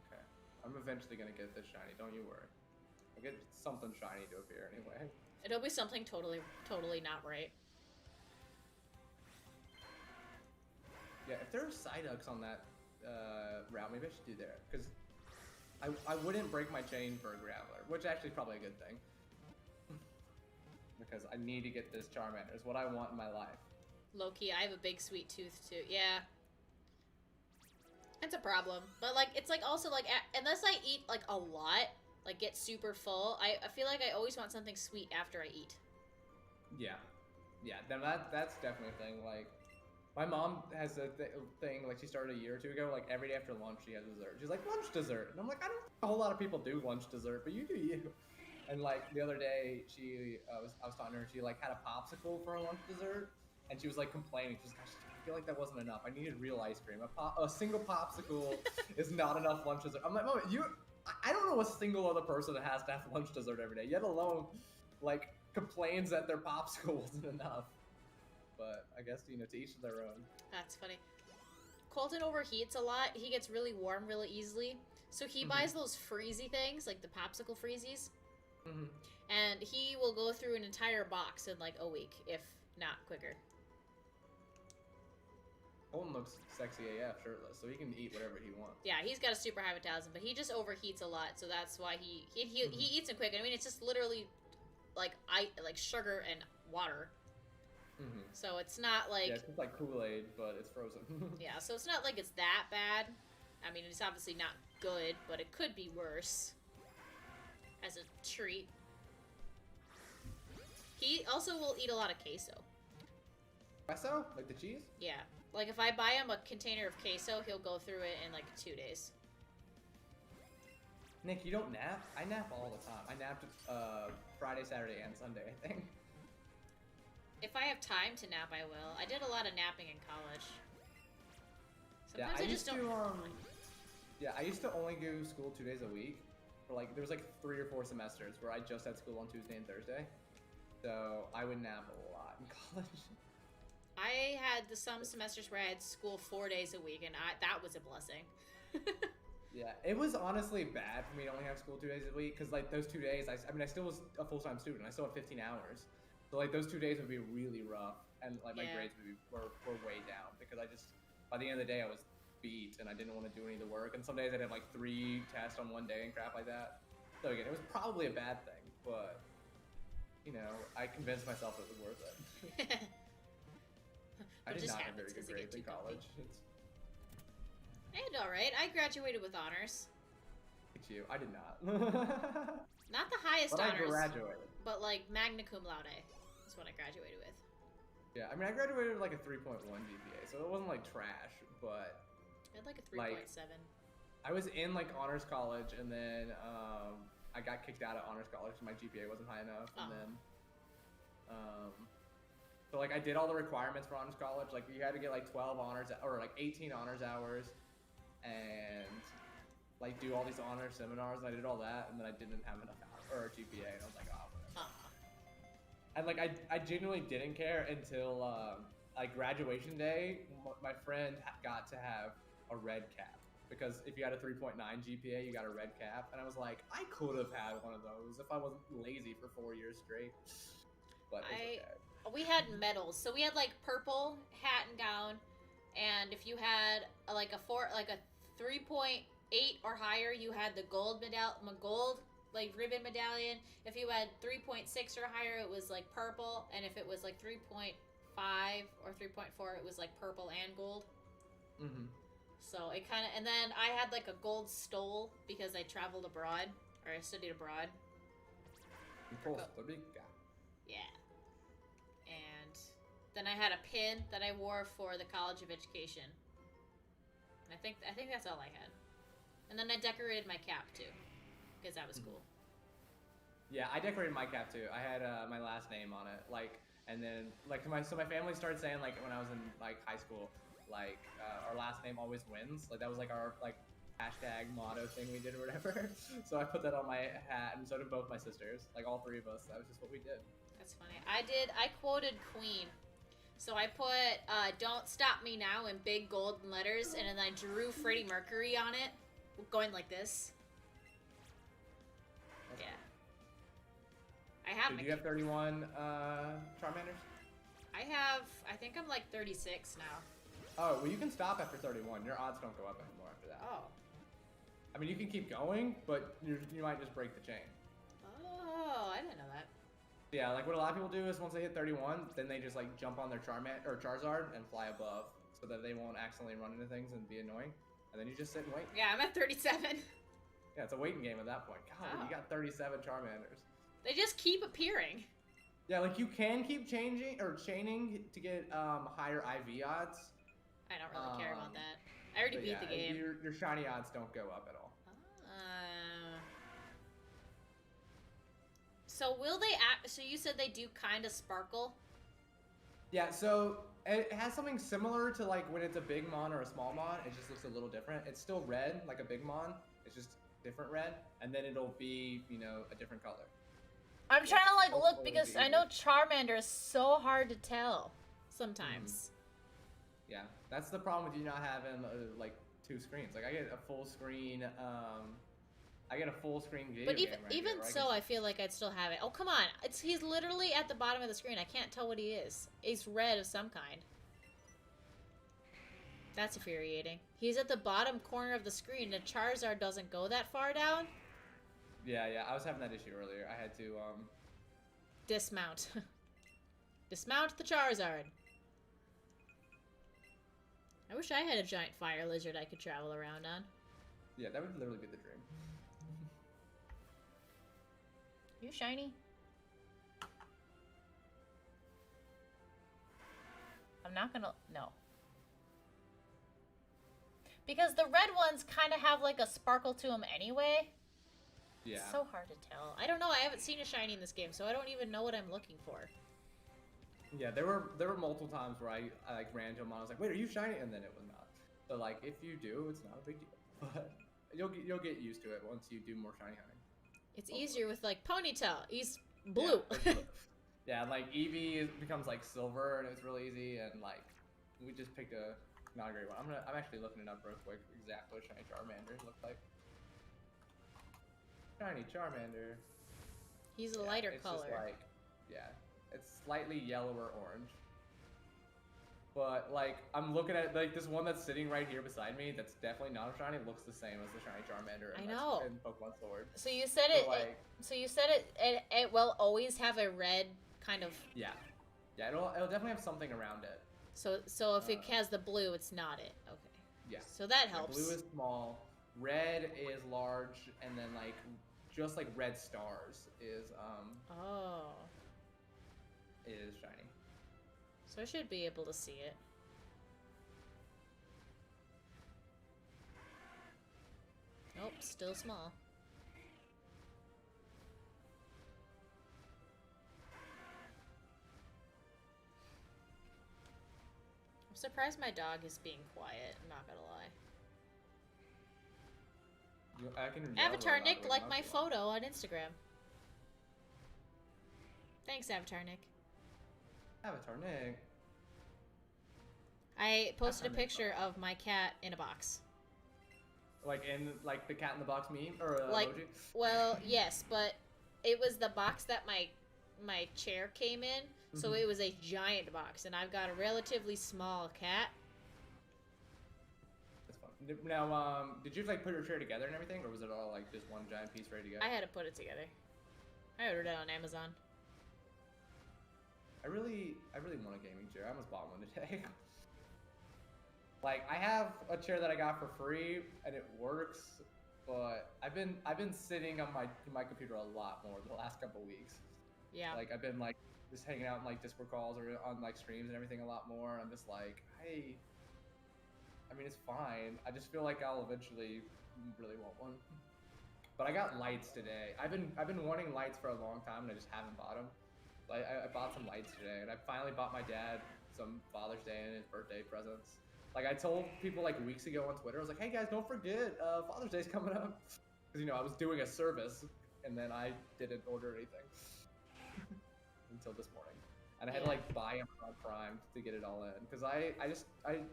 Okay. I'm eventually gonna get this shiny, don't you worry. I'll get something shiny to appear anyway. It'll be something totally not right. Yeah, if there are Psyducks on that route, maybe I should do there. Because I wouldn't break my chain for a Graveler, which actually is probably a good thing. Because I need to get this Charmander. It's what I want in my life. Low-key, I have a big sweet tooth too. Yeah. It's a problem. But like, it's like also like, unless I eat like a lot, like get super full, I feel like I always want something sweet after I eat. Yeah. Yeah, then that's definitely a thing. Like, My mom has a thing, like she started a year or two ago, like every day after lunch she has dessert. She's like, lunch dessert. And I'm like, I don't think a whole lot of people do lunch dessert, but you do you. And like the other day, I was talking to her, she like had a popsicle for a lunch dessert, and she was like complaining. She was like, I feel like that wasn't enough. I needed real ice cream. A single popsicle is not enough lunch dessert. I'm like, Mom, I don't know a single other person that has to have lunch dessert every day, yet alone, like, complains that their popsicle wasn't enough. But I guess, you know, to each their own. That's funny. Colton overheats a lot. He gets really warm really easily. So he buys those freezy things, like the popsicle freezies. And he will go through an entire box in like a week, if not quicker. Colton looks sexy AF shirtless, so he can eat whatever he wants. Yeah, he's got a super high metabolism, but he just overheats a lot, so that's why he eats them quick. I mean, it's just literally like sugar and water. So it's not like... Yeah, it's just like Kool-Aid, but it's frozen. Yeah, so it's not like it's that bad. I mean, it's obviously not good, but it could be worse. As a treat. He also will eat a lot of queso. Queso? Like the cheese? Yeah. Like, if I buy him a container of queso, he'll go through it in, like, 2 days. Nick, you don't nap? I nap all the time. I napped Friday, Saturday, and Sunday, I think. If I have time to nap, I will. I did a lot of napping in college. Sometimes yeah, I just don't... Yeah, I used to only go to school 2 days a week. For like, there was like 3 or 4 semesters where I just had school on Tuesday and Thursday. So I would nap a lot in college. I had some semesters where I had school 4 days a week, and that was a blessing. Yeah, it was honestly bad for me to only have school 2 days a week, because like those 2 days, I mean, I still was a full-time student. I still had 15 hours. So like those 2 days would be really rough, and like my grades were way down, because I just, by the end of the day, I was beat, and I didn't want to do any of the work. And some days I'd have like 3 tests on one day and crap like that. So again, it was probably a bad thing, but you know, I convinced myself it was worth it. I did not have very good grades in college. I did alright. I graduated with honors. Look at you. I did not. Not the highest but honors. I graduated. But like magna cum laude is what I graduated with. Yeah, I mean, I graduated with like a 3.1 GPA, so it wasn't like trash, but... I had like a 3.7. I was in like honors college, and then I got kicked out of honors college because my GPA wasn't high enough, and then... So like I did all the requirements for honors college. Like you had to get like 12 honors or like 18 honors hours, and like do all these honors seminars. And I did all that, and then I didn't have enough GPA, and I was like, oh, whatever. And like I genuinely didn't care until like graduation day. My friend got to have a red cap, because if you had a 3.9 GPA, you got a red cap, and I was like, I could have had one of those if I wasn't lazy for 4 years straight. But it's okay. We had medals, so we had like purple hat and gown, and if you had like a 3.8 or higher, you had the gold like ribbon medallion. If you had 3.6 or higher, it was like purple, and if it was like 3.5 or 3.4, it was like purple and gold. So it kind of, and then I had like a gold stole because I traveled abroad, or I studied abroad. Yeah. And then I had a pin that I wore for the College of Education. And I think that's all I had. And then I decorated my cap too, because that was cool. Yeah, I decorated my cap too. I had my last name on it, like, and then like my family started saying, like, when I was in like high school, like our last name always wins. Like that was like our like hashtag motto thing we did or whatever. So I put that on my hat, and so did both my sisters. Like all 3 of us. That was just what we did. That's funny. I quoted Queen. So I put "Don't Stop Me Now" in big golden letters, and then I drew Freddie Mercury on it, going like this. Yeah. I have. Do you have 31 Charmanders? I think I'm like 36 now. Oh, well, you can stop after 31. Your odds don't go up anymore after that. Oh. I mean, you can keep going, but you might just break the chain. Oh, I didn't know that. Yeah, like what a lot of people do is once they hit 31, then they just like jump on their Charizard and fly above, so that they won't accidentally run into things and be annoying. And then you just sit and wait. Yeah, I'm at 37. Yeah, it's a waiting game at that point. God, you got 37 Charmanders. They just keep appearing. Yeah, like you can keep changing or chaining to get higher IV odds. I don't really care about that. I already beat the game. Your shiny odds don't go up at all. So will they act? So you said they do kind of sparkle? Yeah, so it has something similar to like when it's a big mon or a small mon. It just looks a little different. It's still red, like a big mon. It's just different red, and then it'll be, you know, a different color. I'm trying to like look because I know Charmander is so hard to tell sometimes. Yeah, that's the problem with you not having like 2 screens. Like I get a full screen. I get a full screen video. But game right even here, so, I feel like I'd still have it. Oh come on! He's literally at the bottom of the screen. I can't tell what he is. He's red of some kind. That's infuriating. He's at the bottom corner of the screen. And Charizard doesn't go that far down. Yeah, I was having that issue earlier. I had to dismount. Dismount the Charizard. I wish I had a giant fire lizard I could travel around on. Yeah, that would literally be the dream. You shiny? I'm not gonna... No. Because the red ones kind of have like a sparkle to them anyway. Yeah. It's so hard to tell. I don't know. I haven't seen a shiny in this game, so I don't even know what I'm looking for. Yeah, there were multiple times where I like ran to him and I was like, "Wait, are you shiny?" And then it was not. So like, if you do, it's not a big deal. But you'll get used to it once you do more shiny hunting. It's easier with like Ponytail. He's blue. Yeah, like Eevee becomes like silver and it's really easy. And like we just picked a not a great one. I'm actually looking it up real quick. Exactly what shiny Charmander looks like. Shiny Charmander. He's a lighter it's color. Just like, yeah, it's slightly yellow or orange. But like, I'm looking at like this one that's sitting right here beside me. That's definitely not a shiny. Looks the same as the shiny Charmander. I know. In Pokemon Sword. So you said it will always have a red kind of. Yeah, it'll definitely have something around it. So if it has the blue, it's not it. Okay. Yeah. So that helps. Blue is small. Red is large, and then like just like red stars is is shiny. So I should be able to see it. Nope, still small. I'm surprised my dog is being quiet, I'm not gonna lie. Avatar Nick liked my photo on Instagram. Thanks, Avatar Nick. Avatar Nick. I posted a picture of my cat in a box. Like in like the cat in the box meme or like, emoji? Well, yes, but it was the box that my chair came in, so it was a giant box, and I've got a relatively small cat. That's fun. Now, did you like put your chair together and everything, or was it all like just one giant piece ready to go? I had to put it together. I ordered it on Amazon. I really want a gaming chair. I almost bought one today. Like, I have a chair that I got for free, and it works, but I've been sitting on my computer a lot more the last couple weeks. Yeah. Like, I've been like just hanging out in like Discord calls or on like streams and everything a lot more. I'm just like, I mean, it's fine. I just feel like I'll eventually really want one. But I got lights today. I've been wanting lights for a long time, and I just haven't bought them. I bought some lights today, and I finally bought my dad some Father's Day and his birthday presents. Like, I told people like weeks ago on Twitter, I was like, hey guys, don't forget, Father's Day's coming up. Because, you know, I was doing a service, and then I didn't order anything until this morning. And I had to like buy Amazon Prime to get it all in. Because I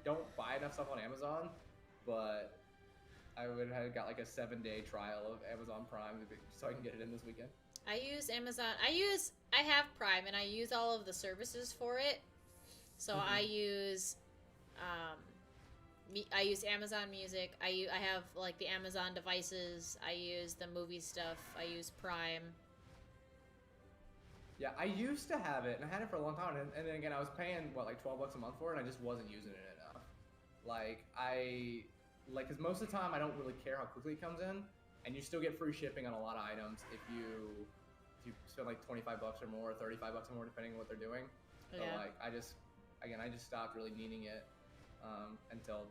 don't buy enough stuff on Amazon, but I would have got like a 7-day trial of Amazon Prime so I can get it in this weekend. I use Amazon. I have Prime, and I use all of the services for it. So I use Amazon Music. I have like the Amazon devices. I use the movie stuff. I use Prime. Yeah, I used to have it, and I had it for a long time, and then again, I was paying what, like $12 a month for it, and I just wasn't using it enough. Because most of the time I don't really care how quickly it comes in, and you still get free shipping on a lot of items if you you spend like 25 bucks or more, or 35 bucks or more, depending on what they're doing. But Yeah. like, I just stopped really needing it until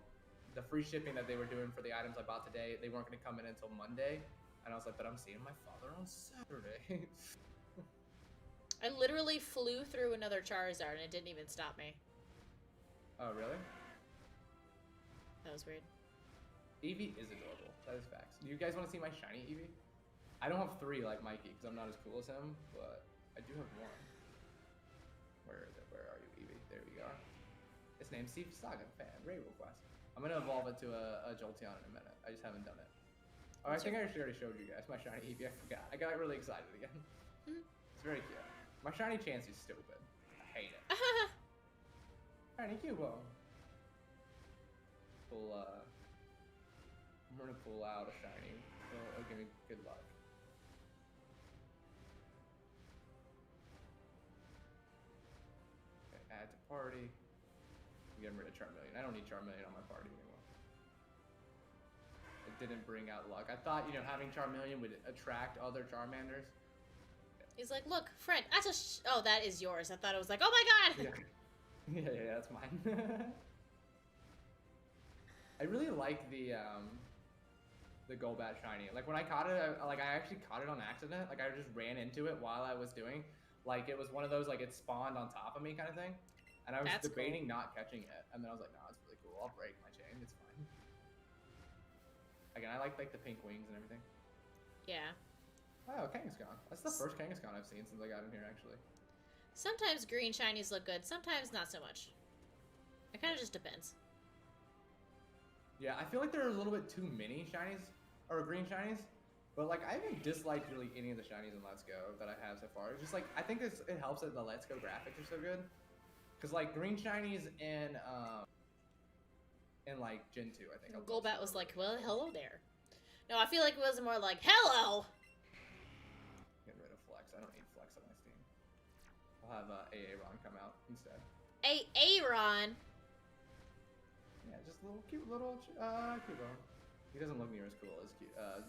the free shipping that they were doing for the items I bought today. They weren't going to come in until Monday, and I was like, but I'm seeing my father on Saturday. I literally flew through another Charizard and it didn't even stop me. Oh, really? That was weird. Eevee is adorable. That is facts. Do you guys want to see my shiny Eevee? I don't have 3 like Mikey because I'm not as cool as him, but I do have 1. Where is it? Where are you, Eevee? There we are. Its name's Steve Saga fan. Raid request. I'm gonna evolve it to a Jolteon in a minute. I just haven't done it. Oh, I think I actually already showed you guys my shiny Eevee. I forgot. I got really excited again. It's very cute. My shiny Chansey's stupid. I hate it. Shiny Cubo. I'm gonna pull out a shiny. It'll give me good luck. Okay, add to party. I'm getting rid of Charmeleon. I don't need Charmeleon on my party anymore. It didn't bring out luck. I thought, having Charmeleon would attract other Charmanders. He's like, look, friend, that's a oh, that is yours. I thought it was like, oh my god! Yeah, that's mine. I really like the Golbat shiny. Like when I caught it, I actually caught it on accident. Like I just ran into it while I was doing. Like it was one of those like it spawned on top of me kind of thing. And I was debating not catching it. And then I was like, no, it's really cool. I'll break my chain. It's fine. Again, I like the pink wings and everything. Yeah. Oh, Kangaskhan. That's the first Kangaskhan I've seen since I got in here, actually. Sometimes green shinies look good, sometimes not so much. It kind of just depends. Yeah, I feel like there are a little bit too many shinies, or green shinies. But like, I haven't disliked really any of the shinies in Let's Go that I have so far. It's just like, I think it helps that the Let's Go graphics are so good. Because like, green shinies in like Gen 2, I think. Golbat was like, well, hello there. No, I feel like it was more like, hello! Get rid of Flex. I don't need Flex on my Steam. I'll have Aaron come out instead. Aaron? Yeah, just a little cute little Cubo. He doesn't look near as cool as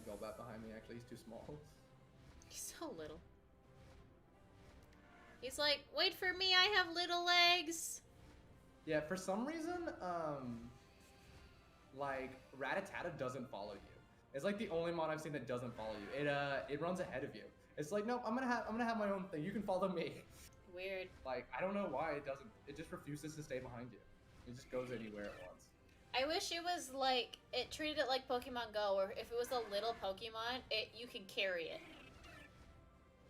Golbat behind me, actually. He's too small. He's so little. He's like, wait for me, I have little legs. Yeah, for some reason, like, Rattata doesn't follow you. It's like the only mod I've seen that doesn't follow you. It runs ahead of you. It's like, nope, I'm gonna have my own thing. You can follow me. Weird. Like, I don't know why it doesn't. It just refuses to stay behind you. It just goes anywhere it wants. I wish it was like, it treated it like Pokemon Go, where if it was a little Pokemon, you can carry it.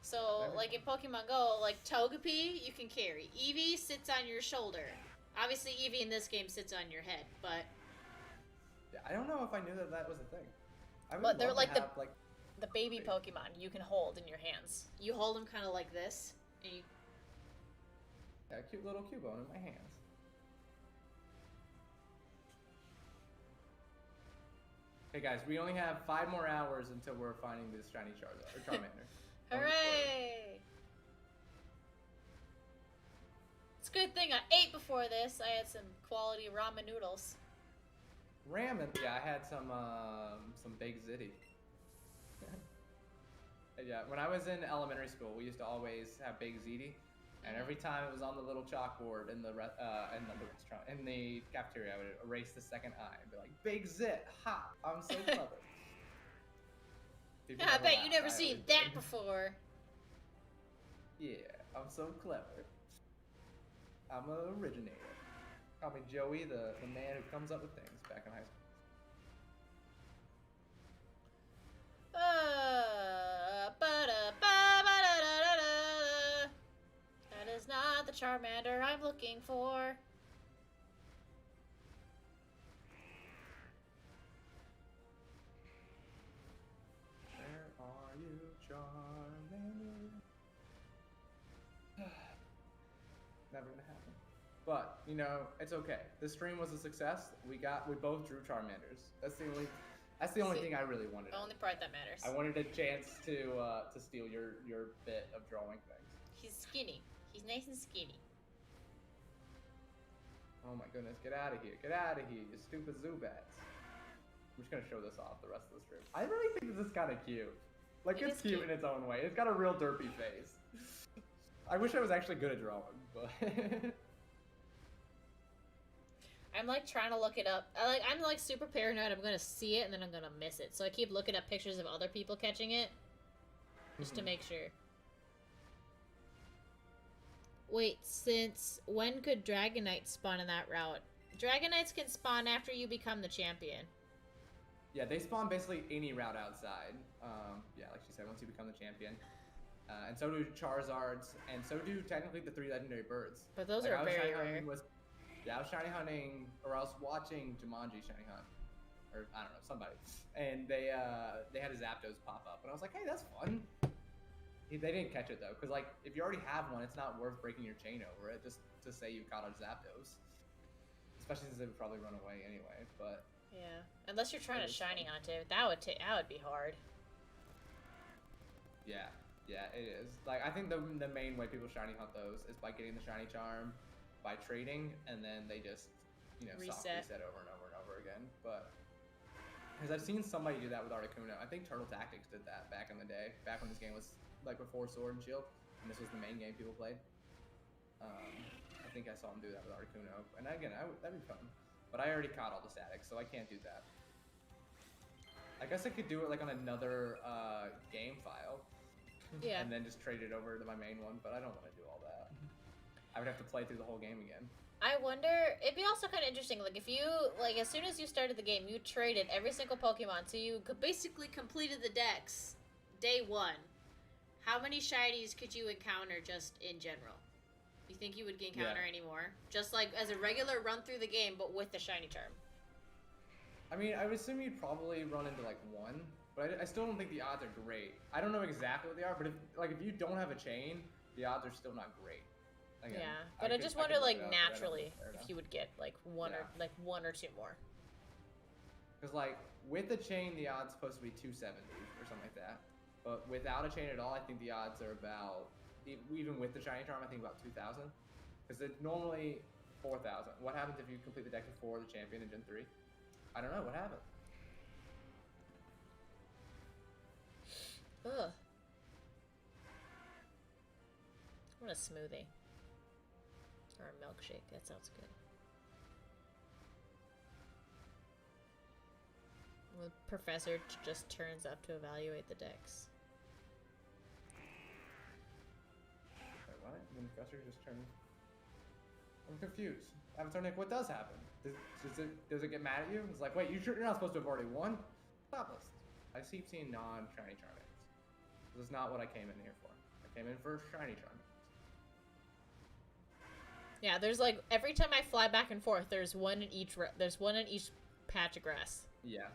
So, like in Pokemon Go, like Togepi, you can carry. Eevee sits on your shoulder. Obviously, Eevee in this game sits on your head, but... Yeah, I don't know if I knew that was a thing. But they're like the baby Pokemon you can hold in your hands. You hold them kind of like this, and you... Yeah, cute little Cubone in my hands. Hey guys, we only have 5 more hours until we're finding this shiny Charizard or Charmander. Hooray! It's a good thing I ate before this. I had some quality ramen noodles. Ramen? Yeah, I had some baked ziti. Yeah, when I was in elementary school, we used to always have baked ziti, and every time it was on the little chalkboard in the restaurant, in the cafeteria, I would erase the second I and be like, "Baked zit, ha! I'm so clever." Yeah, I bet you never seen that before. Yeah, I'm so clever. I'm an originator. Call me Joey, the man who comes up with things back in high school. That is not the Charmander I'm looking for. Where are you, Charmander? Never gonna happen. But, it's okay. The stream was a success. We both drew Charmanders. That's the only thing I really wanted. The only part that matters. I wanted a chance to steal your bit of drawing things. He's skinny. He's nice and skinny. Oh my goodness, get out of here. Get out of here, you stupid Zubats. I'm just gonna show this off the rest of the stream. I really think this is kind of cute. Like, It it's is cute cute. in its own way. It's got a real derpy face. I wish I was actually good at drawing, but... I'm like trying to look it up. I'm like super paranoid. I'm gonna see it and then I'm gonna miss it. So I keep looking up pictures of other people catching it, just to make sure. Wait, since when could Dragonites spawn in that route? Dragonites can spawn after you become the champion. Yeah, they spawn basically any route outside. Yeah, like she said, once you become the champion. And so do Charizards, and so do technically the 3 legendary birds. But those Like, are very rare. I was shiny hunting, or I was watching Jumanji shiny hunt, or I don't know, somebody, and they had a Zapdos pop up, and I was like, hey, that's fun. They didn't catch it though, because like if you already have one, it's not worth breaking your chain over it just to say you caught a Zapdos, especially since they would probably run away anyway. But yeah, unless you're trying to shiny hunt it, that would be hard. yeah, it is. Like, I think the main way people shiny hunt those is by getting the shiny charm, by trading, and then they just, you know, soft reset over and over and over again. But because I've seen somebody do that with Articuno. I think Turtle Tactics did that back in the day, back when this game was like before Sword and Shield, and this was the main game people played. I think I saw him do that with Articuno, and again, that'd be fun. But I already caught all the statics, so I can't do that. I guess I could do it like on another game file. Yeah. And then just trade it over to my main one, but I don't want to do all that. I would have to play through the whole game again. I wonder, it'd be also kind of interesting, like, if you, like, as soon as you started the game, you traded every single Pokemon, so you basically completed the dex day 1. How many shinies could you encounter just in general? You think you would encounter any more? Just, like, as a regular run through the game, but with the shiny charm. I mean, I would assume you'd probably run into, like, 1, but I still don't think the odds are great. I don't know exactly what they are, but if you don't have a chain, the odds are still not great. Again, yeah, but I just wonder, like, naturally, if you would get, like, one or two more. Because, like, with the chain, the odds supposed to be 270 or something like that. But without a chain at all, I think the odds are about, even with the shiny charm, I think about 2,000. Because it's normally 4,000. What happens if you complete the deck before the champion in Gen 3? I don't know. What happened? Ugh. I want a smoothie. Or a milkshake. That sounds good. The professor just turns up to evaluate the decks. Wait, what? The professor just turns... I'm confused. Avatar Nick, what does happen? Does it get mad at you? It's like, wait, you're not supposed to have already won? Stop this. I keep seeing non-shiny Charmanders. This is not what I came in here for. I came in for shiny Charmanders. Yeah, there's like every time I fly back and forth, there's one in each patch of grass. Yeah.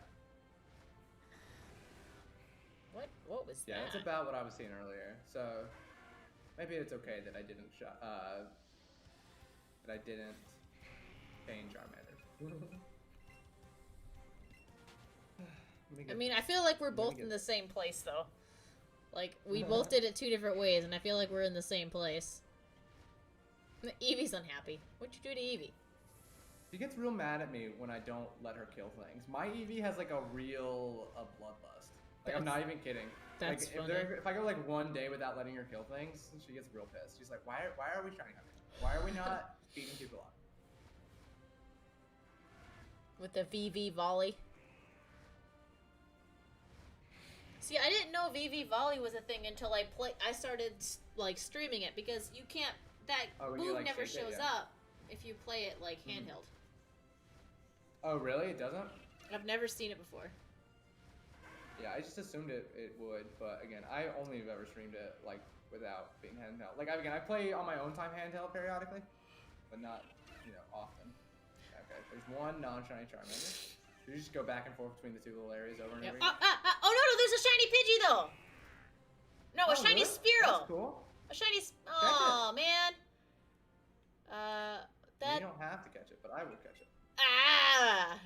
What was that? Yeah, that's about what I was seeing earlier. So maybe it's okay that I didn't chain Charmander. I mean, I feel like we're both in the same place though. Like we both did it 2 different ways, and I feel like we're in the same place. Eevee's unhappy. What'd you do to Eevee? She gets real mad at me when I don't let her kill things. My Eevee has like a real bloodlust. Like, I'm not even kidding. That's like, if I go like 1 day without letting her kill things, she gets real pissed. She's like, why are we shiny hunting? Why are we not beating people up? With the VV volley. See, I didn't know VV volley was a thing until I started like streaming it, because you can't. That move like, never shows up if you play it like handheld. Oh, really? It doesn't? I've never seen it before. Yeah, I just assumed it would, but again, I only have ever streamed it like without being handheld. Like, again, I play on my own time handheld periodically, but not, often. Okay, there's one non-shiny Charmander. You just go back and forth between the 2 little areas over and over again. Oh no, there's a shiny Pidgey though. No, a shiny really? Spearow. That's cool. A shiny. Oh man. You don't have to catch it, but I would catch it. Ah.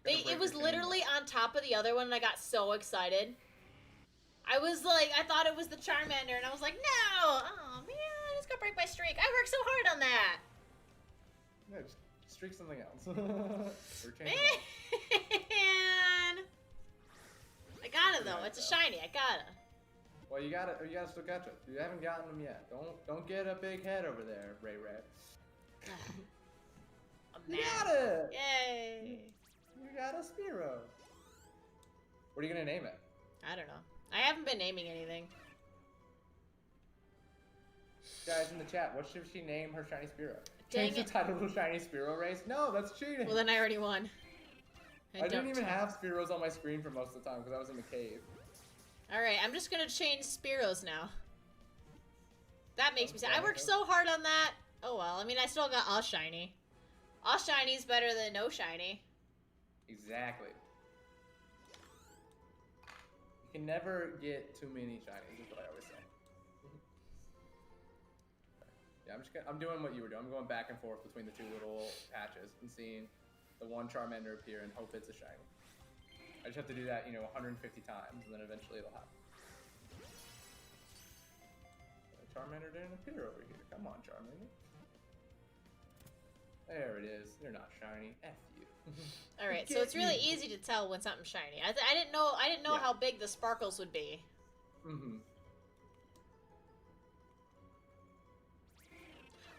It was literally on top of the other one, and I got so excited. I was like, I thought it was the Charmander, and I was like, no! Oh man, it's gonna break my streak. I worked so hard on that. Yeah, just streak something else. Man. gotta though. It's a shiny. I gotta. Well, you gotta still catch it. You haven't gotten them yet. Don't get a big head over there, Ray Ray. You got it! Yay! You got a Spearow. What are you gonna name it? I don't know. I haven't been naming anything. Guys in the chat, what should she name her shiny Spearow? Dang Change the title to Shiny Spearow Race? No, that's cheating. Well, then I already won. I didn't even have Spearows on my screen for most of the time because I was in the cave. Alright, I'm just gonna change Spearows now. That makes me sad. I worked so hard on that. Oh well, I mean, I still got all shiny. All shiny is better than no shiny. Exactly. You can never get too many shinies, is what I always say. Yeah, I'm doing what you were doing. I'm going back and forth between the two little patches and seeing the one Charmander appear and hope it's a shiny. I just have to do that, 150 times, and then eventually it'll happen. Charmander didn't appear over here. Come on, Charmander. There it is. You're not shiny. F you. All right, so it's really easy to tell when something's shiny. I didn't know how big the sparkles would be. Mm-hmm.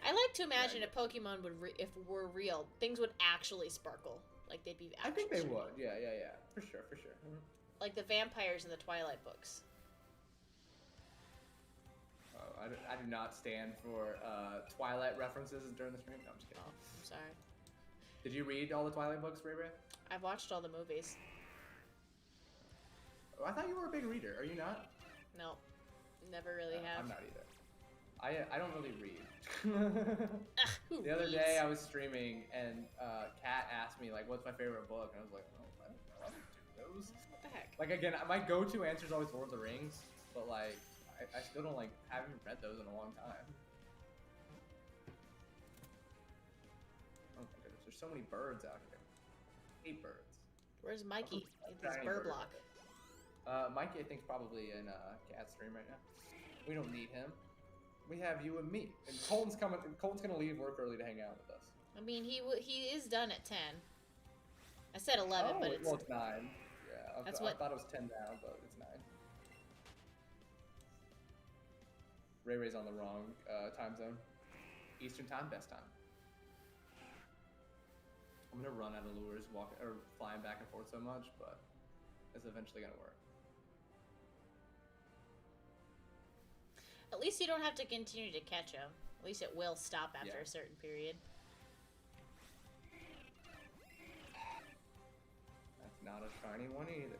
I like to imagine if Pokemon if were real, things would actually sparkle. Like they'd be. I think they would. Yeah. For sure. Mm-hmm. Like the vampires in the Twilight books. Oh, I do not stand for Twilight references during the stream. No, I'm just kidding. Oh, I'm sorry. Did you read all the Twilight books, Ray Ray? I've watched all the movies. Oh, I thought you were a big reader. Are you not? No, never really have. I'm not either. I don't really read. The other day I was streaming and Kat asked me like, "What's my favorite book?" And I was like, "Oh, I don't do those." What the heck? Like again, my go-to answer is always Lord of the Rings, but like I still don't haven't read those in a long time. Oh my goodness, there's so many birds out here. I hate birds. Where's Mikey? He's Tiny bird bird. block. Mikey, I think, is probably in Cat's stream right now. We don't need him. We have you and me. And Colton's coming. Colton's gonna leave work early to hang out with us. I mean, he is done at 10. I said 11, but it's... Well, it's 9. Yeah, I thought it was 10 now, but it's 9. Ray Ray's on the wrong time zone. Eastern time, best time. I'm gonna run out of lures, flying back and forth so much, but it's eventually gonna work. At least you don't have to continue to catch him. At least it will stop after a certain period. That's not a shiny one either.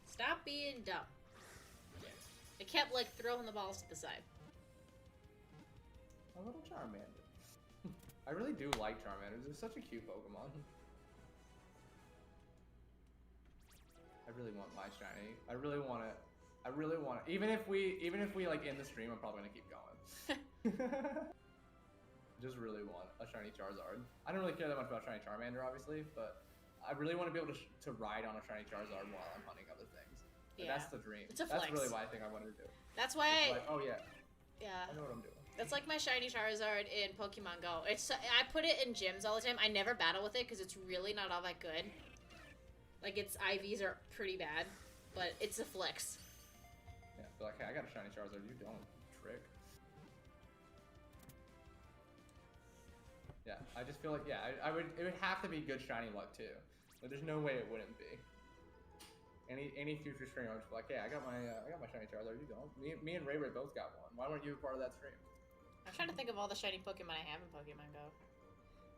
Stop being dumb. It kept, throwing the balls to the side. A little Charmander. I really do like Charmanders. They're such a cute Pokemon. I really want my shiny. I really want it. Even if we in the stream, I'm probably gonna keep going. Just really want a shiny Charizard. I don't really care that much about shiny Charmander, obviously, but I really want to be able to ride on a shiny Charizard while I'm hunting other things. Yeah. That's the dream. It's a flex. That's really why I think I wanted to do it. That's why oh yeah. Yeah. I know what I'm doing. That's like my shiny Charizard in Pokemon Go. I put it in gyms all the time. I never battle with it because it's really not all that good. Its IVs are pretty bad, but it's a flex. Yeah, but hey, I got a shiny Charizard. You don't, trick. Yeah, I just feel like it would have to be good shiny luck too. But there's no way it wouldn't be. Any future stream, I'm just like, yeah, I got my shiny Charizard. You don't. Me and Ray both got one. Why weren't you a part of that stream? I'm trying to think of all the shiny Pokemon I have in Pokemon Go.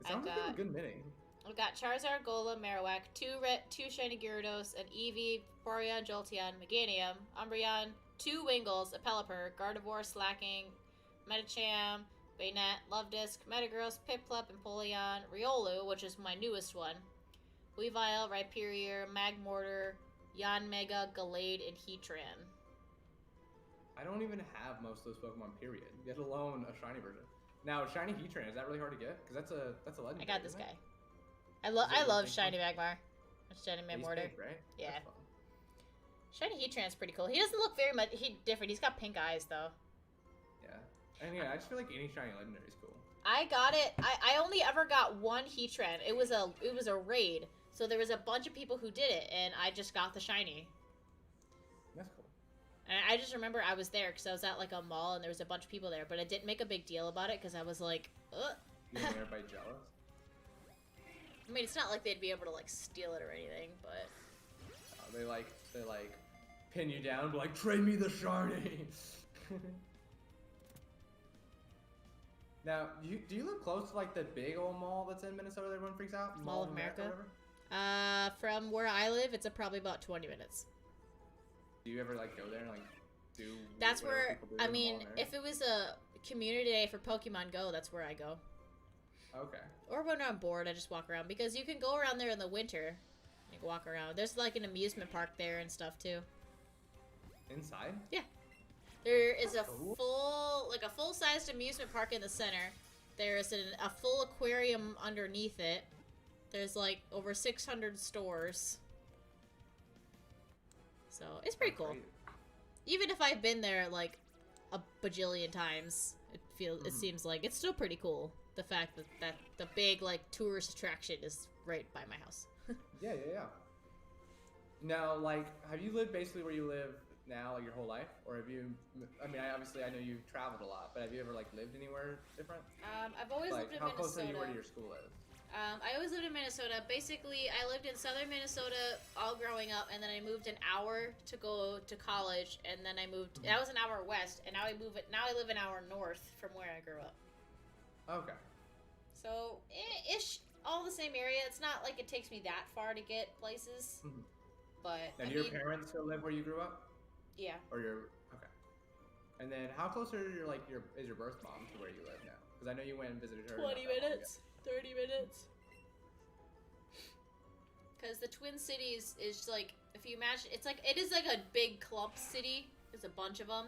It sounds like a good mini. I've got Charizard, Golem, Marowak, two shiny Gyarados, an Eevee, Vaporeon, Jolteon, Meganium, Umbreon, 2 Wingles, a Pelipper, Gardevoir, Slacking, Medicham, Bayonet, Lovedisc, Metagross, Piplup, Empoleon, Riolu, which is my newest one, Weavile, Rhyperior, Magmortar, Yanmega, Gallade, and Heatran. I don't even have most of those Pokemon, period, let alone a shiny version. Now, shiny Heatran, is that really hard to get? Because that's a legendary. I got this guy. I love shiny Magmar. Shiny Magmortar. Right? Yeah. Shiny Heatran's pretty cool. He doesn't look very much different. He's got pink eyes though. Yeah. And yeah, I just feel like any shiny legendary is cool. I got it. I only ever got one Heatran. It was a raid. So there was a bunch of people who did it and I just got the shiny. And I just remember I was there because I was at like a mall and there was a bunch of people there, but I didn't make a big deal about it because I was like, ugh. You know, everybody jealous? I mean, it's not like they'd be able to like steal it or anything, but They like pin you down, but like trade me the shiny. Now, do you live close to like the big old mall that's in Minnesota that everyone freaks out? Mall of America? or whatever? From where I live, it's probably about 20 minutes. Do you ever like go there and like do? That's whatever where, people do I in mean, Mall of America? if it was a community day for Pokemon Go, that's where I go. Okay. Or when I'm bored, I just walk around because you can go around there in the winter. Like walk around. There's like an amusement park there and stuff too. Inside? Yeah. There is That's a cool. full-sized amusement park in the center. There is a full aquarium underneath it. There's like over 600 stores. So it's pretty cool. Great. Even if I've been there like a bajillion times, it seems like it's still pretty cool. The fact that the big like tourist attraction is right by my house. Yeah. Now, like, have you lived basically where you live now, like your whole life, or have you? I mean, I know you've traveled a lot, but have you ever like lived anywhere different? I've always Like, lived in how close Minnesota. are you where your school is? I always lived in Minnesota. Basically, I lived in southern Minnesota all growing up, and then I moved an hour to go to college, and then I moved. That was an hour west, and now I live an hour north from where I grew up. Okay. So, ish, all the same area. It's not like it takes me that far to get places, but And your parents still live where you grew up, yeah. or okay? And then how close are is your birth mom to where you live now? Because I know you went and visited her. 20 minutes, 30 minutes. Because the Twin Cities is like, if you imagine, it is like a big clump city. There's a bunch of them,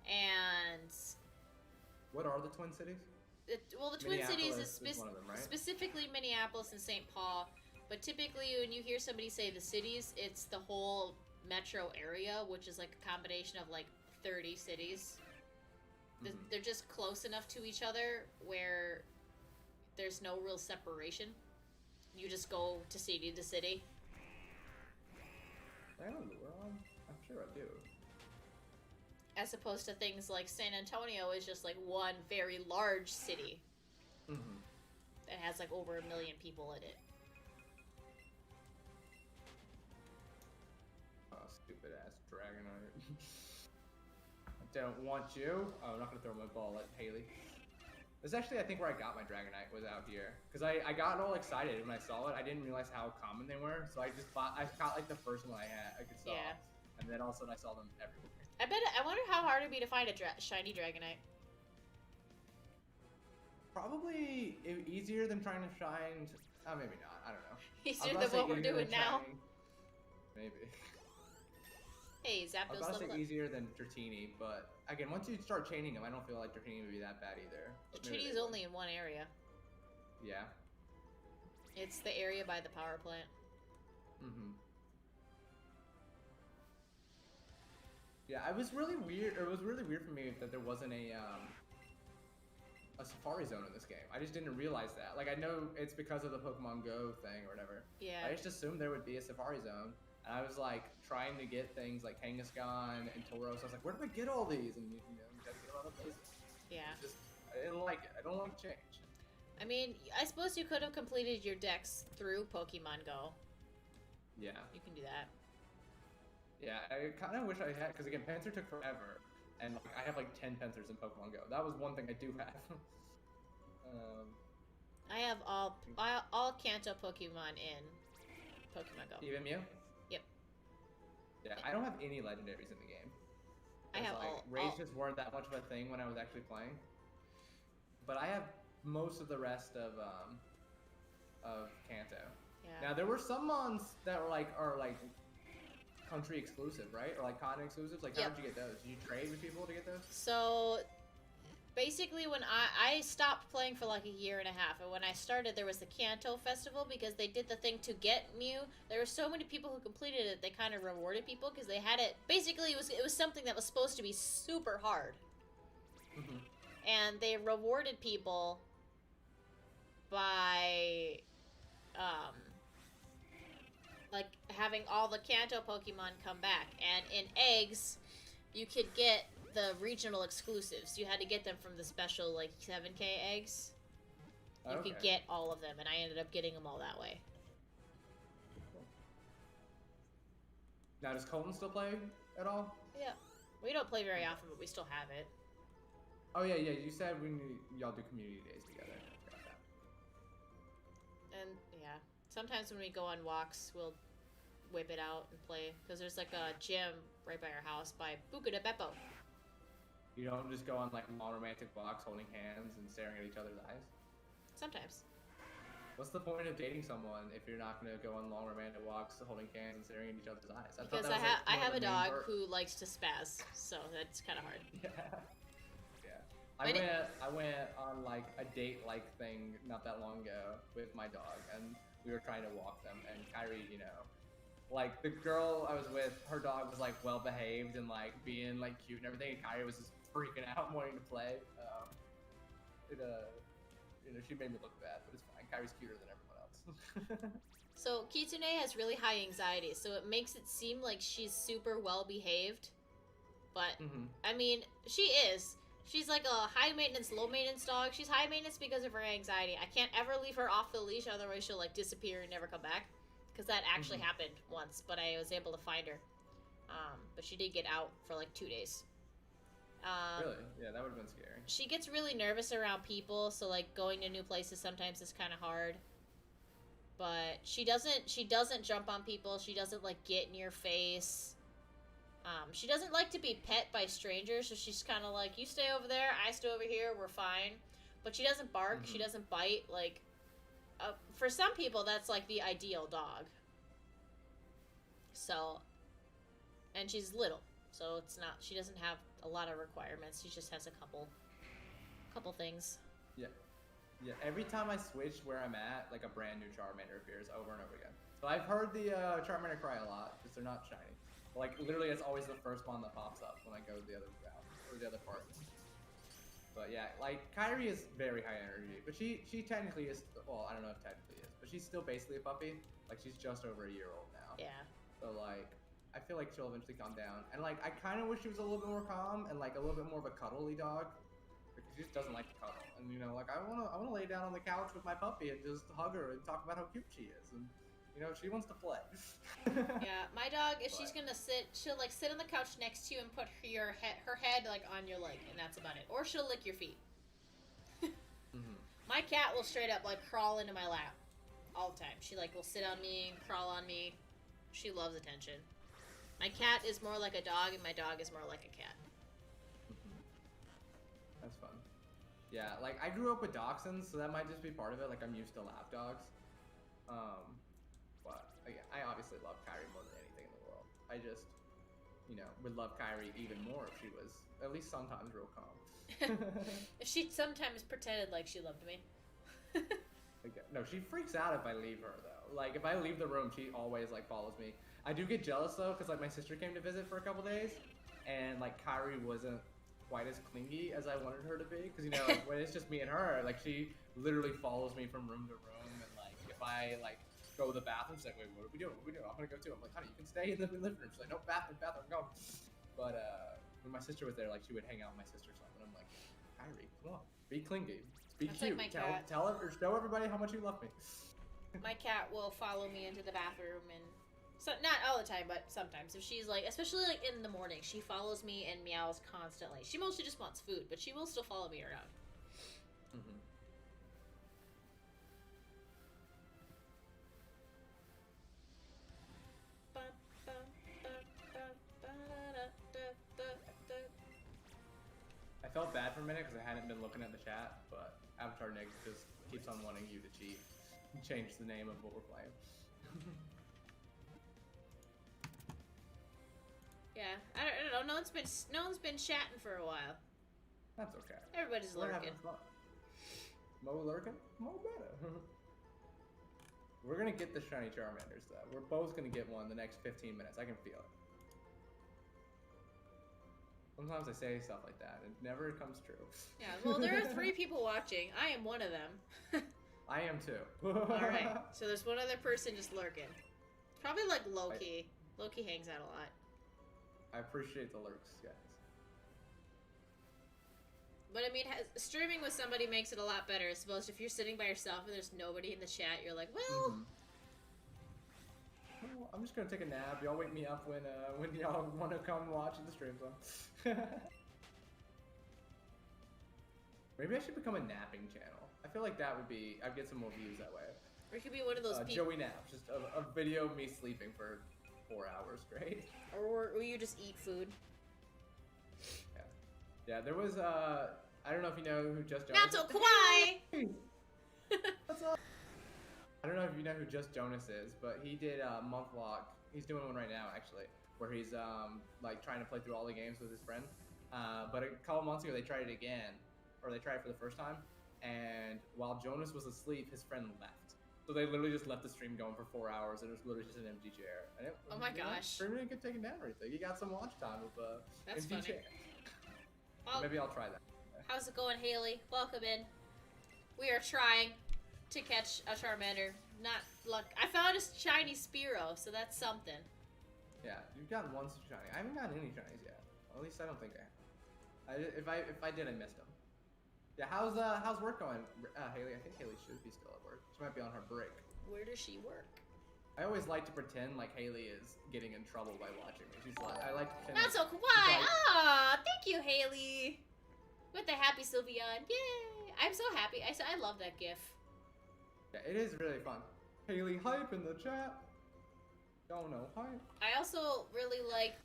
and What are the Twin Cities? the Twin Cities is, one of them, right? specifically Minneapolis and St. Paul. But typically, when you hear somebody say the cities, it's the whole metro area, which is like a combination of like 30 cities. They're just close enough to each other where there's no real separation. You just go to city to city. I don't know. Well, I'm sure I do. As opposed to things like San Antonio is just like one very large city that has like over 1 million people in it. Oh, stupid ass Dragonite. I don't want you. Oh, I'm not gonna throw my ball at Haley. This is actually, I think, where I got my Dragonite was out here. Because I got all excited when I saw it. I didn't realize how common they were. So I caught like the first one I could saw. Yeah. And then all of a sudden I saw them everywhere. I wonder how hard it'd be to find a shiny Dragonite. Probably easier than trying to shine. Oh, maybe not. I don't know. Easier than what we're doing now. Maybe. Hey, I was Zapdos about to level say up. easier than Dratini, but again, once you start chaining them, I don't feel like Dratini would be that bad either. Trinity's only in one area. Yeah. It's the area by the power plant. Yeah, it was really weird. It was really weird for me that there wasn't a Safari Zone in this game. I just didn't realize that. Like, I know it's because of the Pokemon Go thing or whatever. Yeah. I just assumed there would be a Safari Zone. And I was like trying to get things like Kangaskhan and Tauros. I was like, where do I get all these? And you gotta get a lot of places. Yeah. I didn't like it. I don't like change. I mean, I suppose you could have completed your decks through Pokemon Go. Yeah. You can do that. Yeah, I kind of wish I had, because again, Pinsir took forever, and like, I have like 10 Pinsers in Pokemon Go. That was one thing I do have. I have all Kanto Pokemon in Pokemon Go. Even Mew? Yep. Yeah, I don't have any legendaries in the game. I have like, all. Raids just weren't that much of a thing when I was actually playing. But I have most of the rest of Kanto. Yeah. Now there were some mons that were like country exclusive, right? Or like continent exclusives. Like, how did you get those? Did you trade with people to get those? So, basically, when I stopped playing for like a year and a half, and when I started, there was the Kanto Festival because they did the thing to get Mew. There were so many people who completed it. They kind of rewarded people because they had it. Basically, it was something that was supposed to be super hard, and they rewarded people by like having all the Kanto Pokemon come back. And in eggs, you could get the regional exclusives. You had to get them from the special, like, 7K eggs. You could get all of them, and I ended up getting them all that way. Now, does Colton still play at all? Yeah. We don't play very often, but we still have it. Oh, yeah, you said when y'all do community days together. I forgot that. And, yeah. Sometimes when we go on walks, we'll whip it out and play. Because there's, like, a gym right by our house by Buca de Beppo. You don't just go on, like, long romantic walks holding hands and staring at each other's eyes? Sometimes. What's the point of dating someone if you're not going to go on long romantic walks holding hands and staring at each other's eyes? Because I have a dog who likes to spaz, so that's kind of hard. Yeah. I went on like a date-like thing not that long ago with my dog, and we were trying to walk them, and Kyrie, you know, like the girl I was with, her dog was like well behaved and like being like cute and everything, and Kyrie was just freaking out wanting to play. You know, she made me look bad, but it's fine. Kyrie's cuter than everyone else. So Kitsune has really high anxiety, so it makes it seem like she's super well behaved. But I mean, she is. She's like a high maintenance, low maintenance dog. She's high maintenance because of her anxiety. I can't ever leave her off the leash, otherwise she'll like disappear and never come back. Because that actually happened once, but I was able to find her. But she did get out for like 2 days. Really? Yeah, that would have been scary. She gets really nervous around people, so like going to new places sometimes is kind of hard. But she doesn't jump on people. She doesn't like get in your face. She doesn't like to be pet by strangers, so she's kind of like, you stay over there, I stay over here, we're fine. But she doesn't bark, she doesn't bite. Like, for some people, that's like the ideal dog. So, and she's little, so it's not. She doesn't have a lot of requirements. She just has a couple things. Yeah. Every time I switch where I'm at, like a brand new Charmander appears over and over again. So I've heard the Charmander cry a lot because they're not shiny. Like literally, it's always the first one that pops up when I go to the other route or the other part. But yeah, like Kyrie is very high energy, but she technically is. Well, I don't know if technically is, but she's still basically a puppy. Like she's just over a year old now. Yeah. So like, I feel like she'll eventually calm down. And like, I kind of wish she was a little bit more calm and like a little bit more of a cuddly dog. Because she just doesn't like to cuddle. And you know, like I wanna lay down on the couch with my puppy and just hug her and talk about how cute she is. And you know, she wants to play. Yeah, my dog, if she's gonna sit, she'll like sit on the couch next to you and put her head like on your leg, and that's about it. Or she'll lick your feet. My cat will straight up like crawl into my lap all the time. She like will sit on me and crawl on me. She loves attention. My cat is more like a dog, and my dog is more like a cat. That's fun. Yeah, like I grew up with dachshunds, so that might just be part of it. Like I'm used to lap dogs. But again, I obviously love Kyrie more than anything in the world. I just, you know, would love Kyrie even more if she was at least sometimes real calm. If she sometimes pretended like she loved me. Okay. No, she freaks out if I leave her though. Like if I leave the room, she always like follows me. I do get jealous though, because like my sister came to visit for a couple days, and like Kyrie wasn't quite as clingy as I wanted her to be. Because you know, when it's just me and her, like she literally follows me from room to room, and like if I like go to the bathroom, she's like, wait, what are we doing? What are we doing? I'm gonna go too. I'm like, honey, you can stay in the living room. She's like, no, bathroom, go. But when my sister was there, like she would hang out with my sister or something. I'm like, Kyrie, come on, be clingy, be That's cute. like my cat. Tell her, show everybody how much you love me. My cat will follow me into the bathroom, and so not all the time, but sometimes. If she's like, especially like in the morning, she follows me and meows constantly. She mostly just wants food, but she will still follow me around. I felt bad for a minute because I hadn't been looking at the chat, but Avatar Nick just keeps on wanting you to cheat and change the name of what we're playing. Yeah, I don't know. No one's been chatting for a while. That's okay. Everybody's We're lurking. having fun. Mo lurking? Mo better. We're gonna get the shiny Charmanders though. We're both gonna get one in the next 15 minutes. I can feel it. Sometimes I say stuff like that, and it never comes true. Yeah, well, there are 3 people watching. I am one of them. I am too. Alright, so there's one other person just lurking. Probably like Loki. Loki hangs out a lot. I appreciate the lurks, guys. But I mean, streaming with somebody makes it a lot better. I suppose if you're sitting by yourself and there's nobody in the chat, you're like, well... Well, I'm just gonna take a nap. Y'all wake me up when y'all want to come watch the stream. So. Maybe I should become a napping channel. I feel like that would be... I'd get some more views that way. Or it could be one of those people... Joey naps. Just a video of me sleeping for 4 hours straight. Or you just eat food. Yeah. Yeah, there was, I don't know if you know who Just Jonas Not so quiet! Hey! What's up? I don't know if you know who Just Jonas is, but he did a month vlog. He's doing one right now, actually, where he's, like, trying to play through all the games with his friend. But a couple months ago, they tried it again. Or they tried it for the first time, and while Jonas was asleep, his friend left. So they literally just left the stream going for 4 hours, and it was literally just an empty chair. And it, oh my gosh! Stream didn't get taken down or anything. He got some watch time with That's empty funny. chair. Well, maybe I'll try that. How's it going, Haley? Welcome in. We are trying to catch a Charmander. Not luck. I found a shiny Spearow, so that's something. Yeah, you've gotten one shiny. I haven't gotten any shinies yet. Well, at least I don't think I have. If I did, I missed them. Yeah, how's work going, Haley? I think Haley should be still at work. She might be on her break. Where does she work? I always like to pretend like Haley is getting in trouble by watching me. She's like, I like to pretend. Not like, so quiet. like, Ah, thank you, Haley. With the happy Sylveon. Yay! I'm so happy. I love that GIF. Yeah, it is really fun. Haley hype in the chat. Don't know hype. I also really like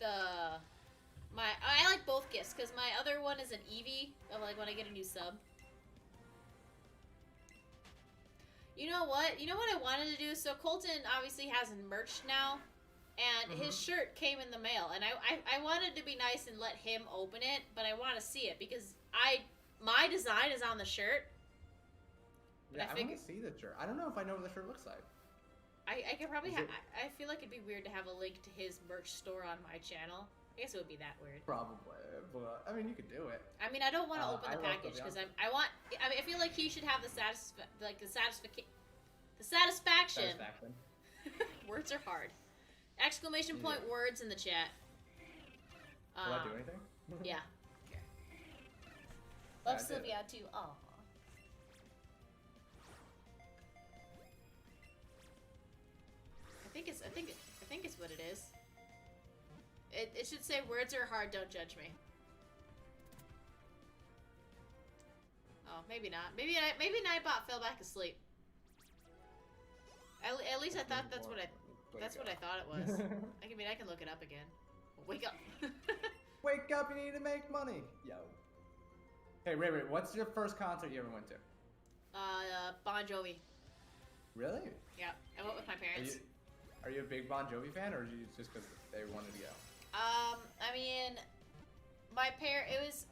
I like both gifts because my other one is an Eevee of like when I get a new sub. You know what? You know what I wanted to do? So Colton obviously has merch now, and his shirt came in the mail, and I wanted to be nice and let him open it, but I want to see it because my design is on the shirt. Yeah, I want to see the shirt. I don't know if I know what the shirt looks like. I could probably I feel like it'd be weird to have a link to his merch store on my channel. I guess it would be that weird. Probably, but I mean, you could do it. I mean, I don't want to open the package because I feel like he should have the satisfaction. Words are hard. Exclamation point words in the chat. Will I do anything? Yeah. Love Sylvia too. Aw. I think it's what it is. It should say words are hard, don't judge me. Oh, maybe not. Maybe Nightbot fell back asleep. At least I thought that's what I thought it was. I mean I can look it up again. Wake up. Wake up, you need to make money. Yo. Hey, Ray, what's your first concert you ever went to? Bon Jovi. Really? Yeah, I went with my parents. Are you a big Bon Jovi fan, or just because they wanted to go? I mean, my parents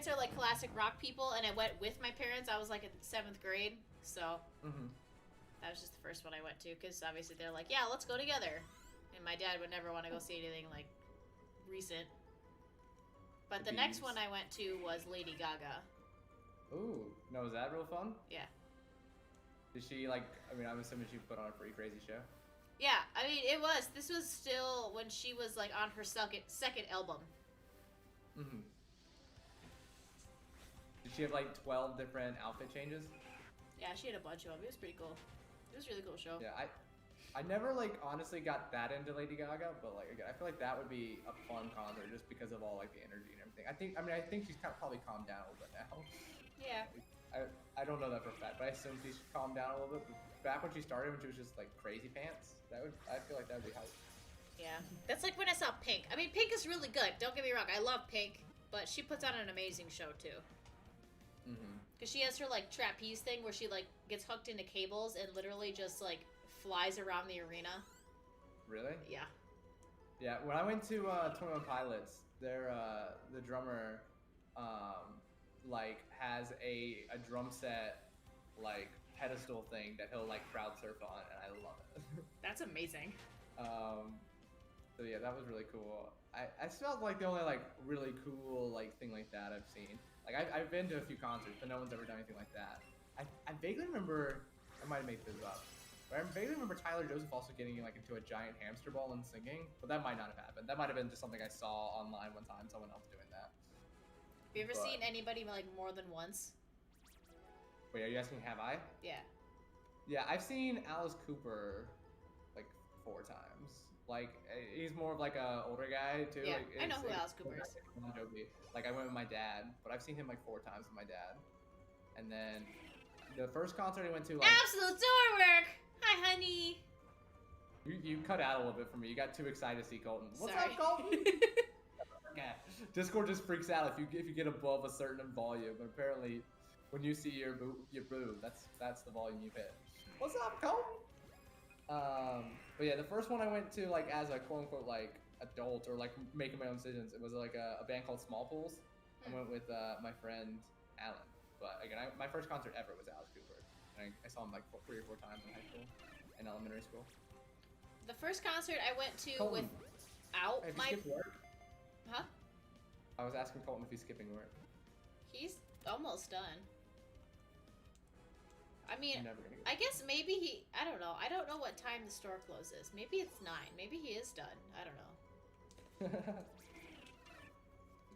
are like classic rock people, and I went with my parents. I was like in 7th grade, so that was just the first one I went to, because obviously they're like, yeah, let's go together. And my dad would never want to go see anything like recent. But the next one I went to was Lady Gaga. Ooh, no, was that real fun? Yeah. Did she like? I mean, I'm assuming she put on a pretty crazy show. Yeah, I mean, it was. This was still when she was, like, on her second album. Did she have, like, 12 different outfit changes? Yeah, she had a bunch of them. It was pretty cool. It was a really cool show. Yeah, I never, like, honestly got that into Lady Gaga, but, like, again, I feel like that would be a fun concert just because of all, like, the energy and everything. I think she's probably calmed down a little bit now. Yeah. I don't know that for a fact, but I assume she's calmed down a little bit. But back when she started, when she was just, like, crazy pants, I feel like that would be hype. Yeah. That's like when I saw Pink. I mean, Pink is really good. Don't get me wrong. I love Pink, but she puts on an amazing show, too. Because she has her, like, trapeze thing where she, like, gets hooked into cables and literally just, like, flies around the arena. Really? Yeah. Yeah, when I went to 21 Pilots, the drummer, like, has a drum set, like, pedestal thing that he'll, like, crowd surf on, and I love it. That's amazing. So yeah, that was really cool. I felt like the only, like, really cool, like, thing like that I've seen. Like, I've been to a few concerts, but no one's ever done anything like that. I vaguely remember, I might have made this up, But I vaguely remember Tyler Joseph also getting like into a giant hamster ball and singing, but that might not have happened. That might have been just something I saw online one time, someone else doing that. Have you ever seen anybody like more than once? Wait, are you asking have I? Yeah. Yeah, I've seen Alice Cooper like 4 times. Like he's more of like a older guy too. Yeah, like, I know who Alice Cooper is. Like I went with my dad, but I've seen him like 4 times with my dad. And then the first concert I went to, like Absolute door work. Hi, honey. you cut out a little bit for me. You got too excited to see Colton. What's Sorry. up, Colton? Yeah. Discord just freaks out if you get above a certain volume. But apparently, when you see your boo, that's the volume you hit. What's up, Colton? But yeah, the first one I went to like as a quote unquote like adult or like making my own decisions. It was like a band called Small Pools. I went with my friend Alan. But again, my first concert ever was Alice Cooper. And I saw him like 3 or 4 times in high school and elementary school. The first concert I went to Colton, without have you my... skipped work? Huh? I was asking Colton if he's skipping work. He's almost done. I mean, Never gonna I guess maybe he... I don't know. I don't know what time the store closes. Maybe it's 9. Maybe he is done. I don't know.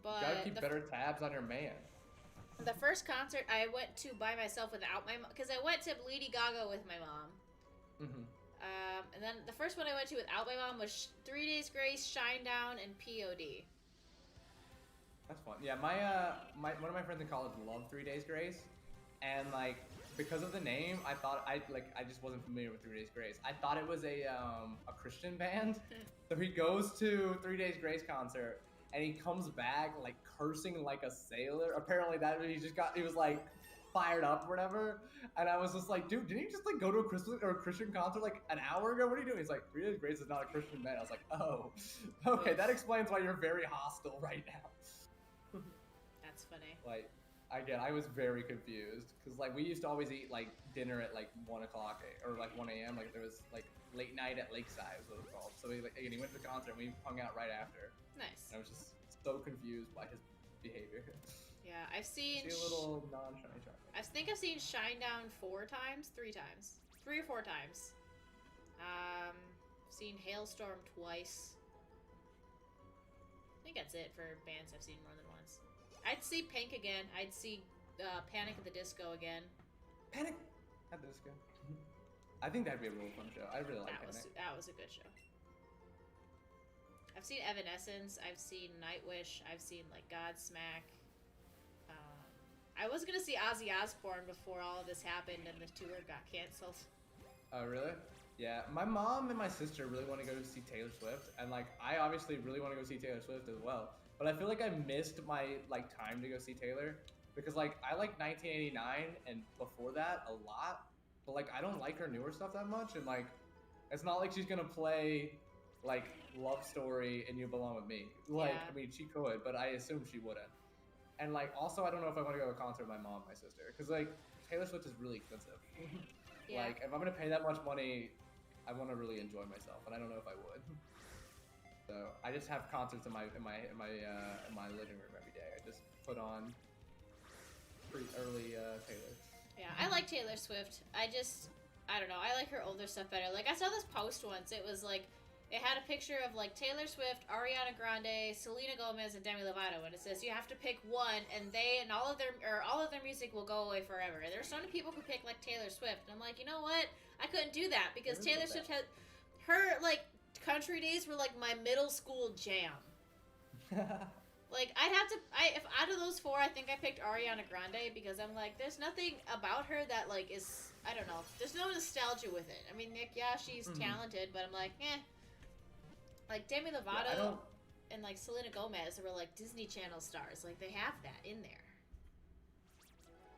But you gotta keep better tabs on your man. The first concert I went to by myself without my mom, because I went to Lady Gaga with my mom. And then the first one I went to without my mom was 3 Days Grace, Shinedown, and POD. That's fun. Yeah, my one of my friends in college loved 3 Days Grace, and like because of the name, I thought I just wasn't familiar with 3 Days Grace. I thought it was a Christian band. So he goes to 3 Days Grace concert. And he comes back like cursing like a sailor. Apparently that he was like fired up or whatever. And I was just like, dude, didn't you just like go to a Christian concert like an hour ago? What are you doing? He's like, 3 Days Grace is not a Christian band. I was like, oh, okay, that explains why you're very hostile right now. That's funny. Like, again, I was very confused because like we used to always eat like dinner at like 1 o'clock or like 1 a.m. Like there was like late night at Lakeside is what it was called. So he went to the concert and we hung out right after. Nice. And I was just so confused by his behavior. Yeah, I've seen... See a little non-shiny chart. I think I've seen Shinedown 3 times. 3 or 4 times. Seen Hailstorm twice. I think that's it for bands I've seen more than once. I'd see Pink again. I'd see Panic at the Disco again. Panic at the Disco. I think that'd be a really fun show. I really like Panic. That was a good show. I've seen Evanescence, I've seen Nightwish, I've seen like Godsmack. I was gonna see Ozzy Osbourne before all of this happened and the tour got canceled. Oh, really? Yeah, my mom and my sister really want to go see Taylor Swift, and like I obviously really want to go see Taylor Swift as well. But I feel like I missed my like time to go see Taylor because like I like 1989 and before that a lot, but like I don't like her newer stuff that much, and like it's not like she's gonna play like Love Story and You Belong With Me. Like, Yeah. I mean, she could, but I assume she wouldn't. And like, also, I don't know if I want to go to a concert with my mom and my sister, because like Taylor Swift is really expensive. Yeah. Like, if I'm gonna pay that much money, I want to really enjoy myself, and I don't know if I would. So I just have concerts in my living room every day. I just put on pretty early Taylor. Yeah, I like Taylor Swift. I don't know, I like her older stuff better. Like, I saw this post once, it was like, it had a picture of like Taylor Swift, Ariana Grande, Selena Gomez, and Demi Lovato, and it says you have to pick one, and all of their music will go away forever. And there's so many people who pick like Taylor Swift, and I'm like, you know what? I couldn't do that because Taylor Swift had her like country days were like my middle school jam. Like if out of those 4, I think I picked Ariana Grande because I'm like, there's nothing about her that like is, I don't know, there's no nostalgia with it. I mean, Nick, yeah, she's talented, but I'm like, eh. Like Demi Lovato and like Selena Gomez were like Disney Channel stars. Like they have that in there.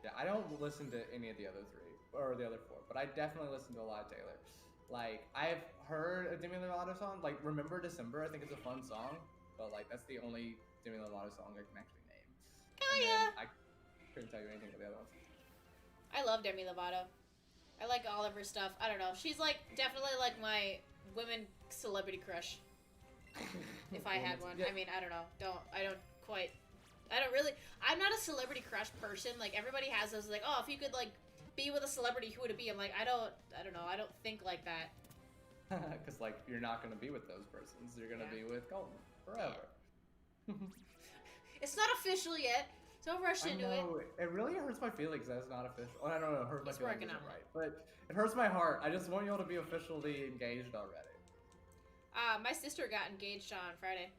Yeah, I don't listen to any of the other 3 or the other 4, but I definitely listen to a lot of Taylor. Like I've heard a Demi Lovato song, like Remember December. I think it's a fun song, but like that's the only Demi Lovato song I can actually name. Oh yeah. I couldn't tell you anything about the other ones. I love Demi Lovato. I like all of her stuff. I don't know. She's like definitely like my women celebrity crush. If I had one. Yeah. I mean, I don't know. I'm not a celebrity crush person. Like, everybody has those, like, oh, if you could, like, be with a celebrity, who would it be? I'm like, I don't know. I don't think like that. Because like you're not gonna be with those persons. You're gonna be with Colton forever. Yeah. It's not official yet. Don't rush into it. It really hurts my feelings that it's not official. I don't know. It hurts my feelings. Working on it. Right, but it hurts my heart. I just want y'all to be officially engaged already. My sister got engaged on Friday.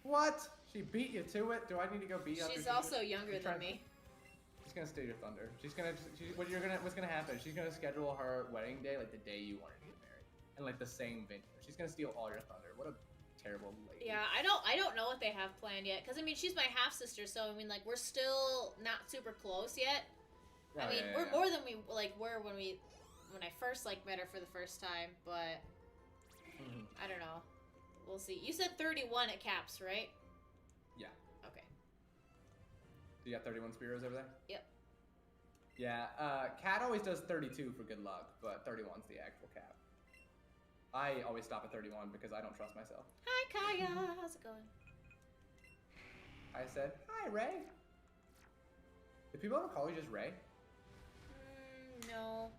What? She beat you to it? Do I need to go beat up? She's also younger than me. She's gonna steal your thunder. What's gonna happen? She's gonna schedule her wedding day like the day you want her to get married, and like the same venue. She's gonna steal all your thunder. What a terrible lady. Yeah, I don't know what they have planned yet. Cause I mean, she's my half sister, so I mean, like we're still not super close yet. Oh, I mean, we're more than we like were when I first like met her for the first time, but I don't know. We'll see. You said 31 at Caps, right? Yeah. Okay. You got 31 spears over there? Yep. Yeah, Cat always does 32 for good luck, but 31's the actual cap. I always stop at 31 because I don't trust myself. Hi, Kaya. How's it going? I said, hi, Ray. Do people ever call you just Ray? No.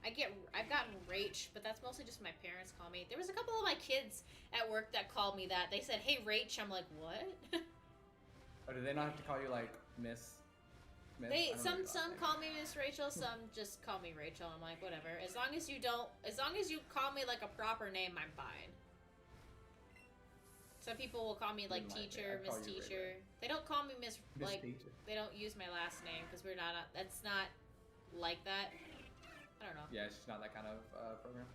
I've gotten Rach, but that's mostly just my parents call me. There was a couple of my kids at work that called me that. They said, hey, Rach. I'm like, what? Or do they not have to call you like Miss? Some call me Miss Rachel, some just call me Rachel. I'm like, whatever. As long as you call me like a proper name, I'm fine. Some people will call me like teacher, Miss Teacher. They don't call me Miss like Teacher. They don't use my last name because we're not. That's not like that. I don't know. Yeah, it's just not that kind of program.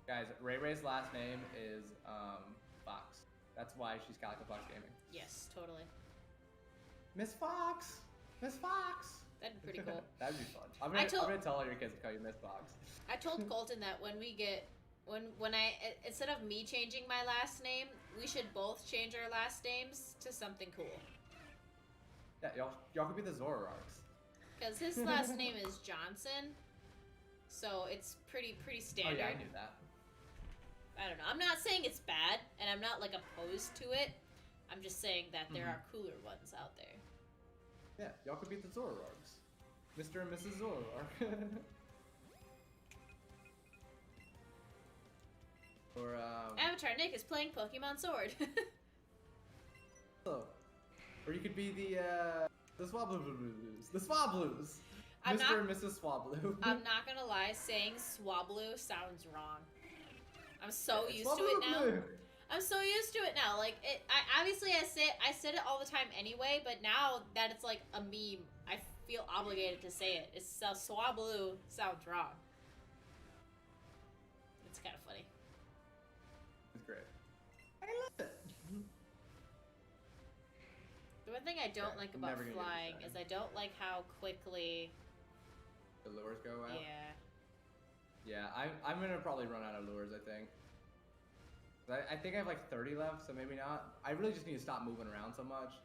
Guys, Ray Ray's last name is Fox. That's why she's Calico Fox Gaming. Yes, totally. Miss Fox! Miss Fox! That'd be pretty cool. That'd be fun. I'm gonna tell all your kids to call you Miss Fox. I told Colton that when I instead of me changing my last name, we should both change our last names to something cool. Yeah, y'all could be the Zoroarks. Because his last name is Johnson, so it's pretty standard. Oh yeah, I knew that. I don't know. I'm not saying it's bad, and I'm not like opposed to it. I'm just saying that there are cooler ones out there. Yeah, y'all could be the Zoroarks. Mr. and Mrs. Zoroark. Or Avatar Nick is playing Pokemon Sword. or you could be the Swablues. The Swablues. Mr. and Mrs. Swablu. I'm not gonna lie, saying Swablu sounds wrong. I'm so used to it now. I'm so used to it now. Like I said it all the time anyway, but now that it's like a meme, I feel obligated to say it. It's Swablu sounds wrong. It's kind of funny. It's great. I love it. The one thing I don't like about flying is I don't like how quickly the lures go out. Yeah. Yeah, I'm gonna probably run out of lures, I think. I think I have like 30 left, so maybe not. I really just need to stop moving around so much.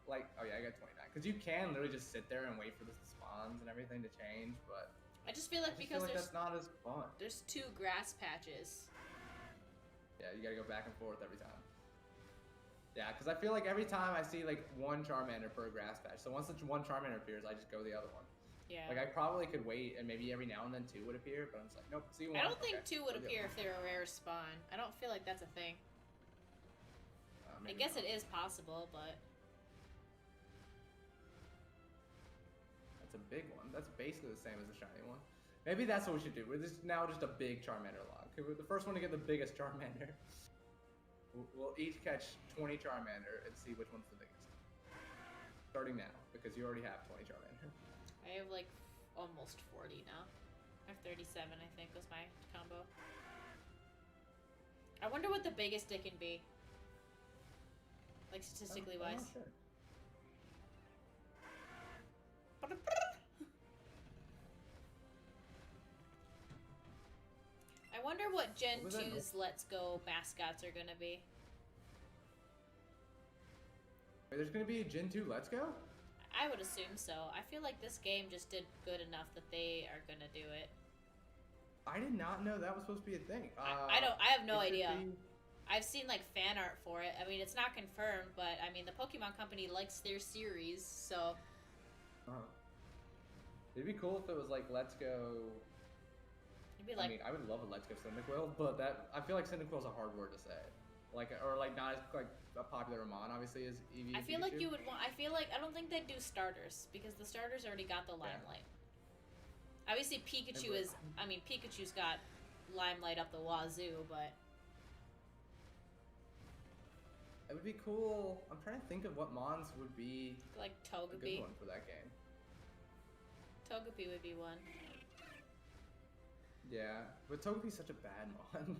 Like, oh yeah, I got 29. Because you can literally just sit there and wait for the spawns and everything to change, but I just feel like that's not as fun. There's 2 grass patches. Yeah, you gotta go back and forth every time. Yeah, because I feel like every time I see like 1 Charmander per grass patch, so once the 1 Charmander appears, I just go the other one. Yeah. Like I probably could wait, and maybe every now and then 2 would appear, but I'm just like, nope. See 1. I don't think 2 would appear if they're a rare spawn. I don't feel like that's a thing. I guess it is possible, but that's a big one. That's basically the same as the shiny one. Maybe that's what we should do. We're now just a big Charmander log. We're the first one to get the biggest Charmander. We'll each catch 20 Charmander and see which one's the biggest. Starting now, because you already have 20 Charmander. I have like almost 40 now. I have 37, I think, was my combo. I wonder what the biggest it can be. Like, statistically wise. Sure. I wonder what Gen 2's Let's Go mascots are gonna be. Wait, there's gonna be a Gen 2 Let's Go? I would assume so. I feel like this game just did good enough that they are gonna do it. I did not know that was supposed to be a thing. I have no idea. I've seen like fan art for it. I mean, it's not confirmed, but I mean, the Pokemon Company likes their series, so. It'd be cool if it was like Let's Go. It'd be like, I mean, I would love a Let's Go Cyndaquil, but that I feel like Cyndaquil's a hard word to say. Like, or like not as like a popular Mon, obviously, as Eevee. I feel like you would want. I feel like I don't think they'd do starters because the starters already got the limelight. Obviously, Pikachu is. I mean, Pikachu's got limelight up the wazoo, but it would be cool. I'm trying to think of what Mons would be like a Togepi. good one for that game. Togepi would be one. Yeah, but Togepi's such a bad Mon.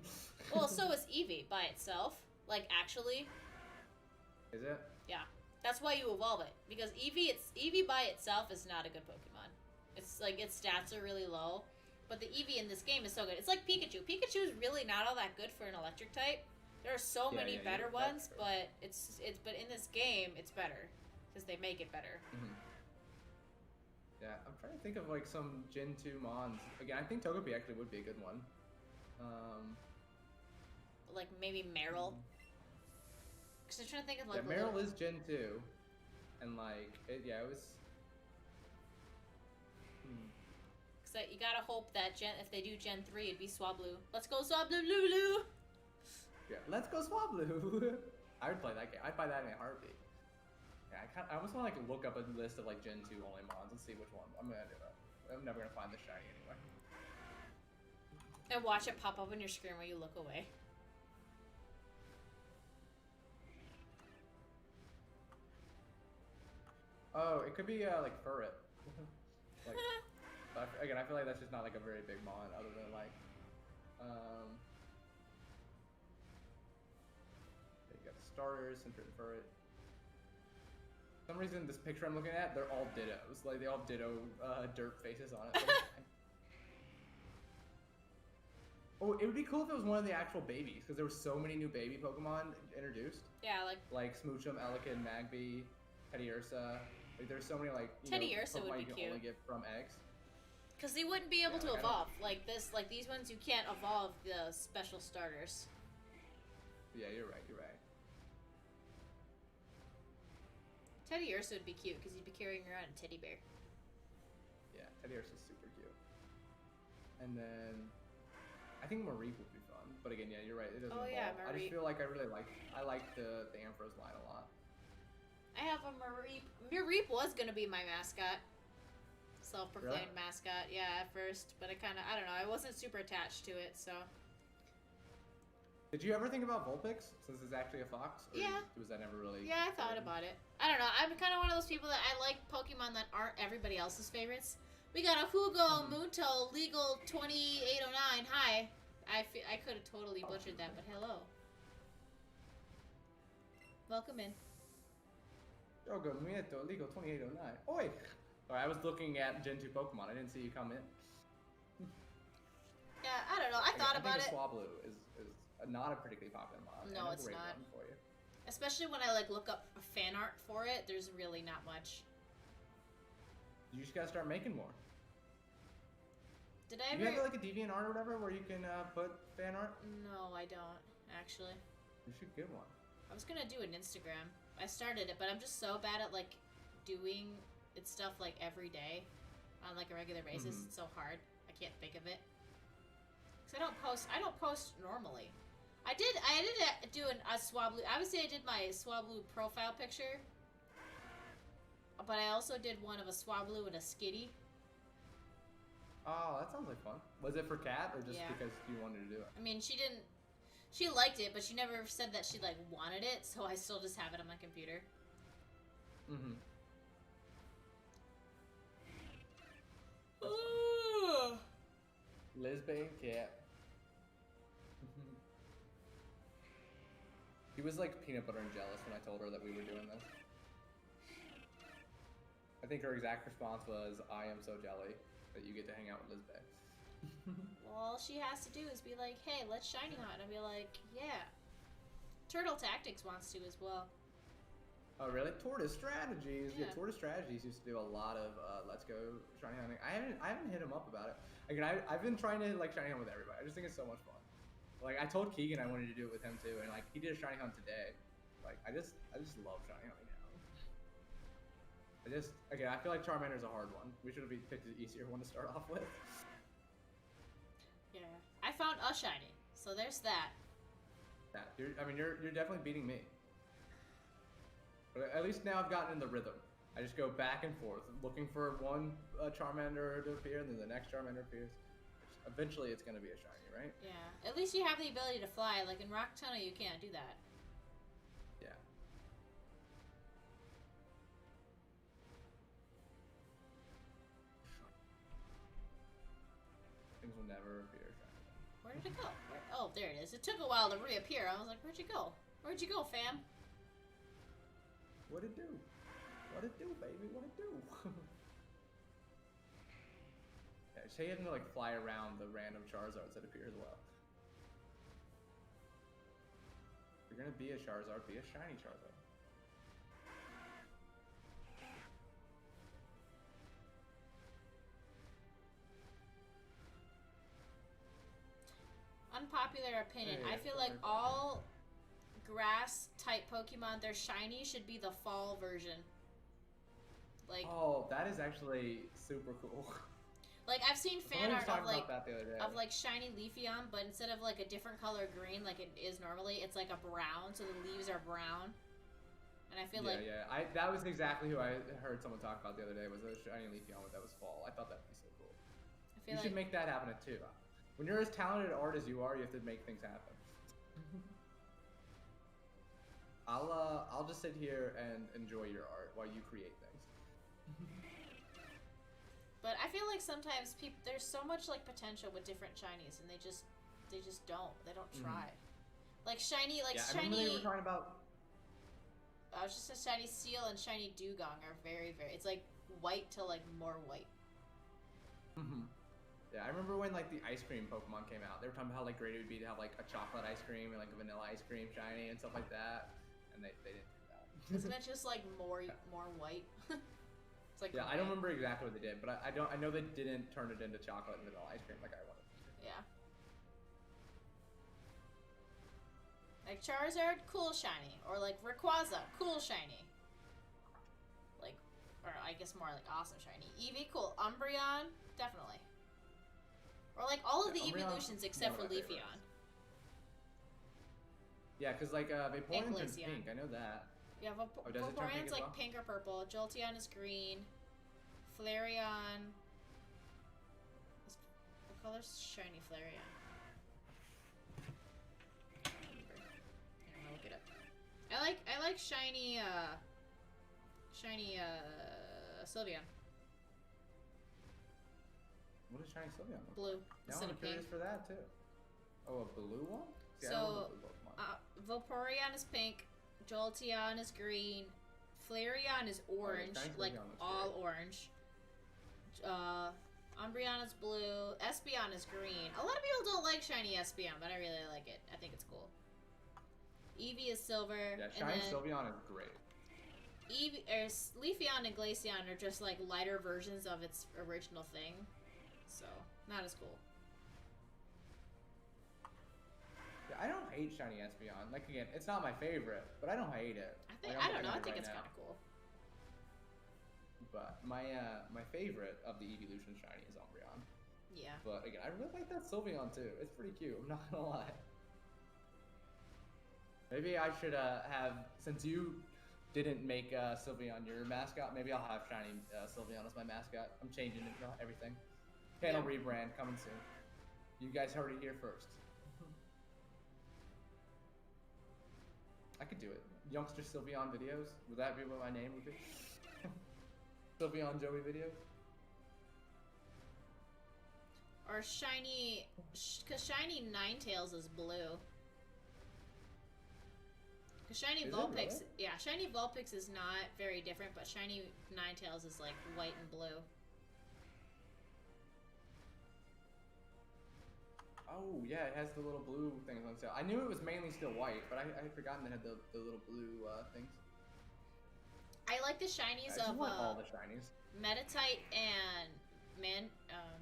Well, so is Eevee by itself. Like, actually. Is it? Yeah. That's why you evolve it. Because Eevee by itself is not a good Pokemon. It's like, its stats are really low. But the Eevee in this game is so good. It's like Pikachu. Pikachu is really not all that good for an electric type. There are so many better ones, but but in this game, it's better. Because they make it better. Mm-hmm. Yeah, I'm trying to think of like some Gen 2 Mons. Again, I think Togepi actually would be a good one. Like maybe Meryl. Because I'm trying to think of like. Yeah, Meryl is Gen 2, and like it was. Because you gotta hope that if they do Gen 3, it'd be Swablu. Let's go Swablu Lulu. Yeah, let's go Swablu. I would play that game. I'd buy that in a heartbeat. Yeah, I almost want to like look up a list of like Gen 2 only Mons and see which one. I'm gonna do it. I'm never gonna find the shiny anyway. And watch it pop up on your screen while you look away. Oh, it could be like Furret. Like, but again, I feel like that's just not like a very big Mon, other than like, you got the starters, Center and Furret. For some reason, this picture I'm looking at, they're all dittos. Like, they all have ditto dirt faces on it. Oh, it would be cool if it was one of the actual babies, because there were so many new baby Pokemon introduced. Yeah, like Smoochum, Elekid, Magby, Teddiursa. Like, there's so many like Teddiursa would be you can cute. only get from eggs. Because they wouldn't be able to evolve like this. Like these ones, you can't evolve the special starters. Yeah, you're right. You're right. Teddiursa would be cute because you'd be carrying around a teddy bear. Yeah, Teddiursa's super cute. And then I think Mareep would be fun, but again, yeah, you're right. It doesn't evolve. Yeah, I just feel like I like the Ampharos line a lot. I have a Mareep. Mareep was gonna be my mascot. Self-proclaimed mascot, yeah, at first, but I don't know, I wasn't super attached to it, so. Did you ever think about Vulpix, since it's actually a fox? Or yeah. Was that never really? Yeah, I thought about it. I don't know, I'm kind of one of those people that I like Pokemon that aren't everybody else's favorites. We got a Hugo Muto Legal 2809. Hi. I could have totally butchered that, but hello. Welcome in. Hugo Muto Legal 2809. Oi! Alright, I was looking at Gen 2 Pokemon. I didn't see you come in. Yeah, I don't know. I thought about it. I think Swablu is not a particularly popular Mon. No, it's not. For you. Especially when I like look up fan art for it, there's really not much. You just gotta start making more. Did I ever? Do you have like a DeviantArt or whatever where you can put fan art? No, I don't actually. You should get one. I was gonna do an Instagram. I started it, but I'm just so bad at like doing it's stuff like every day on like a regular basis. It's so hard. I can't think of it. Cause I don't post normally. I did do a Swablu. Obviously, I did my Swablu profile picture, but I also did one of a Swablu and a Skitty. Oh, that sounds like fun. Was it for Kat or just because you wanted to do it? I mean, she liked it, but she never said that she like wanted it, so I still just have it on my computer. Ooh. Lisbon Cat. He was like peanut butter and jealous when I told her that we were doing this. I think her exact response was, "I am so jelly that you get to hang out with Lisbon." Well, all she has to do is be like, "Hey, let's shiny hunt," and I'll be like, "Yeah." Turtle Tactics wants to as well. Oh really? Tortoise Strategies. Yeah. Yeah, Tortoise Strategies used to do a lot of Let's Go shiny hunting. I haven't hit him up about it. Again, I've been trying to like shiny hunt with everybody. I just think it's so much fun. Like I told Keegan I wanted to do it with him too, and like he did a shiny hunt today. Like I just love shiny hunting now. Again, I feel like Charmander's a hard one. We should have picked an easier one to start off with. Yeah. I found a shiny, so there's that. Yeah, you're definitely beating me. But at least now I've gotten in the rhythm. I just go back and forth, looking for one Charmander to appear, and then the next Charmander appears. Eventually, it's gonna be a shiny, right? Yeah. At least you have the ability to fly. Like in Rock Tunnel, you can't do that. Yeah. Things will never appear shiny. Where did it go? Oh, there it is. It took a while to reappear. I was like, where'd you go? Where'd you go, fam? What'd it do? What'd it do, baby? What'd it do? Yeah, say you have to like fly around the random Charizards that appear as well. If you're gonna be a Charizard, be a shiny Charizard. Unpopular opinion. Hey, I feel like all grass type Pokemon, their shiny should be the fall version. Like, oh, that is actually super cool. Like I've seen fan art of of like shiny Leafeon, but instead of like a different color green like it is normally, it's like a brown, so the leaves are brown. And I feel like that was exactly who I heard someone talk about the other day, was a shiny Leafeon that was fall. I thought that'd be so cool. You should make that happen too. When you're as talented at art as you are, you have to make things happen. I'll just sit here and enjoy your art while you create things. But I feel like sometimes there's so much like potential with different shinies, and they just don't. They don't try. Like shiny, I shiny. remember they were talking about. I was just a shiny Seal and shiny Dugong are very. It's like white to like more white. Yeah, I remember when like the ice cream Pokemon came out. They were talking about how like great it would be to have like a chocolate ice cream and like a vanilla ice cream shiny and stuff like that, and they didn't do that. Isn't it just like more white? It's like I don't remember exactly what they did, but I know they didn't turn it into chocolate and vanilla ice cream like I wanted to. Yeah. Like Charizard, cool shiny, or like Rayquaza, cool shiny. Like, or I guess more like awesome shiny. Eevee, cool. Umbreon, definitely. Or like all of the evolutions except for Leafeon. Yeah, because like Vaporeon turns pink. I know that. Yeah, Vaporeon's like pink or purple. Jolteon is green. Flareon. What color's shiny Flareon? I can't remember. Here, I'll look it up. I like shiny Sylveon. What is shiny Sylveon? Blue. Now I'm curious for that too. Oh, a blue one? See, so Vaporeon is pink. Jolteon is green. Flareon is orange, like all orange. Umbreon is blue. Espeon is green. A lot of people don't like shiny Espeon, but I really like it. I think it's cool. Eevee is silver. Yeah, shiny Sylveon is great. Leafeon and Glaceon are just like lighter versions of its original thing, so not as cool. Yeah, I don't hate shiny Espeon. Like again, it's not my favorite, but I don't hate it. I don't know. I think it's kind of cool. But my favorite of the evolution shiny is Umbreon. Yeah. But again, I really like that Sylveon too. It's pretty cute. I'm not gonna lie. Maybe I should have, since you didn't make Sylveon your mascot, maybe I'll have shiny Sylveon as my mascot. I'm changing it, everything. Panel rebrand coming soon. You guys heard it here first. I could do it. Youngster Sylveon videos. Would that be what my name would be? Sylveon Joey videos. Or shiny, because shiny Ninetales is blue. Because shiny Vulpix, yeah, shiny Vulpix is not very different, but shiny Ninetales is like white and blue. Oh yeah, it has the little blue things on sale. I knew it was mainly still white, but I had forgotten it had the little blue things. I like the shinies of all the shinies. Meditite and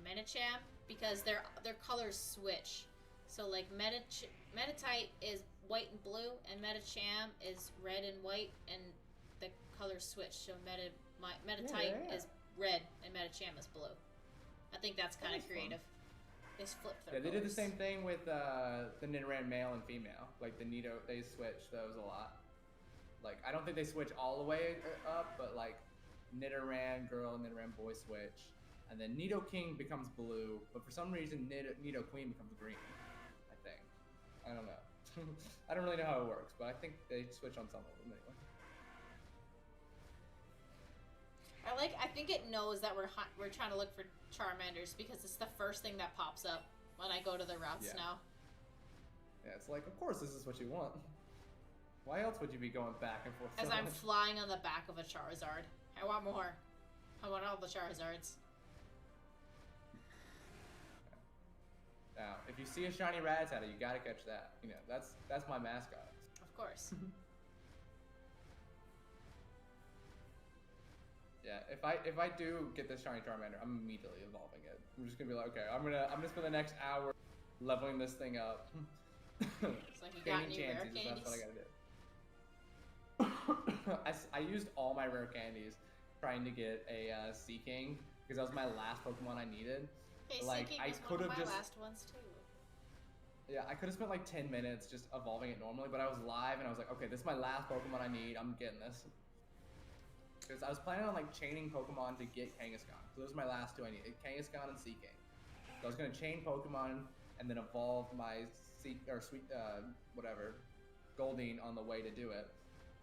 Medicham because their colors switch. So like Meditite is white and blue, and Medicham is red and white, and the colors switch. So My Metatype yeah. is red and Metacham is blue. I think that's kind of That is creative. They flip their Yeah, they did the colors. same thing with the Nidoran male and female. Like the Nido, they switched those a lot. Like I don't think they switch all the way up, but like Nidoran girl, Nidoran boy switch, and then Nido King becomes blue, but for some reason Nido Queen becomes green. I think. I don't know. I don't really know how it works, but I think they switch on some of them anyway. I think it knows that we're trying to look for Charmanders because it's the first thing that pops up when I go to the routes now. Yeah, it's like, of course this is what you want. Why else would you be going back and forth? As I'm flying on the back of a Charizard. I want more. I want all the Charizards. Now, if you see a shiny Rattata, you gotta catch that. You know, that's my mascot. Of course. Yeah, if I do get this shiny Charmander, I'm immediately evolving it. I'm just gonna be like, okay, I'm gonna spend the next hour leveling this thing up. It's like you got any rare candies? That's what I gotta do. I used all my rare candies trying to get a Sea King because that was my last Pokemon I needed. Hey, like Sea King I was could one have of my just last ones too. yeah, I could have spent like 10 minutes just evolving it normally, but I was live and I was like, okay, this is my last Pokemon I need. I'm getting this. Because I was planning on like chaining Pokemon to get Kangaskhan. So those are my last two I needed, Kangaskhan and Sea King. So I was gonna chain Pokemon and then evolve my Goldeen on the way to do it,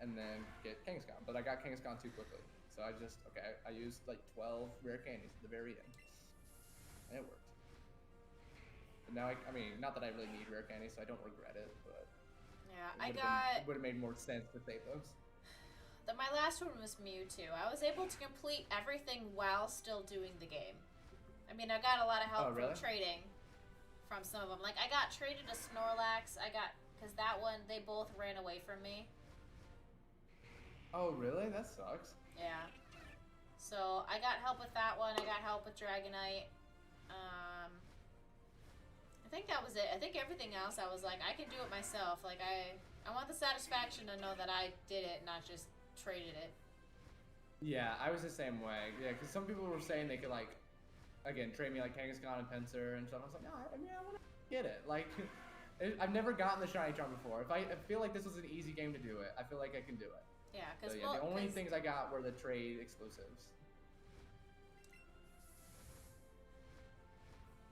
and then get Kangaskhan. But I got Kangaskhan too quickly. So I used like 12 rare candies at the very end. And it worked. But now I mean, not that I really need rare candies, so I don't regret it, but Yeah, it would have made more sense to save those. My last one was Mewtwo. I was able to complete everything while still doing the game. I mean, I got a lot of help from trading from some of them. Like, I got traded a Snorlax. Because that one, they both ran away from me. Oh, really? That sucks. Yeah. So, I got help with that one. I got help with Dragonite. I think that was it. I think everything else, I was like, I can do it myself. Like, I want the satisfaction to know that I did it, not just traded it. Yeah, I was the same way. Yeah, because some people were saying they could, like, again, trade me, like, Kangaskhan and Pinsir and stuff. I was like, no, I mean, I want to get it. Like, I've never gotten the Shiny Charm before. I feel like this was an easy game to do it. I feel like I can do it. Yeah, because the only things I got were the trade exclusives.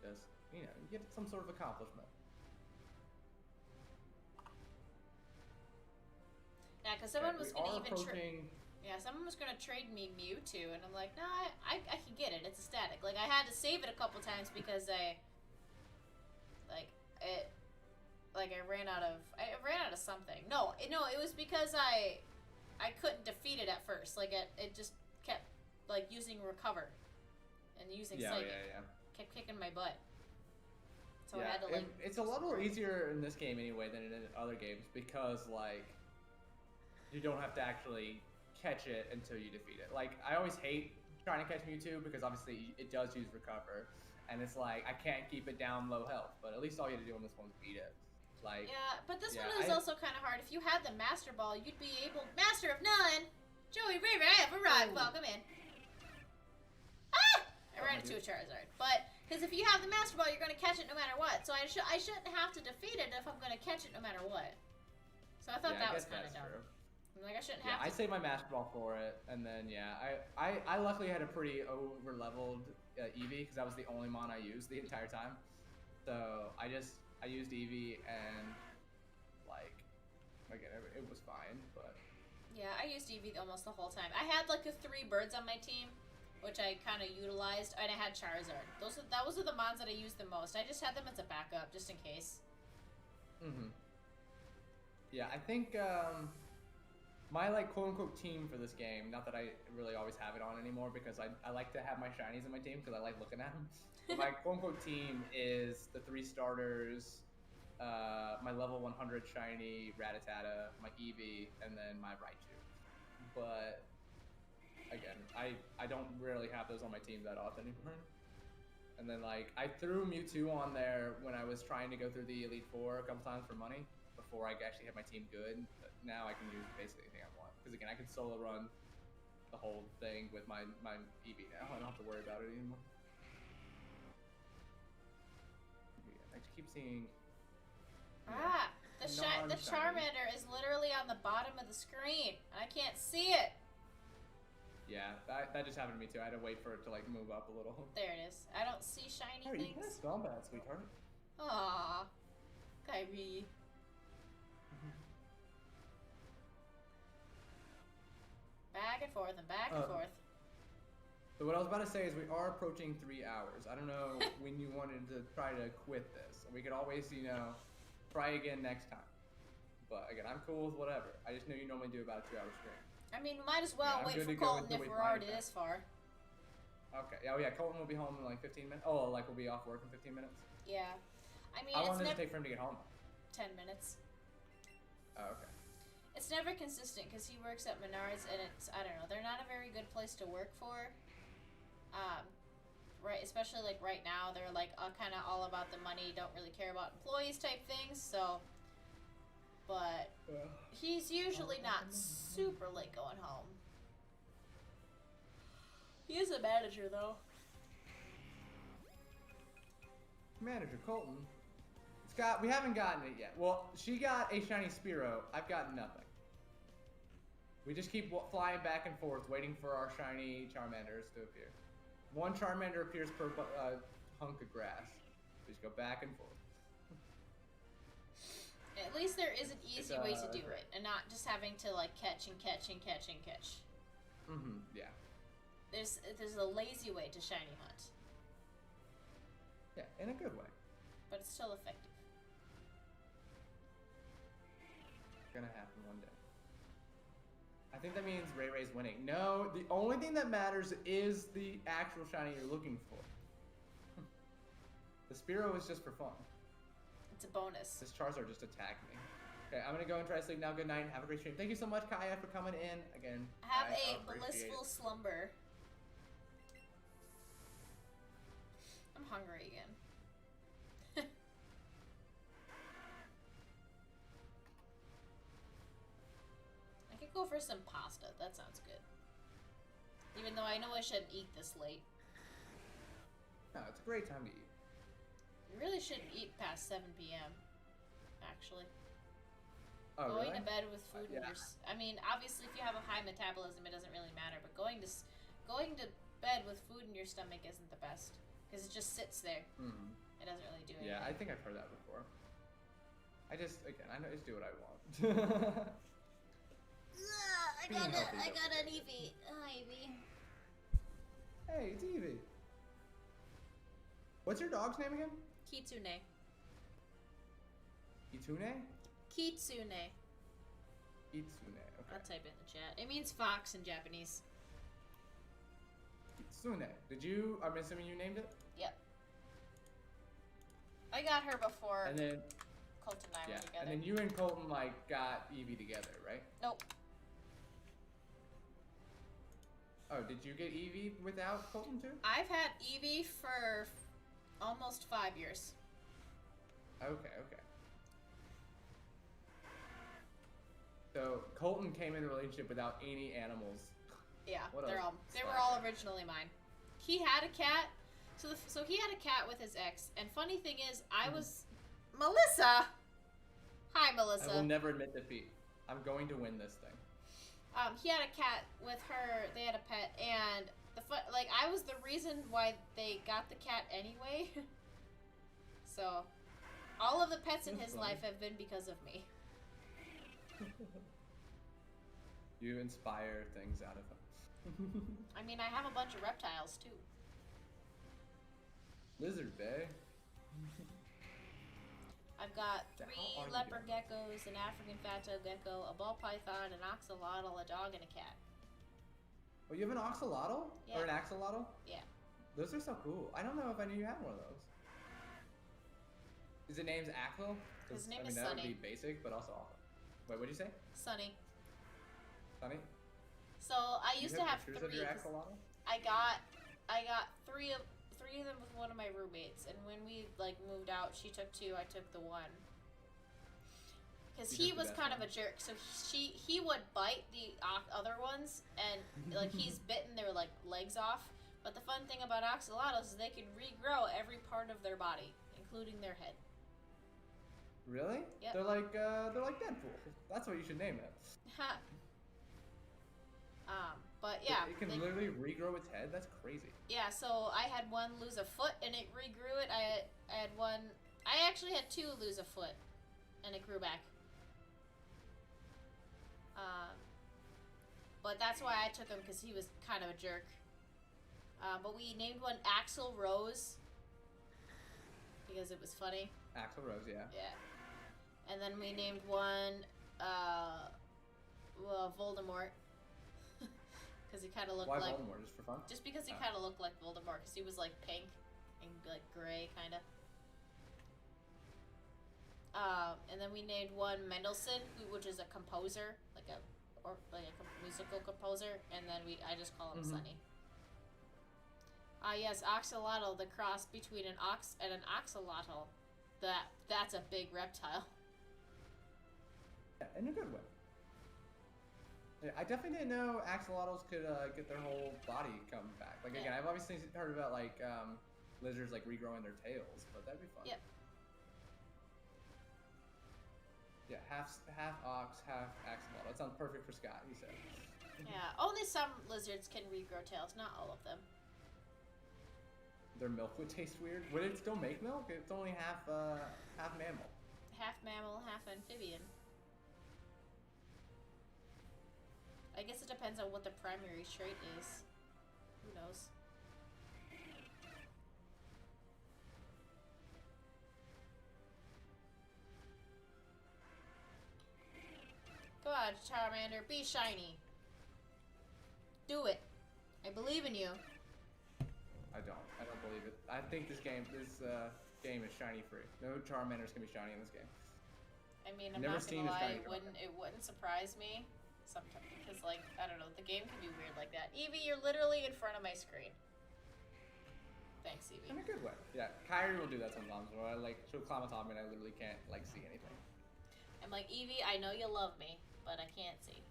Just, you know, you get some sort of accomplishment. Yeah, because someone was going to even approaching... someone was going to trade me Mewtwo, and I'm like, no, I can get it. It's a static. Like, I had to save it a couple times because I ran out of something. No, it was because I couldn't defeat it at first. Like, it just kept, like, using Recover and using Psychic. Yeah. Kept kicking my butt. So yeah, I had to, like... It's a little easier in this game anyway than in other games because, like, you don't have to actually catch it until you defeat it. Like, I always hate trying to catch Mewtwo because obviously it does use Recover. And it's like, I can't keep it down low health, but at least all you have to do on this one is beat it. Like, yeah, but this one is also kind of hard. If you had the Master Ball, you'd be able... Master of None! Joey Raver, I have arrived! Welcome in. Ah! I ran into a Charizard. But, because if you have the Master Ball, you're going to catch it no matter what. So I shouldn't have to defeat it if I'm going to catch it no matter what. So I thought that was kind of dumb. True. Like, I shouldn't have to... I saved my Master Ball for it, and then, I luckily had a pretty over-leveled Eevee, because that was the only mon I used the entire time. So, I used Eevee, and, like, again, it was fine, but... Yeah, I used Eevee almost the whole time. I had, like, the 3 birds on my team, which I kind of utilized, and I had Charizard. Those are the mons that I used the most. I just had them as a backup, just in case. Yeah, I think, my, like, quote-unquote team for this game, not that I really always have it on anymore because I like to have my shinies in my team because I like looking at them. But my quote-unquote team is the 3 starters, my level 100 shiny Rattata, my Eevee, and then my Raichu. But, again, I don't really have those on my team that often anymore. And then, like, I threw Mewtwo on there when I was trying to go through the Elite Four a couple times for money before I actually had my team good. But now I can use basically anything I want. Because, again, I can solo run the whole thing with my Eevee now. I don't have to worry about it anymore. I just keep seeing. Ah, the Charmander is literally on the bottom of the screen. I can't see it. Yeah, that just happened to me too. I had to wait for it to like move up a little. There it is. I don't see shiny Harry, you things. can't spell bad, sweetheart. Aww. Kyrie. Back and forth and back and forth. So what I was about to say is we are approaching 3 hours. I don't know when you wanted to try to quit this. We could always, try again next time. But again, I'm cool with whatever. I just know you normally do about a 2-hour stream. I mean, we might as well wait for Colton if we're already this far. Okay. Oh yeah, Colton will be home in like 15 minutes. Oh, like we'll be off work in 15 minutes? Yeah. I mean, how long does it take for him to get home? 10 minutes. Oh, okay. It's never consistent because he works at Menards and it's, I don't know, they're not a very good place to work for. Right, especially like right now, they're like kind of all about the money, don't really care about employees type things, so. But he's usually not super late going home. He is a manager though. Manager Colton. Scott, we haven't gotten it yet. Well, she got a shiny Spearow. I've got nothing. We just keep flying back and forth, waiting for our shiny Charmanders to appear. One Charmander appears per hunk of grass. We just go back and forth. At least there is an easy way to do it, and not just having to like catch and catch and catch and catch. Yeah. There's a lazy way to shiny hunt. Yeah, in a good way. But it's still effective. Gonna happen one day. I think that means Ray Ray's winning. No, the only thing that matters is the actual shiny you're looking for. The Spearow is just for fun. It's a bonus. This Charizard just attacked me. Okay, I'm gonna go and try to sleep now. Good night and have a great stream. Thank you so much, Kaya, for coming in. Again, have a blissful slumber. I'm hungry again. I could go for some pasta. That sounds good. Even though I know I shouldn't eat this late. No, it's a great time to eat. You really shouldn't eat past 7 p.m. Actually. Oh, going really? to bed with food in your... I mean, obviously, if you have a high metabolism, it doesn't really matter. But going to bed with food in your stomach isn't the best. Because it just sits there. It doesn't really do anything. Yeah, I think I've heard that before. I just do what I want. I got an Eevee. Hi, Eevee. Hey, it's Eevee. What's your dog's name again? Kitsune. Kitsune? Kitsune. Kitsune, okay. I'll type it in the chat. It means fox in Japanese. Kitsune. I'm assuming you named it? Yep. I got her before and then, Colton and I were together. And then you and Colton, got Eevee together, right? Nope. Oh, did you get Eevee without Colton too? I've had Eevee for almost 5 years. Okay. So Colton came in the relationship without any animals. Yeah, they were all originally mine. He had a cat, so he had a cat with his ex. And funny thing is, I was Melissa. Hi, Melissa. I will never admit defeat. I'm going to win this thing. He had a cat with her. They had a pet, and I was the reason why they got the cat anyway. So, all of the pets in his life have been because of me. You inspire things out of him. I mean, I have a bunch of reptiles too. Lizard Bay. I've got 3 leopard geckos, an African fatto gecko, a ball python, an axolotl, a dog, and a cat. Oh, you have an axolotl? Yeah. Or an axolotl? Yeah. Those are so cool. I don't know if I knew you had one of those. Is it named Axel? His name is that Sunny. would be basic, but also awesome. Wait, what did you say? Sunny. Sunny? So I used to have 3. Of your axolotl? I got 3 of them with one of my roommates, and when we moved out, she took 2, I took the 1. Because He's he the was best kind of one. a jerk, so he would bite the other ones, and like he's bitten their like legs off. But the fun thing about axolotls is they can regrow every part of their body, including their head. Really? Yep. They're like Deadpool. That's what you should name it. Ha. But yeah, It can literally regrow its head. That's crazy. yeah. So I had one lose a foot, and it regrew it. I had one. I actually had two lose a foot, and it grew back. But that's why I took him, because he was kind of a jerk. But we named one Axel Rose because it was funny. Axel Rose, yeah. Yeah. And then we named one Voldemort because he kind of looked Why like Voldemort? Just for fun? just because he kind of looked like Voldemort, because he was like pink and like gray kind of. And then we named one Mendelssohn, which is a composer, like a musical composer, and then I just call him Sonny. Yes, axolotl, the cross between an ox and an axolotl. That's a big reptile. Yeah, in a good way. Yeah, I definitely didn't know axolotls could get their whole body come back. Like again, I've obviously heard about like lizards like regrowing their tails, but that'd be fun. Yep. Yeah, half ox, half axolotl. That sounds perfect for Scott. He said. Yeah, only some lizards can regrow tails, not all of them. Their milk would taste weird. Would it still make milk? It's only half mammal. Half mammal, half amphibian. I guess it depends on what the primary trait is. Who knows? Go on, Charmander, be shiny. Do it. I believe in you. I don't believe it. I think this game is shiny free. No Charmanders can be shiny in this game. I mean, I'm Never not seen gonna a lie, shiny it wouldn't surprise me sometimes, because like, I don't know, the game can be weird like that. Eevee, you're literally in front of my screen. Thanks, Eevee. In a good way. Yeah, Kyrie will do that sometimes where she'll climb on top of me and I literally can't see anything. I'm like, Eevee, I know you love me, but I can't see.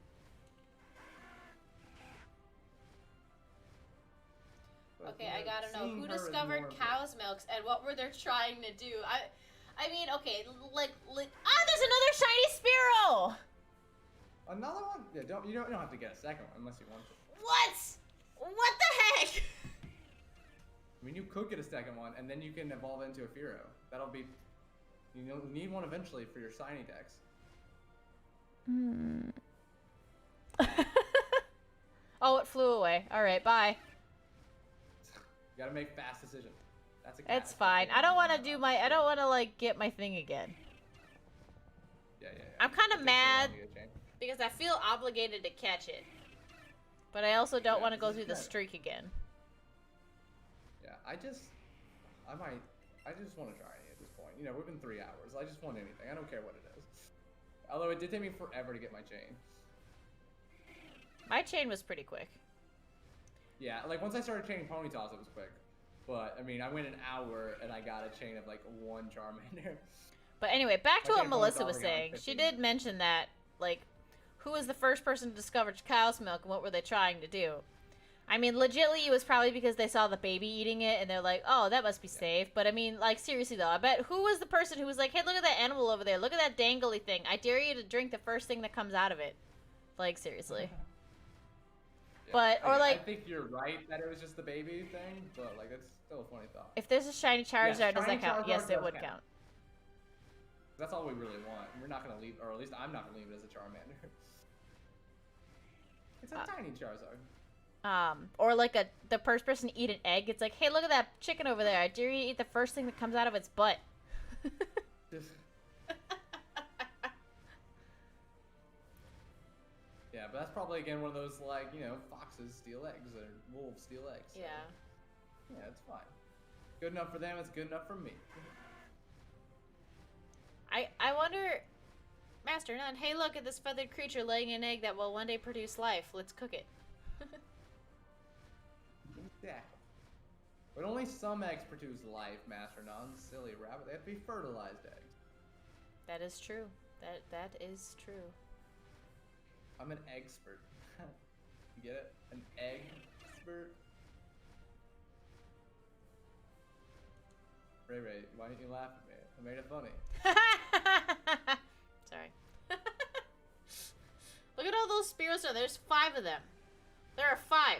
But, Okay, I gotta know, seeing who her is discovered more cow's milks and what were they trying to do? I mean, okay, there's another shiny Spearow! Another one? Yeah, you don't have to get a second one unless you want to. What? What the heck? I mean, you could get a second one, and then you can evolve into a Fearow. That'll be... You need one eventually for your shiny decks. Oh, it flew away. Alright, bye. You gotta make fast decisions. That's a cat. It's fine. I don't want to like, get my thing again. Yeah. I'm kind of It takes so long mad to get a chain. because I feel obligated to catch it. But I also don't want to go through the streak again. Yeah, I just want to try it at this point. You know, we've been 3 hours. I just want anything. I don't care what it is. Although it did take me forever to get my chain. My chain was pretty quick. Yeah, like once I started chaining Ponytails, it was quick. But I mean, I went an hour and I got a chain of like 1 Charmander. But anyway, back to My what chain Melissa Ponytail was got saying. 15 She did mention that, like, who was the first person to discover cow's milk and what were they trying to do? I mean, legitly, it was probably because they saw the baby eating it and they're like, oh, that must be safe. But I mean, like, seriously though, I bet who was the person who was like, hey, look at that animal over there. Look at that dangly thing. I dare you to drink the first thing that comes out of it. Like, seriously. Yeah, But, or like... I think you're right that it was just the baby thing, but like, that's still a funny thought. If there's a shiny Charizard, does shiny that count? Charizard Yes, it does would count. count. That's all we really want. We're not gonna leave, or at least I'm not gonna leave it as a Charmander. It's a tiny Charizard. Or like the first person to eat an egg, it's like, hey, look at that chicken over there. I dare you to eat the first thing that comes out of its butt. Just... Yeah, but that's probably, again, one of those, like, you know, foxes steal eggs, or wolves steal eggs. So. Yeah. Yeah, it's fine. Good enough for them, it's good enough for me. I wonder, Master Nun, hey, look at this feathered creature laying an egg that will one day produce life. Let's cook it. Exactly. But only some eggs produce life, Master Nun. Silly rabbit. They have to be fertilized eggs. That is true. That is true. I'm an expert. You get it? An egg-spert? Ray Ray, why didn't you laugh at me? I made it funny. Sorry. Look at all those Spearows. There's 5 of them. There are 5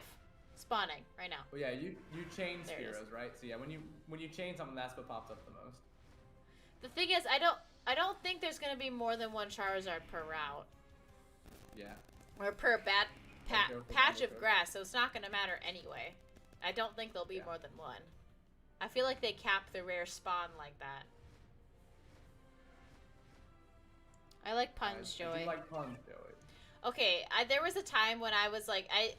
spawning right now. Well, yeah, you chain There it is. Spearows, right? So yeah, when you chain something, that's what pops up the most. The thing is, I don't think there's gonna be more than 1 Charizard per route. Yeah. Or per Okay, patch of okay. grass, so it's not gonna matter anyway. I don't think there'll be Yeah. more than 1. I feel like they cap the rare spawn like that. I like puns, I Joey. do like puns, Joey. Okay, there was a time when I was like, I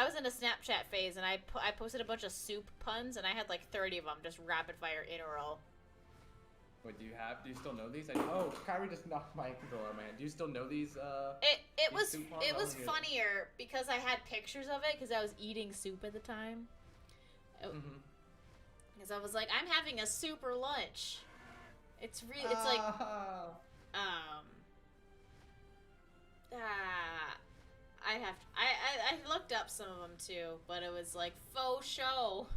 was in a Snapchat phase, and I posted a bunch of soup puns, and I had like 30 of them just rapid fire in a row. Wait, do you still know these? Oh, Kyrie just knocked my controller out of my hand. Do you still know these? It these was soup puns? it I was don't get it. funnier because I had pictures of it because I was eating soup at the time. Mhm. Because I was like, I'm having a super lunch. It's like I looked up some of them too, but it was like faux show.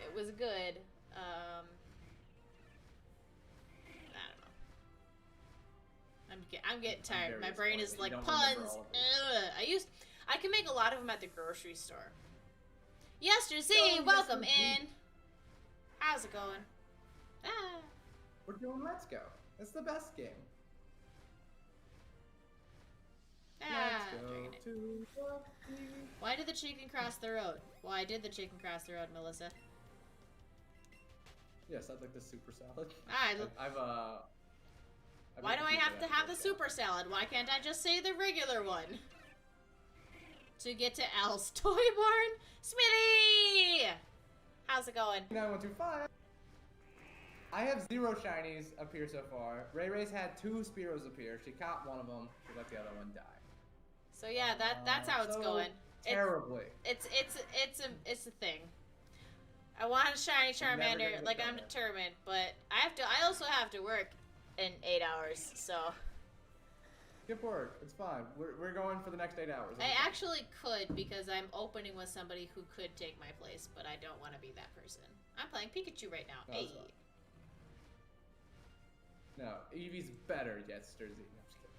It was good. I don't know. I'm getting tired. very My brain is disappointed like you don't remember puns. all of them. I can make a lot of them at the grocery store. Youngster Z, Oh, welcome Youngster Z. in. How's it going? Ah. We're doing Let's Go. It's the best game. Ah, Let's go drinking it. to the beach. Why did the chicken cross the road? Why did the chicken cross the road, Melissa? Yes, I'd like the super salad. I've Why do I have to have the super salad? Why can't I just say the regular one? To get to Al's Toy Barn? Smitty! How's it going? 9125. I have 0 shinies appear so far. Ray Ray's had 2 Spearows appear. She caught one of them. She let the other one die. So yeah, that's how it's So going. Terribly. It's a thing. I want a shiny never gonna Charmander, get like done I'm it. determined, but I also have to work in 8 hours, so Skip work. It's fine. We're going for the next 8 hours. I actually could because I'm opening with somebody who could take my place, but I don't want to be that person. I'm playing Pikachu right now. No, Hey. it's fine. No, Eevee's better, Youngster Z. No, I'm just kidding.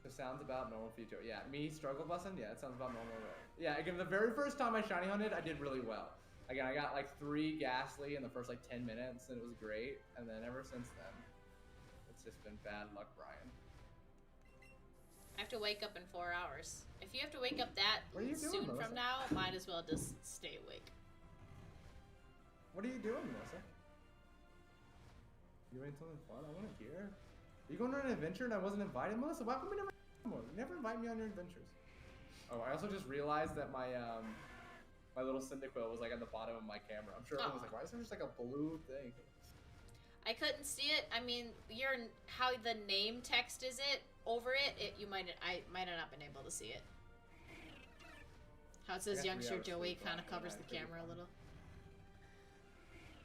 The sounds about normal for you, Joe. Yeah, me struggle busting? Yeah, it sounds about normal. Right? Yeah, again, the very first time I shiny hunted, I did really well. Again, I got like 3 Ghastly in the first like 10 minutes, and it was great. And then ever since then, it's just been bad luck, Brian. I have to wake up in 4 hours. If you have to wake up that What are you doing, soon Melissa? from now, might as well just stay awake. What are you doing, Melissa? You doing something fun? I want to hear. Are you going on an adventure and I wasn't invited? Melissa, why come we never more? You never invite me on your adventures. Oh, I also just realized that my my little Cyndaquil was like at the bottom of my camera. I'm sure everyone was like, why is there just like a blue thing? I couldn't see it. I mean, how the name text is over it. I might have not been able to see it. How it says I got 3 Youngster hours Joey sleep kind of last covers night. the Pretty camera a fun. little.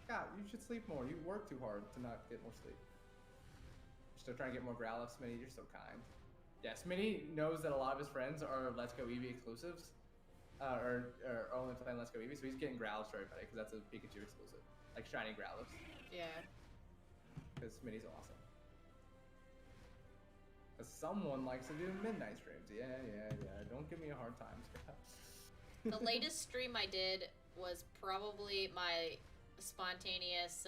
God, you should sleep more. You work too hard to not get more sleep. You're still trying to get more Growlithe, Smitty. You're so kind. Yeah, Smitty knows that a lot of his friends are Let's Go Eevee exclusives. Or only playing Let's Go Eevee, so he's getting Growlithe for everybody, because that's a Pikachu exclusive. Like shiny Growlithe. Yeah. Because Smitty's awesome. Because someone likes to do midnight streams. Yeah. Don't give me a hard time. The latest stream I did was probably my spontaneous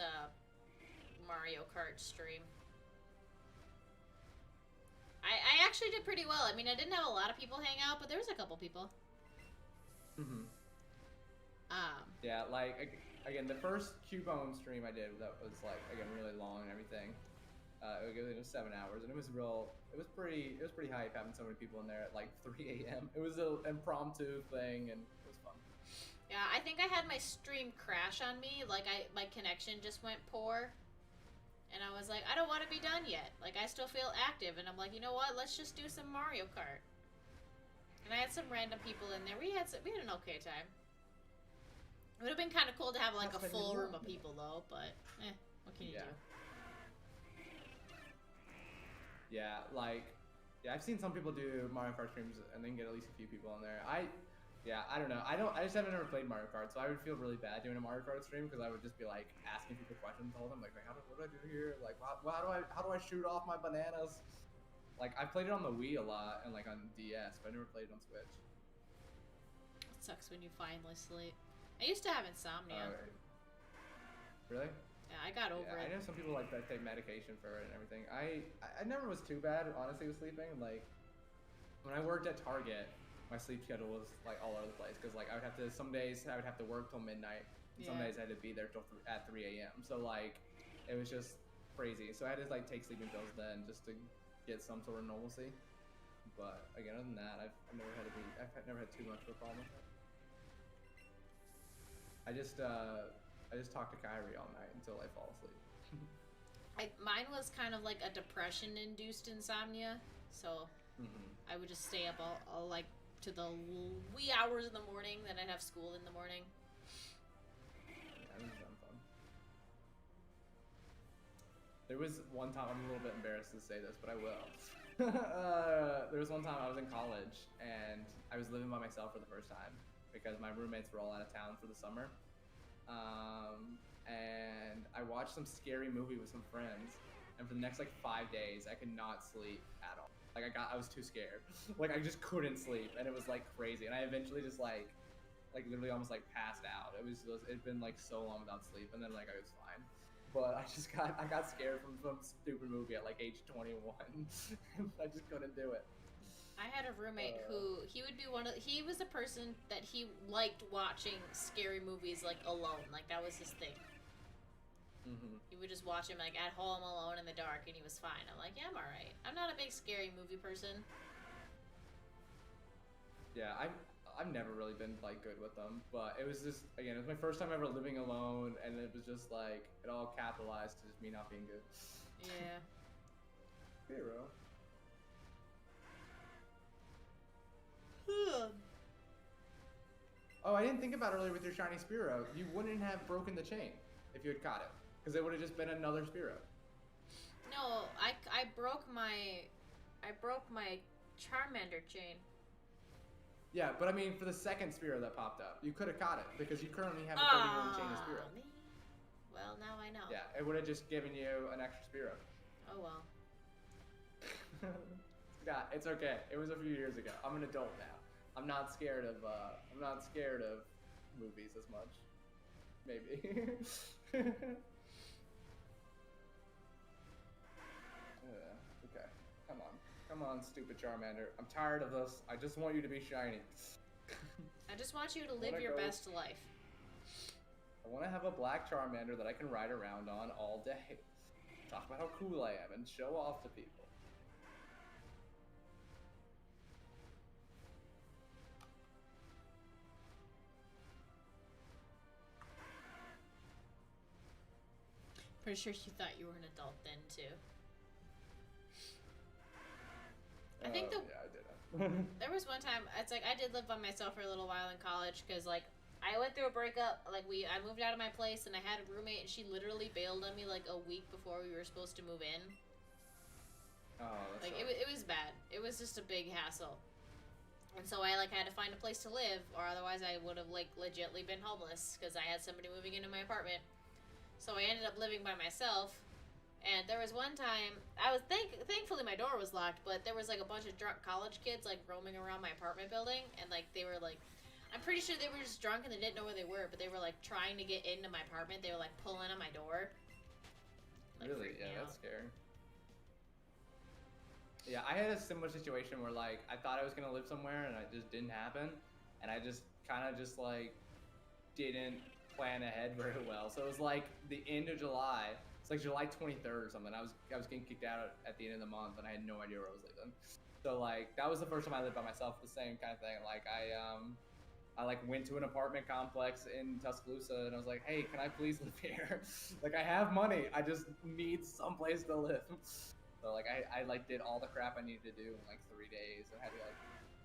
Mario Kart stream. I actually did pretty well. I mean, I didn't have a lot of people hang out, but there was a couple people. Mm-hmm. Yeah, like, again, the first Cubone stream I did, that was, like, again, really long and everything. It was 7 hours, and it was pretty hype having so many people in there at, like, 3 a.m. It was an impromptu thing, and it was fun. Yeah, I think I had my stream crash on me. Like, my connection just went poor. And I was like, I don't want to be done yet. Like, I still feel active. And I'm like, you know what? Let's just do some Mario Kart. And I had some random people in there. We had an okay time. It would have been kind of cool to have, like, That's a what you full room want. of people, though. But, what can you do? Yeah, like, yeah, I've seen some people do Mario Kart streams and then get at least a few people on there. Yeah, I don't know. I just haven't ever played Mario Kart, so I would feel really bad doing a Mario Kart stream because I would just be like asking people questions all the time, like, what do I do here? Like, how do I shoot off my bananas? Like, I played it on the Wii a lot and like on DS, but I never played it on Switch. It sucks when you finally sleep. I used to have insomnia. Really? Yeah, I got over it. I know some people like that take medication for it and everything. I never was too bad, honestly, with sleeping. Like, when I worked at Target, my sleep schedule was like all over the place because like some days I would have to work till midnight, and some days I had to be there till at 3 a.m. So like, it was just crazy. So I had to like take sleeping pills then just to get some sort of normalcy. But again, other than that, I've never had too much of a problem with it. I just talk to Kyrie all night until I fall asleep. Mine was kind of like a depression-induced insomnia, so I would just stay up all like to the wee hours in the morning. Then I'd have school in the morning. Yeah, that was fun. There was one time, I'm a little bit embarrassed to say this, but I will. There was one time I was in college and I was living by myself for the first time because my roommates were all out of town for the summer. And I watched some scary movie with some friends, and for the next like 5 days I could not sleep at all. Like I was too scared. Like I just couldn't sleep, and it was like crazy. And I eventually just like literally almost like passed out. It'd been like so long without sleep, and then like I was fine. But I got scared from some stupid movie at like age 21. I just couldn't do it. I had a roommate who he was a person that he liked watching scary movies like alone. Like that was his thing. He would just watch him like at home alone in the dark, and he was fine. I'm like, yeah, I'm alright. I'm not a big scary movie person. Yeah, I've never really been like good with them, but it was just, again, it was my first time ever living alone, and it was just like it all capitalized to just me not being good. Yeah. Hero. Oh, I didn't think about earlier with your shiny Spearow. You wouldn't have broken the chain if you had caught it, because it would have just been another Spearow. No, I broke my Charmander chain. Yeah, but I mean, for the second Spearow that popped up, you could have caught it because you currently have a 31 chain of Spearow. Man. Well, now I know. Yeah, it would have just given you an extra Spearow. Oh well. Yeah, it's okay. It was a few years ago. I'm an adult now. I'm not scared of movies as much. Maybe. Okay. Come on, stupid Charmander. I'm tired of this. I just want you to be shiny. I just want you to live your best life. I want to have a black Charmander that I can ride around on all day. Talk about how cool I am and show off to people. Pretty sure you thought you were an adult then too. I think yeah, I did. There was one time, it's like I did live by myself for a little while in college because like I went through a breakup. Like I moved out of my place and I had a roommate and she literally bailed on me like a week before we were supposed to move in. Oh, like it was bad. It was just a big hassle. And so I like had to find a place to live, or otherwise I would have like legitly been homeless because I had somebody moving into my apartment. So I ended up living by myself, and there was one time, thankfully my door was locked, but there was like a bunch of drunk college kids like roaming around my apartment building, and like they were like, I'm pretty sure they were just drunk and they didn't know where they were, but they were like trying to get into my apartment. They were like pulling on my door. Like, really? Yeah, that's scary. Yeah, I had a similar situation where like I thought I was gonna live somewhere and it just didn't happen, and I just kind of just like didn't plan ahead very well. So it was like the end of July. It's like July 23rd or something. I was getting kicked out at the end of the month, and I had no idea where I was living. So like that was the first time I lived by myself. The same kind of thing. Like I like went to an apartment complex in Tuscaloosa, and I was like, hey, can I please live here? Like I have money. I just need someplace to live. So like I like did all the crap I needed to do in like 3 days. I had to like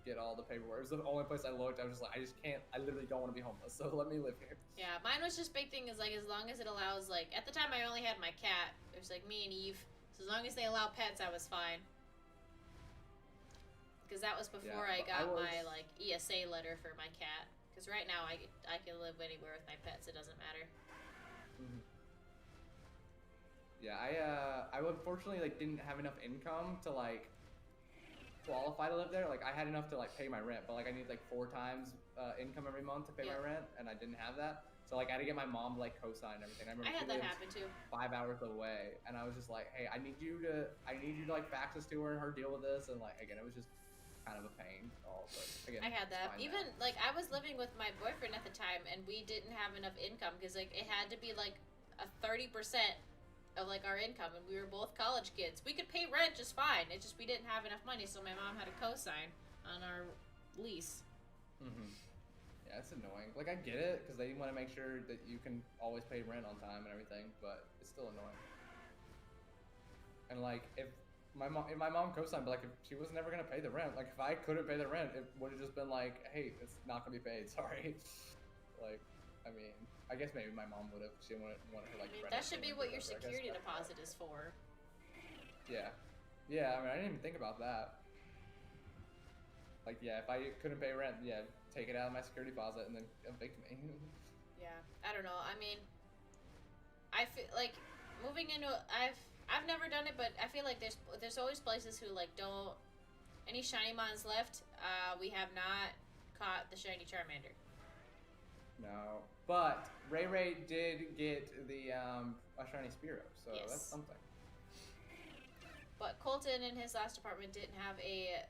get all the paperwork. It was the only place I looked. I was just like, I just can't. I literally don't want to be homeless. So let me live here. Yeah, mine was just big thing is like as long as it allows like at the time I only had my cat. It was like me and Eve. So as long as they allow pets, I was fine. Because that was before I got my like ESA letter for my cat. Because right now I can live anywhere with my pets. It doesn't matter. Mm-hmm. Yeah, I unfortunately like didn't have enough income to like qualify to live there. Like I had enough to like pay my rent, but like I need like 4 times income every month to pay my rent, and I didn't have that. So like I had to get my mom to like co-sign and everything. I remember I had that happen too. 5 hours away, and I was just like, hey, I need you to like fax this to her and her deal with this, and like again, it was just kind of a pain. But again, I had that. Even like I was living with my boyfriend at the time, and we didn't have enough income because like it had to be like a 30% of like our income, and we were both college kids. We could pay rent just fine. It just we didn't have enough money, so my mom had to co-sign on our lease. Mm-hmm. Yeah, it's annoying. Like I get it because they want to make sure that you can always pay rent on time and everything, but it's still annoying. And like if my mom co-signed, but like if she was never gonna pay the rent, like if I couldn't pay the rent, it would have just been like, hey, it's not gonna be paid. Sorry. Like, I mean, I guess maybe my mom would have. She wanted her like. That should be what your security deposit is for. Yeah, yeah. I mean, I didn't even think about that. Like, yeah, if I couldn't pay rent, yeah, take it out of my security deposit and then evict me. Yeah, I don't know. I mean, I feel like moving into I've never done it, but I feel like there's always places who like don't any shiny mons left. We have not caught the shiny Charmander. No, but Ray did get the a shiny Spearow, so yes. That's something. But Colton in his last apartment didn't have a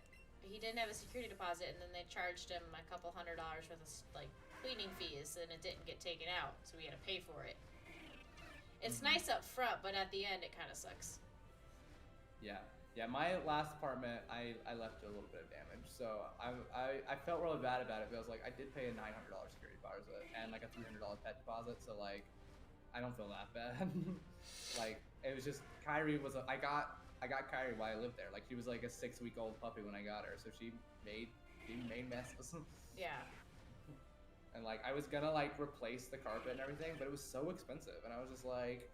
security deposit, and then they charged him a couple $100 worth of like cleaning fees, and it didn't get taken out, so we had to pay for it. It's nice up front, but at the end it kind of sucks. Yeah, my last apartment I left a little bit of damage, so I felt really bad about it, but I was like, I did pay a $900 security deposit and like a $300 pet deposit, so like I don't feel that bad. Like it was just Kyrie was I got Kyrie while I lived there. Like she was like a 6-week-old puppy when I got her, so she made messes. Yeah. And like I was gonna like replace the carpet and everything, but it was so expensive, and I was just like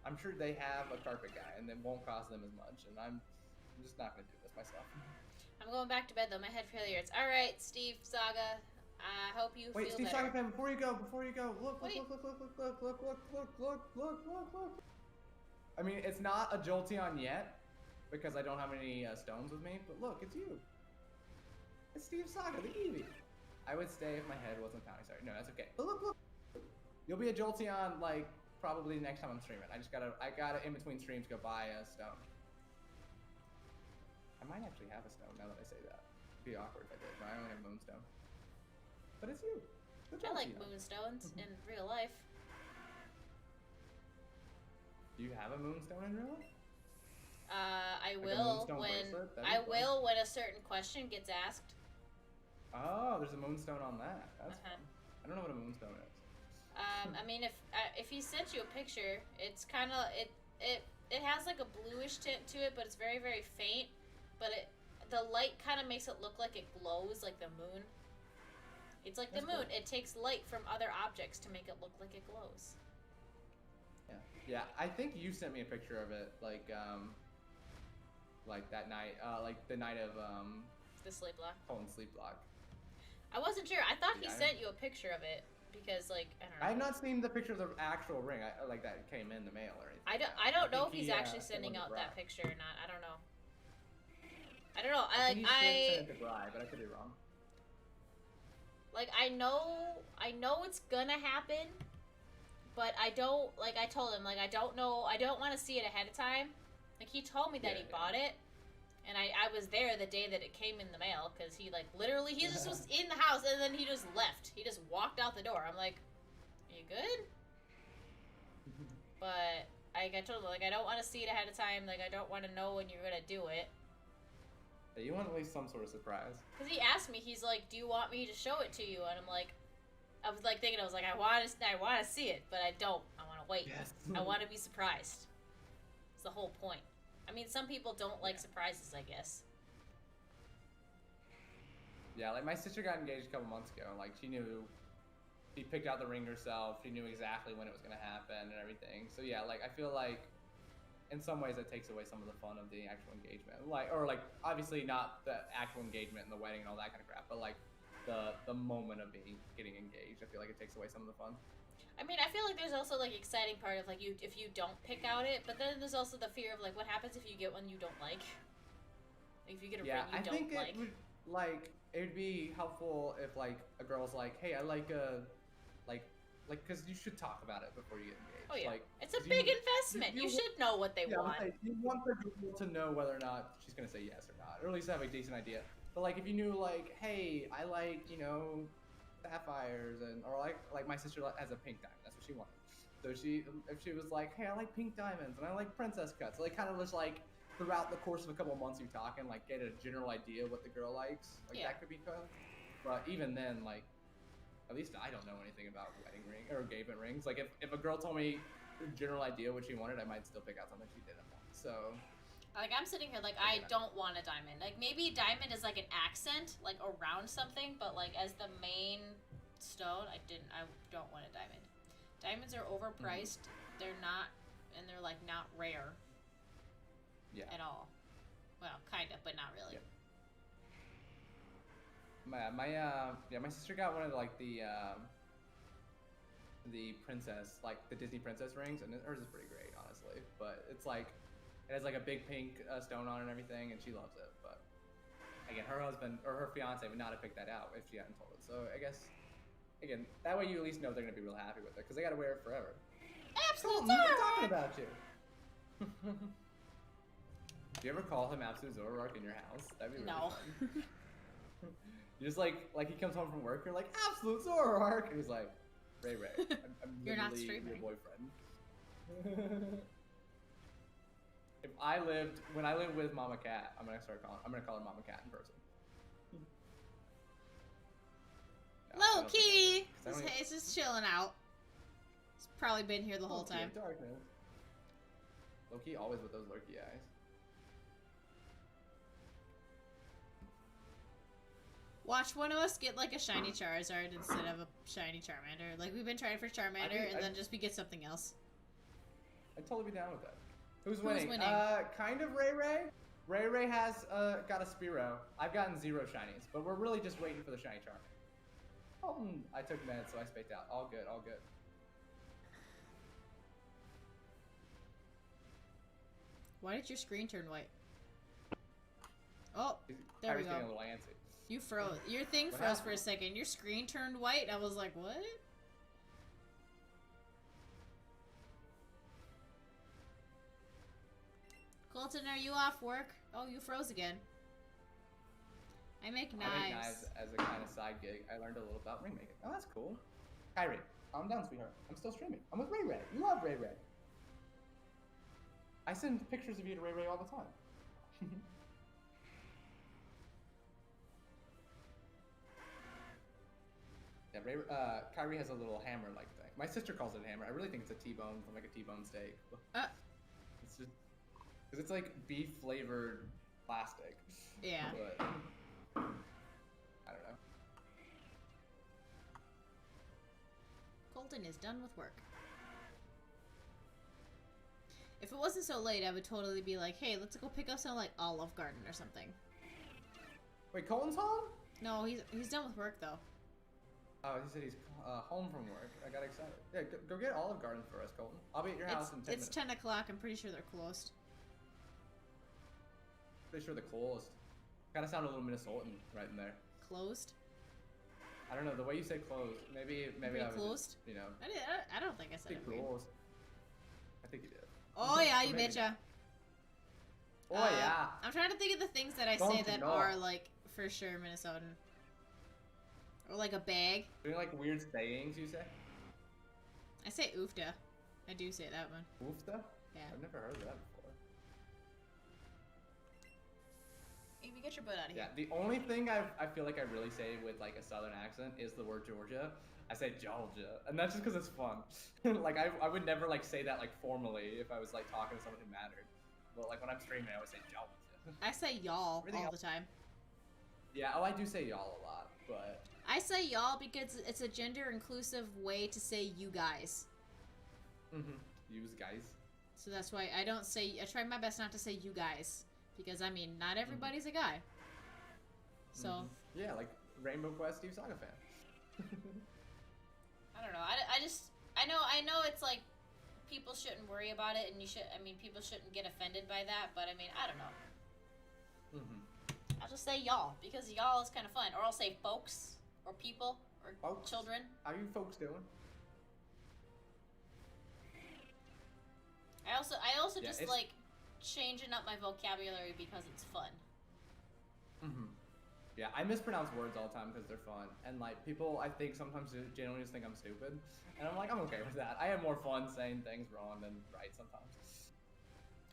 I'm sure they have a carpet guy, and it won't cost them as much, and I'm just not gonna do this myself. I'm going back to bed though. My head really hurts. All right, Steve Saga. I hope you feel Steve better. Saga fan, before you go, look. I mean, it's not a Jolteon yet because I don't have any stones with me, but look, it's you. It's Steve Saga, the Eevee. I would stay if my head wasn't pounding. Sorry, no, that's okay. But look. You'll be a Jolteon like probably next time I'm streaming. I gotta in between streams go buy a stone. I might actually have a stone now that I say that. It'd be awkward if I did, but I only have Moonstone. But it's you. I like Moonstones in real life. Do you have a Moonstone in real life? I like will when a certain question gets asked. Oh, there's a Moonstone on that. That's fun. I don't know what a Moonstone is. I mean, if he sent you a picture, it's kind of it has like a bluish tint to it, but it's very very faint. But the light kind of makes it look like it glows like the moon. It's like the moon. Cool. It takes light from other objects to make it look like it glows. Yeah. I think you sent me a picture of it, like that night, like the night of the sleep block. Colton sleep block. I wasn't sure. I thought he sent you a picture of it because, like, I don't know. I have not seen the picture of the actual ring, like that came in the mail or anything. I don't know if he's actually sending out that picture or not. I don't know. I sent it to Bri, but I could be wrong. Like I know it's gonna happen, but I don't, like I told him, like I don't know, I don't want to see it ahead of time. Like he told me that he bought it, and I was there the day that it came in the mail, because he like literally he just was in the house and then he just left. He just walked out the door. I'm like, are you good? But I told him, like, I don't want to see it ahead of time. Like I don't want to know when you're gonna do it. You want at least some sort of surprise. Because he asked me, he's like, do you want me to show it to you? And I'm like, I was like thinking, I was like, I want to see it, but I don't. I want to wait. Yes. I want to be surprised. It's the whole point. I mean, some people don't like surprises, I guess. Yeah, like my sister got engaged a couple months ago. Like she picked out the ring herself. She knew exactly when it was gonna happen and everything. So yeah, like I feel like in some ways it takes away some of the fun of the actual engagement. Like obviously not the actual engagement and the wedding and all that kind of crap, but like the moment of getting engaged. I feel like it takes away some of the fun. I mean, I feel like there's also like exciting part of like if you don't pick out it, but then there's also the fear of like what happens if you get one you don't like. Like if you get a ring you don't like. I think it would be helpful if like a girl's like, hey, I like because you should talk about it before you get engaged. Oh yeah, like, it's a big investment. You should know what they want. You want the girl to know whether or not she's gonna say yes or not, or at least have a decent idea. But like if you knew like, hey, I like sapphires or like my sister has a pink diamond. That's what she wanted. So if she was like, hey, I like pink diamonds and I like princess cuts. So like kind of just like throughout the course of a couple of months you talk and like get a general idea what the girl likes. Like that could be fun. But even then, like at least I don't know anything about wedding ring or engagement rings. Like if a girl told me a general idea what she wanted, I might still pick out something she didn't want. So like I'm sitting here like I don't want a diamond. Like maybe diamond is like an accent like around something, but like as the main stone, I don't want a diamond. Diamonds are overpriced. They're not, and they're like not rare. Yeah. At all. Well, kind of, but not really. Yeah. My sister got one of the princess, like the Disney princess rings, and hers is pretty great, honestly. But it's like it has like a big pink stone on it and everything, and she loves it. But again, her husband or her fiance would not have picked that out if she hadn't told it. So I guess again, that way you at least know they're gonna be real happy with it because they gotta wear it forever. Absolutely. I'm talking about you. Do you ever call him Absolute Zoroark in your house? That'd be really fun. You just like he comes home from work, you're like, Absolute Zoroark! And he's like, Ray, I'm you're not literally streaming. your boyfriend. When I lived with Mama Cat, I'm gonna call her Mama Cat in person. Low key! It's just chilling out. It's probably been here the whole time. Darkness. Low key, always with those lurky eyes. Watch one of us get like a shiny Charizard instead of a shiny Charmander. Like we've been trying for Charmander, and then just we get something else. I'd totally be down with that. Who's winning? Kind of Ray. Ray has got a Spearow. I've gotten 0 shinies, but we're really just waiting for the shiny Charmander. Oh, I took meds, so I spaced out. All good. Why did your screen turn white? Oh, there we go. Getting a little antsy. You froze. Your thing froze for a second. Your screen turned white. I was like, what? Colton, are you off work? Oh, you froze again. I make knives. I make knives as a kind of side gig. I learned a little about ring making. Oh, that's cool. Kyrie, calm down, sweetheart. I'm still streaming. I'm with Ray. You love Ray. I send pictures of you to Ray all the time. Yeah, Kyrie has a little hammer-like thing. My sister calls it a hammer. I really think it's a T-bone from like a T-bone steak. It's just because it's like beef-flavored plastic. Yeah. But I don't know. Colton is done with work. If it wasn't so late, I would totally be like, hey, let's go pick up some like Olive Garden or something. Wait, Colton's home? No, he's done with work though. Oh, he said he's home from work. I got excited. Yeah, go get Olive Garden for us, Colton. I'll be at your house in 10 minutes. It's 10 o'clock. I'm pretty sure they're closed. Pretty sure they're closed. Kind of sound a little Minnesotan right in there. Closed? I don't know. The way you say closed, maybe I was closed? Just, you know. I don't think I said it weird. Closed. I think you did. Oh yeah, you betcha. Oh yeah. I'm trying to think of the things that I say that are like for sure Minnesotan. Or like a bag. Any like weird sayings you say? I say oofda. I do say that one. Oofda? Yeah. I've never heard of that before. Eevee, get your butt out of here. Yeah, the only thing I feel like I really say with like a southern accent is the word Georgia. I say Georgia, and that's just because it's fun. Like I would never like say that like formally if I was like talking to someone who mattered. But like when I'm streaming, I always say Georgia. I say y'all all the time. Yeah, I do say y'all a lot, but I say y'all because it's a gender inclusive way to say you guys. Use guys. So that's why I don't say. I try my best not to say you guys, because I mean, not everybody's a guy. So. Yeah, like Rainbow Quest Steve Saga fan. I don't know. I know it's like people shouldn't worry about it, and people shouldn't get offended by that. But I mean, I don't know. I'll just say y'all, because y'all is kind of fun, or I'll say folks, or people, or Folks. children. How you folks doing? I also just like changing up my vocabulary because it's fun. Yeah, I mispronounce words all the time because they're fun, and like people, I think sometimes genuinely just think I'm stupid, and I'm like, I'm okay with that. I have more fun saying things wrong than right sometimes.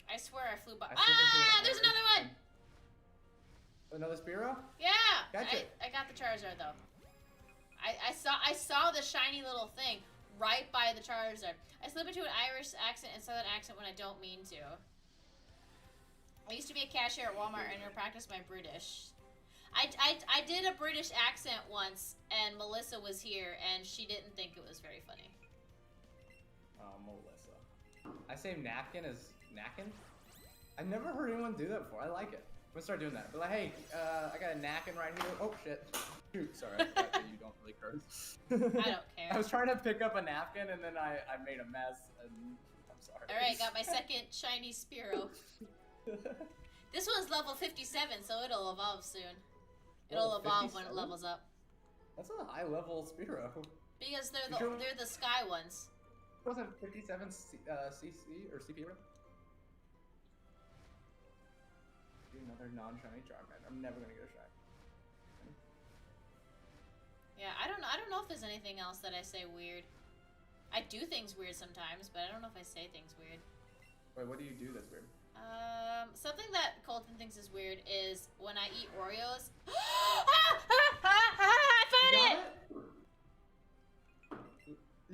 I swear I flew by. There's There's another one. Another Spearow? Yeah. Gotcha. I got the Charizard though. I saw the shiny little thing right by the Charizard. I slip into an Irish accent and Southern accent when I don't mean to. I used to be a cashier at Walmart and I practiced my British. I did a British accent once, and Melissa was here, and she didn't think it was very funny. Oh, Melissa. I say napkin as napkin? I've never heard anyone do that before. I like it. I'm gonna start doing that. Be like, hey, I got a napkin right here. Oh, shit. Shoot, sorry. I forgot that you don't really curse. I don't care. I was trying to pick up a napkin, and then I made a mess, and I'm sorry. Alright, got my second shiny Spearow. This one's level 57, so it'll evolve soon. It'll evolve when it levels up. That's a high level Spearow. Because they're the sky ones. Wasn't 57 CC or CP right? Another non-shiny Charmander. I'm never gonna get a shiny. Yeah, I don't know if there's anything else that I say weird. I do things weird sometimes, but I don't know if I say things weird. Wait, what do you do that's weird? Something that Colton thinks is weird is when I eat Oreos. I found it!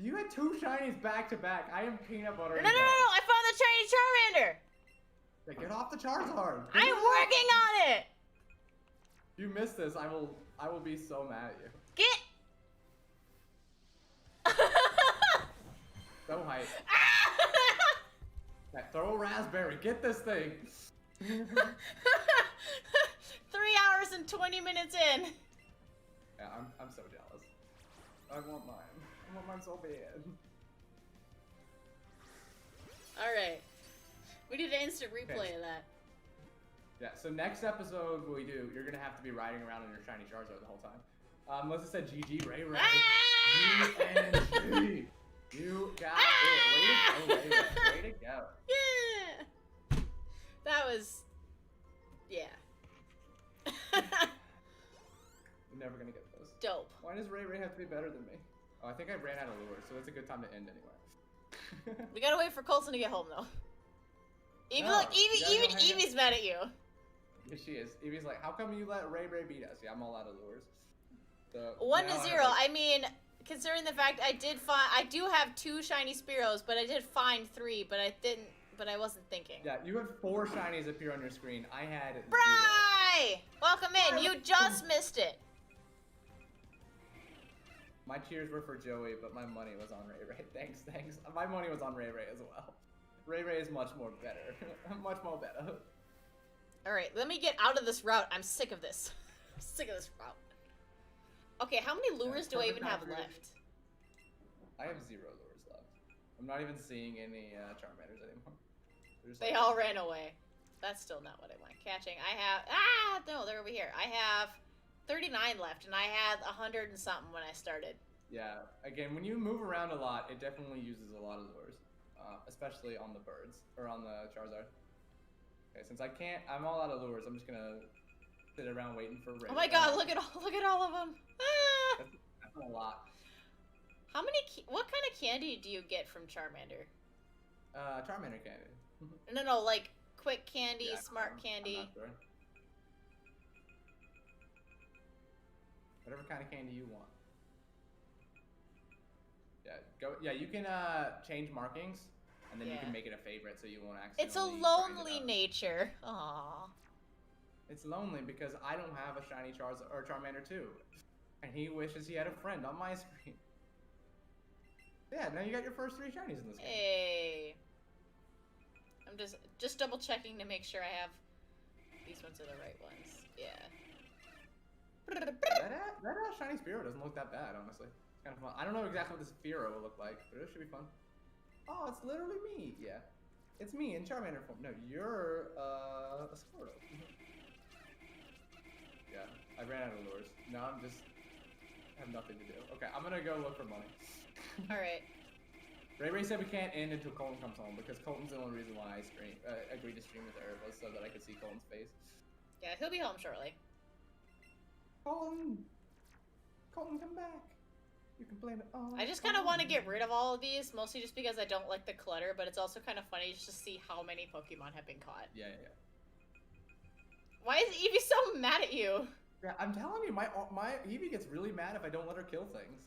You had two shinies back to back. I am peanut butter. No! I found the shiny Charmander. Hey, get off the Charizard. I'm working on it. If you miss this, I will be so mad at you. Get. So hype. Yeah, throw a raspberry. Get this thing. 3 hours and 20 minutes in. Yeah, I'm so jealous. I want mine. I want mine so bad. Alright. We need an instant replay of that. Yeah, so next episode we do, you're gonna have to be riding around on your shiny Charizard the whole time. Melissa said GG, Ray. GNG. You got it. Way to go. Yeah. That was, yeah. I'm never gonna get those. Dope. Why does Ray have to be better than me? Oh, I think I ran out of lures, so it's a good time to end anyway. We gotta wait for Colton to get home though. Even No, even Eevee's mad at you. Yeah, she is. Eevee's like, how come you let Ray beat us? Yeah, I'm all out of lures. So 1-0. I mean, considering the fact I do have 2 shiny Spearows, but I did find 3, but I wasn't thinking. Yeah, you had 4 shinies appear on your screen. I had 0. Bri! Welcome in. You just missed it. My cheers were for Joey, but my money was on Ray. Thanks. My money was on Ray as well. Ray is much more better. Much more better. Alright, let me get out of this route. I'm sick of this. I'm sick of this route. Okay, how many lures do I even have left? I have 0 lures left. I'm not even seeing any Charmanders anymore. They all ran away. That's still not what I want. Catching. I have... no, they're over here. I have 39 left, and I had 100 and something when I started. Yeah, again, when you move around a lot, it definitely uses a lot of lures. Especially on the birds, or on the Charizard. Okay, since I'm all out of lures, I'm just gonna sit around waiting for Ray. Oh my god, look at all of them! Ah! That's a lot. How many, what kind of candy do you get from Charmander? Charmander candy. No, like, quick candy, Yeah, smart candy. I'm not sure. Whatever kind of candy you want. Yeah, you can change markings, and then you can make it a favorite so you won't accidentally. It's a lonely nature. Aww. It's lonely because I don't have a shiny Charizard or Charmander too, and he wishes he had a friend on my screen. Yeah, now you got your first 3 shinies in this game. Hey. just double checking to make sure I have these ones are the right ones. Yeah. That shiny Spearow doesn't look that bad, honestly. It's kind of fun. I don't know exactly what this Spearow will look like, but it should be fun. Oh, it's literally me. Yeah. It's me in Charmander form. No, you're a Squirtle. Yeah, I ran out of lures. Now I'm just have nothing to do. Okay, I'm gonna go look for money. Alright. Ray said we can't end until Colton comes home because Colton's the only reason why I agreed to stream with her was so that I could see Colton's face. Yeah, he'll be home shortly. Colton, come back. You can blame it. Oh, I just kind of want to get rid of all of these, mostly just because I don't like the clutter, but it's also kind of funny just to see how many Pokemon have been caught. Yeah. Why is Eevee so mad at you? Yeah, I'm telling you, my Eevee gets really mad if I don't let her kill things.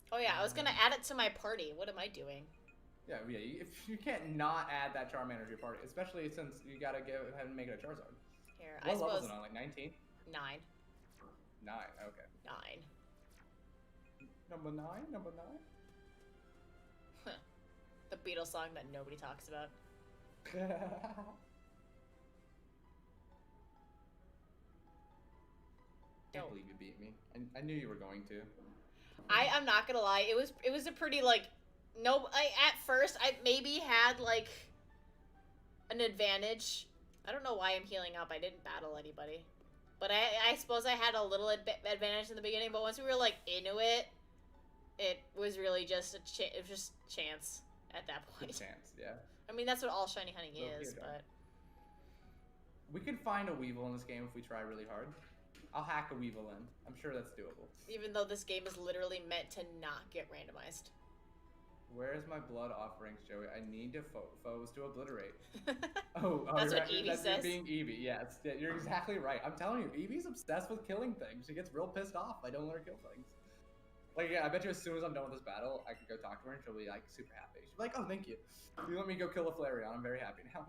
Oh yeah, I was gonna add it to my party. What am I doing? Yeah, if you can't not add that Charmander to your party, especially since you gotta go ahead and make it a Charizard. Here, what I suppose. What level is it on? Like 19? 9. 9. Okay. 9. Number 9. Huh. The Beatles song that nobody talks about. Can't believe you beat me. I knew you were going to. I'm not gonna lie. It was a pretty like at first I maybe had like an advantage. I don't know why I'm healing up. I didn't battle anybody, but I suppose I had a little advantage in the beginning. But once we were like into it, it was really just it was just chance at that point. Chance, yeah. I mean that's what all shiny hunting is, but we could find a Weevil in this game if we try really hard. I'll hack a Weevil in. I'm sure that's doable. Even though this game is literally meant to not get randomized. Where's my blood offerings, Joey? I need to foes to obliterate. That's what Eevee says. You're being Eevee. Yes, yeah, you're exactly right. I'm telling you, Eevee's obsessed with killing things. She gets real pissed off. I don't let her kill things. Like, yeah, I bet you as soon as I'm done with this battle, I could go talk to her and she'll be like super happy. She'll be like, oh, thank you. You let me go kill a Flareon. I'm very happy now.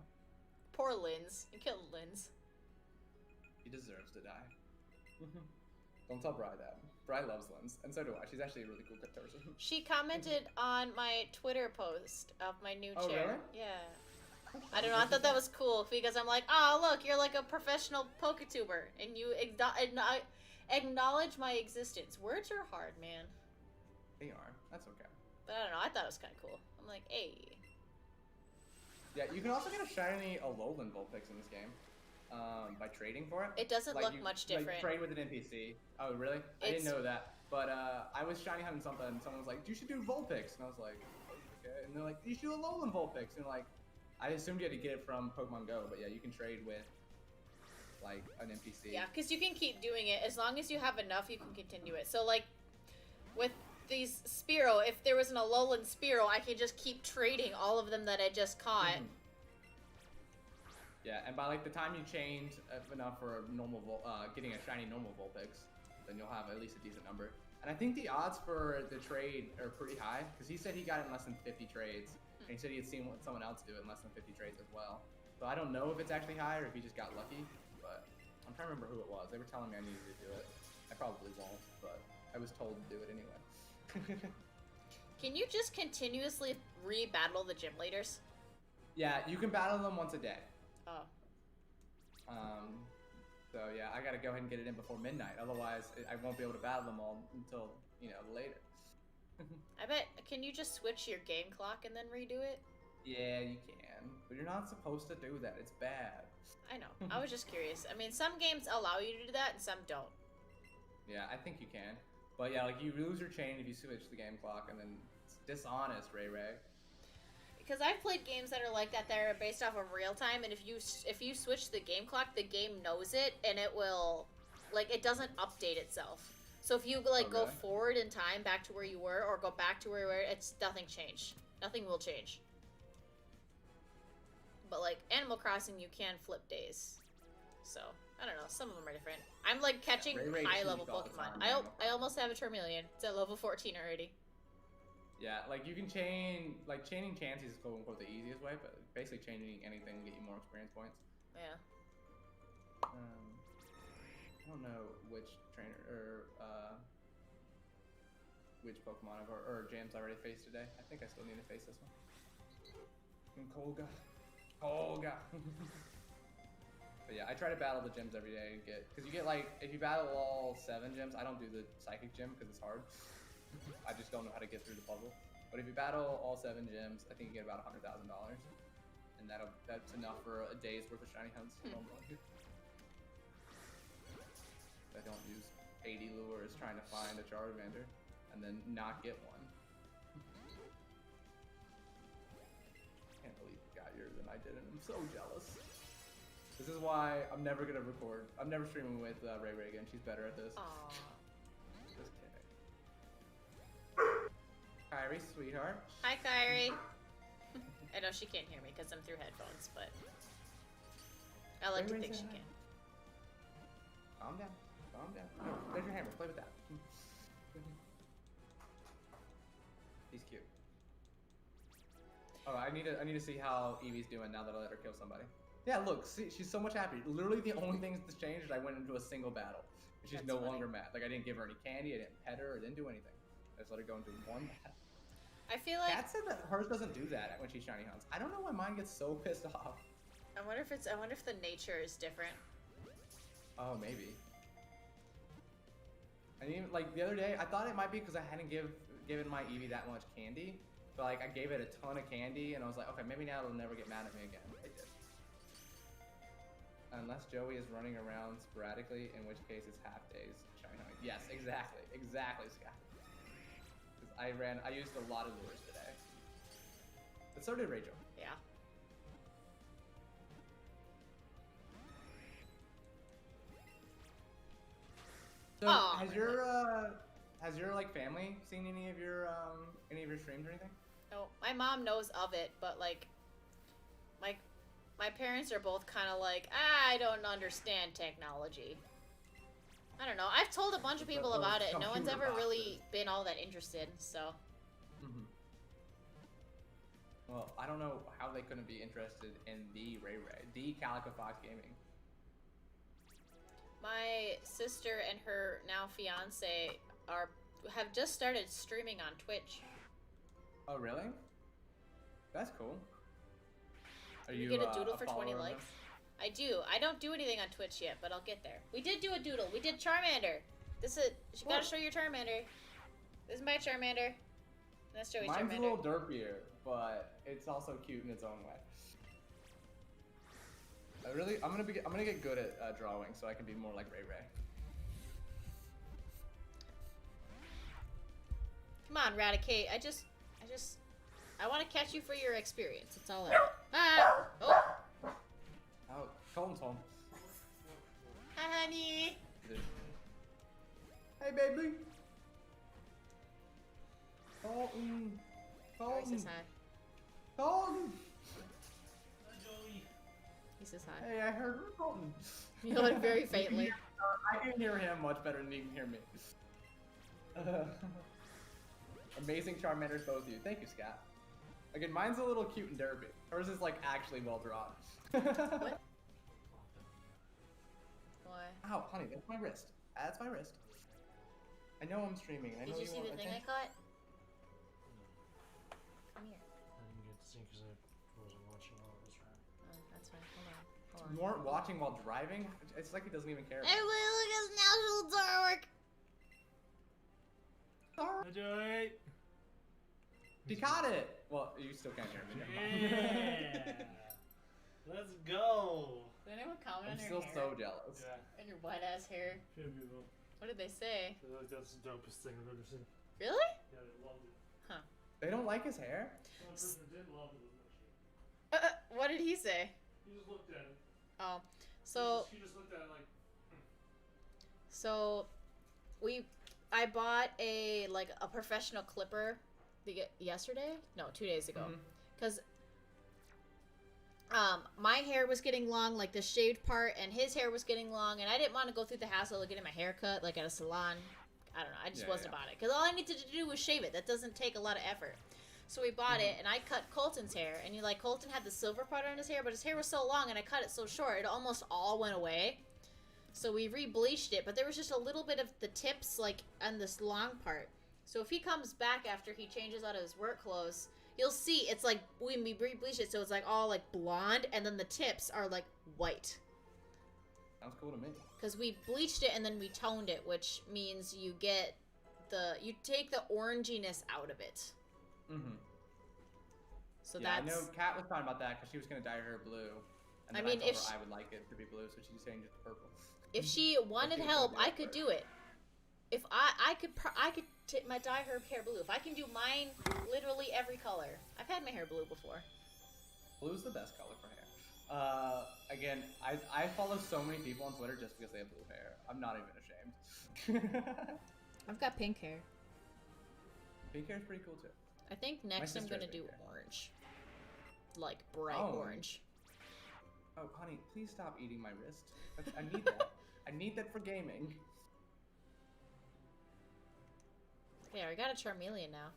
Poor Linz. You killed Linz. He deserves to die. Don't tell Bri that. Bri loves Linz, and so do I. She's actually a really cool person. She commented on my Twitter post of my new chair. Oh, really? Yeah. I don't know. I thought that was cool because I'm like, oh, look, you're like a professional Poketuber, and you acknowledge my existence. Words are hard, man. They are. That's okay. But I don't know. I thought it was kind of cool. I'm like, hey. Yeah, you can also get a shiny Alolan Vulpix in this game. By trading for it. It doesn't look much different. Like trade with an NPC. Oh, really? I didn't know that. But I was shiny hunting something, and someone was like, you should do Vulpix. And I was like, okay. And they're like, you should do Alolan Vulpix. And like, I assumed you had to get it from Pokemon Go, but yeah, you can trade with like an NPC. Yeah, because you can keep doing it. As long as you have enough, you can continue it. So like, with these Spearow, if there was an Alolan Spearow, I can just keep trading all of them that I just caught. Mm-hmm. Yeah, and by like the time you change enough for a normal getting a shiny normal Vulpix, then you'll have at least a decent number. And I think the odds for the trade are pretty high because he said he got it in less than 50 trades, and he said he had seen someone else do it in less than 50 trades as well. So I don't know if it's actually high or if he just got lucky, but I'm trying to remember who it was. They were telling me I needed to do it. I probably won't, but I was told to do it anyway. Can you just continuously re-battle the gym leaders? Yeah, you can battle them once a day. Oh. So yeah, I gotta go ahead and get it in before midnight. Otherwise, I won't be able to battle them all until, you know, later. I bet, can you just switch your game clock and then redo it? Yeah, you can. But you're not supposed to do that. It's bad. I know. I was just curious. I mean, some games allow you to do that and some don't. Yeah, I think you can. But yeah, like you lose your chain if you switch the game clock, and then it's dishonest, Ray. Because I've played games that are like that are based off of real time, and if you switch the game clock, the game knows it, and it will, like, it doesn't update itself. So if you like go forward in time back to where you were, or go back to where you were, it's nothing changed. Nothing will change. But like Animal Crossing, you can flip days. So I don't know. Some of them are different. I'm like catching high level Pokemon. I almost have a Charmeleon. It's at level 14 already. Yeah, like you can chain, like chaining chances is quote unquote the easiest way, but basically chaining anything will get you more experience points. Yeah. I don't know which trainer or which Pokemon or gyms I already faced today. I think I still need to face this one. And Kolga. But yeah, I try to battle the gyms every day and because you get like, if you battle all 7 gyms, I don't do the psychic gym because it's hard. I just don't know how to get through the puzzle. But if you battle all 7 gyms, I think you get about $100,000. And that's enough for a day's worth of shiny hunts. I don't use 80 lures trying to find a Charmander and then not get one. Can't believe you got yours and I didn't. I'm so jealous. This is why I'm never gonna record. I'm never streaming with Ray again. She's better at this. Aww. Just kidding. Kyrie, sweetheart. Hi, Kyrie. I know she can't hear me because I'm through headphones, but I like to think she can. Calm down. Calm down. No, there's your hammer. Play with that. He's cute. Oh, I need to see how Eevee's doing now that I let her kill somebody. Yeah, look, see, she's so much happier. Literally, the only thing that's changed is I went into a single battle. She's no longer mad. Like, I didn't give her any candy, I didn't pet her, I didn't do anything. I just let her go into one battle. I feel like Kat said that hers doesn't do that when she shiny hunts. I don't know why mine gets so pissed off. I wonder if the nature is different. Oh, maybe. And even like the other day, I thought it might be because I hadn't given my Eevee that much candy. But like I gave it a ton of candy, and I was like, okay, maybe now it'll never get mad at me again. It did. Unless Joey is running around sporadically, in which case it's half days shiny hunting. Yes, exactly, Scott. Because I used a lot of lures today. But so did Rachel. Yeah. So has your like family seen any of your streams or anything? No, my mom knows of it, but like my parents are both kind of like, I don't understand technology. I don't know. I've told a bunch of people about it, and no one's ever really been all that interested, so. Mm-hmm. Well, I don't know how they couldn't be interested in the the Calico Fox Gaming. My sister and her now fiance have just started streaming on Twitch. Oh, really? That's cool. Are you get a doodle for 20 likes? I do. I don't do anything on Twitch yet, but I'll get there. We did do a doodle. We did Charmander. You gotta show your Charmander. This is my Charmander. That's Joey's Charmander. Mine's a little derpier, but it's also cute in its own way. I'm gonna get good at drawing so I can be more like Ray. Come on, Raticate. I want to catch you for your experience. That's all I want. Ah! Oh! Oh, Colton's home. Hi, honey. Hey, baby. Colton. Joey says hi. Colton. He says hi. Hey, I heard Colton. You know it very faintly. I can hear him much better than he can hear me. Amazing Charmanders, both of you. Thank you, Scott. Again, mine's a little cute and derpy. Hers is like actually well drawn. What? Why? Ow, honey, that's my wrist. That's my wrist. I know I'm streaming. I know Did you see the thing I caught? Come here. I didn't get to see because I wasn't watching while I was driving. Oh, that's fine. Hold on. You weren't watching while driving? It's like he doesn't even care. Everybody look at his national artwork! Hi, Joey! He caught it! Well, you still can't hear me. Yeah! Let's go! Did anyone comment I'm on still your hair? so jealous. Yeah. And your white ass hair? Few people. What did they say? I feel like that's the dopest thing I've ever seen. Really? Yeah, they loved it. Huh. They don't like his hair? One person didn't love it as much. What did he say? He just looked at it. Oh. So... He just looked at it like... So... I bought a professional clipper yesterday? No, 2 days ago. Because my hair was getting long, like the shaved part, and his hair was getting long, and I didn't want to go through the hassle of getting my hair cut, like at a salon. I don't know. I just Yeah, wasn't yeah. about it. Because all I needed to do was shave it. That doesn't take a lot of effort. So we bought it, and I cut Colton's hair. And Colton had the silver part on his hair, but his hair was so long, and I cut it so short, it almost all went away. So we re-bleached it, but there was just a little bit of the tips, like, on this long part. So if he comes back after he changes out of his work clothes, you'll see it's like, we re-bleached it, so it's like all like blonde, and then the tips are like white. Sounds cool to me. Because we bleached it and then we toned it, which means you get you take the oranginess out of it. Mm-hmm. So yeah, that's... I know Kat was talking about that because she was going to dye her hair blue. And I then mean, I told if her I would like it to be blue, so she's changed it to purple. If she wanted Okay, help, yeah, I could do it. If I could dye her hair blue. If I can do mine literally every color. I've had my hair blue before. Blue's the best color for hair. Again, I follow so many people on Twitter just because they have blue hair. I'm not even ashamed. I've got pink hair. Pink hair is pretty cool too. I think next I'm sister gonna has do pink hair. orange. Like bright Oh. orange. Oh, honey, please stop eating my wrist. I need that. I need that for gaming. Yeah, I got a Charmeleon now.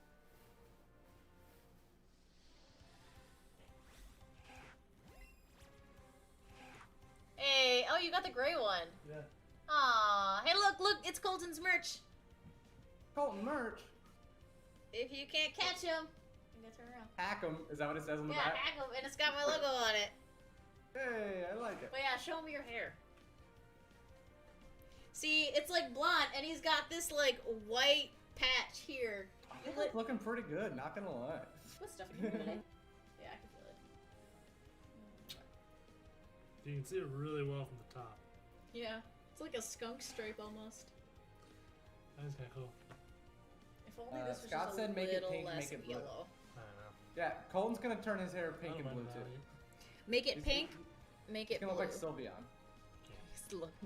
Hey, oh, you got the gray one. Yeah. Aw, hey, look, it's Colton's merch. Colton merch. If you can't catch him, you can turn around. Hack 'em. Is that what it says on the Yeah, back? hack him, and it's got my logo on it. Hey, I like it. But yeah, show me your hair. See, it's like blonde, and he's got this like white patch here. I think it's looking pretty good, not gonna lie. What stuff in here today? Yeah, I can feel it. You can see it really well from the top. Yeah, it's like a skunk stripe almost. That is kind of cool. If only this was Scott just said a make it little pink, less make it blue. yellow. I don't know. Yeah, Colton's gonna turn his hair pink I and don't blue mind too. value. Make it He's- pink. Make He's it gonna blue. look like Sylveon.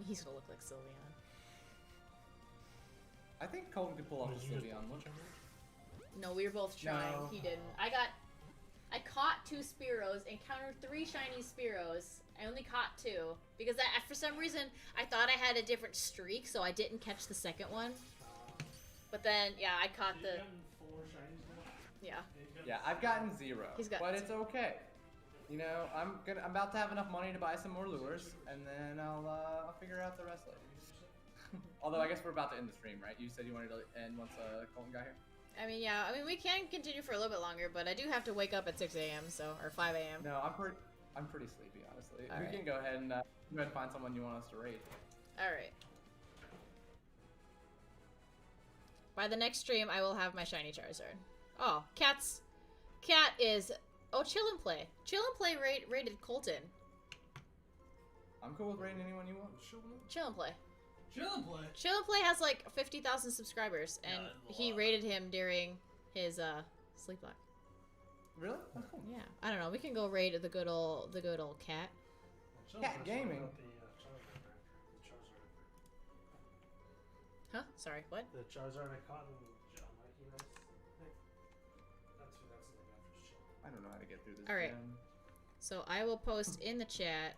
He's gonna look like Sylveon. I think Colton could pull off Did a you just Sylveon put look. each other? No, we were both trying. No. He didn't. I caught 2 Spearows, encountered 3 shiny Spearows. I only caught 2 because for some reason I thought I had a different streak, so I didn't catch the second one. But then, yeah, I caught You've the gotten 4 shinies now? yeah. Yeah, I've gotten 0. He's got but it's okay. You know, I'm about to have enough money to buy some more lures, and then I'll figure out the rest later. Although I guess we're about to end the stream, right? You said you wanted to end once Colton got here. I mean, yeah. I mean, we can continue for a little bit longer, but I do have to wake up at 6 a.m. or 5 a.m. No, I'm pretty sleepy, honestly. All we right. can go ahead and go ahead and find someone you want us to raid. All right. By the next stream, I will have my shiny Charizard. Oh, Cat is... Oh, Chill and Play. Chill and Play rated Colton. I'm cool with raiding anyone you want. Chill and Play. Chill and play. Chill and Play has like 50,000 subscribers, and Yeah, that's a he lot. rated him during his sleep lock. Really? That's cool. Yeah, I don't know. We can go raid the good old Cat. Cat gaming. Huh? Sorry, what? The Charizard I caught in John Mikey Nice. That's the guy for chill. I don't know how to get through this. All right. gym. So I will post in the chat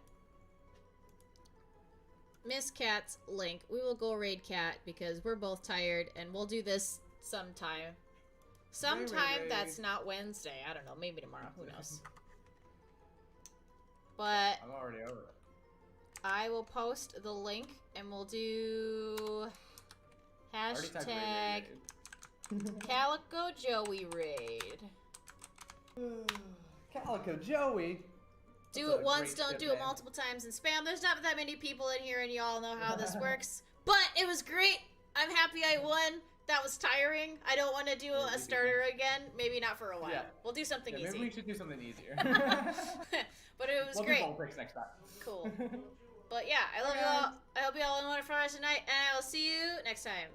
Miss Cat's link. We will go raid Cat because we're both tired, and we'll do this sometime. Sometime raid. that's not Wednesday. I don't know. Maybe tomorrow. Who knows? But I'm already over it. I will post the link, and we'll do Already typed hashtag raid. Calico Joey raid. Calico Joey. Do That's it a once, great don't ship do it name. multiple times and spam. There's not that many people in here, and you all know how this works. But it was great. I'm happy I won. That was tiring. I don't want to do a starter again. Maybe not for a while. Yeah. We'll do something Yeah, maybe easy. we should do something easier. But it was we'll great. do ball breaks next time. Cool. But yeah, I love you all. I hope you all enjoy Friday night, and I will see you next time.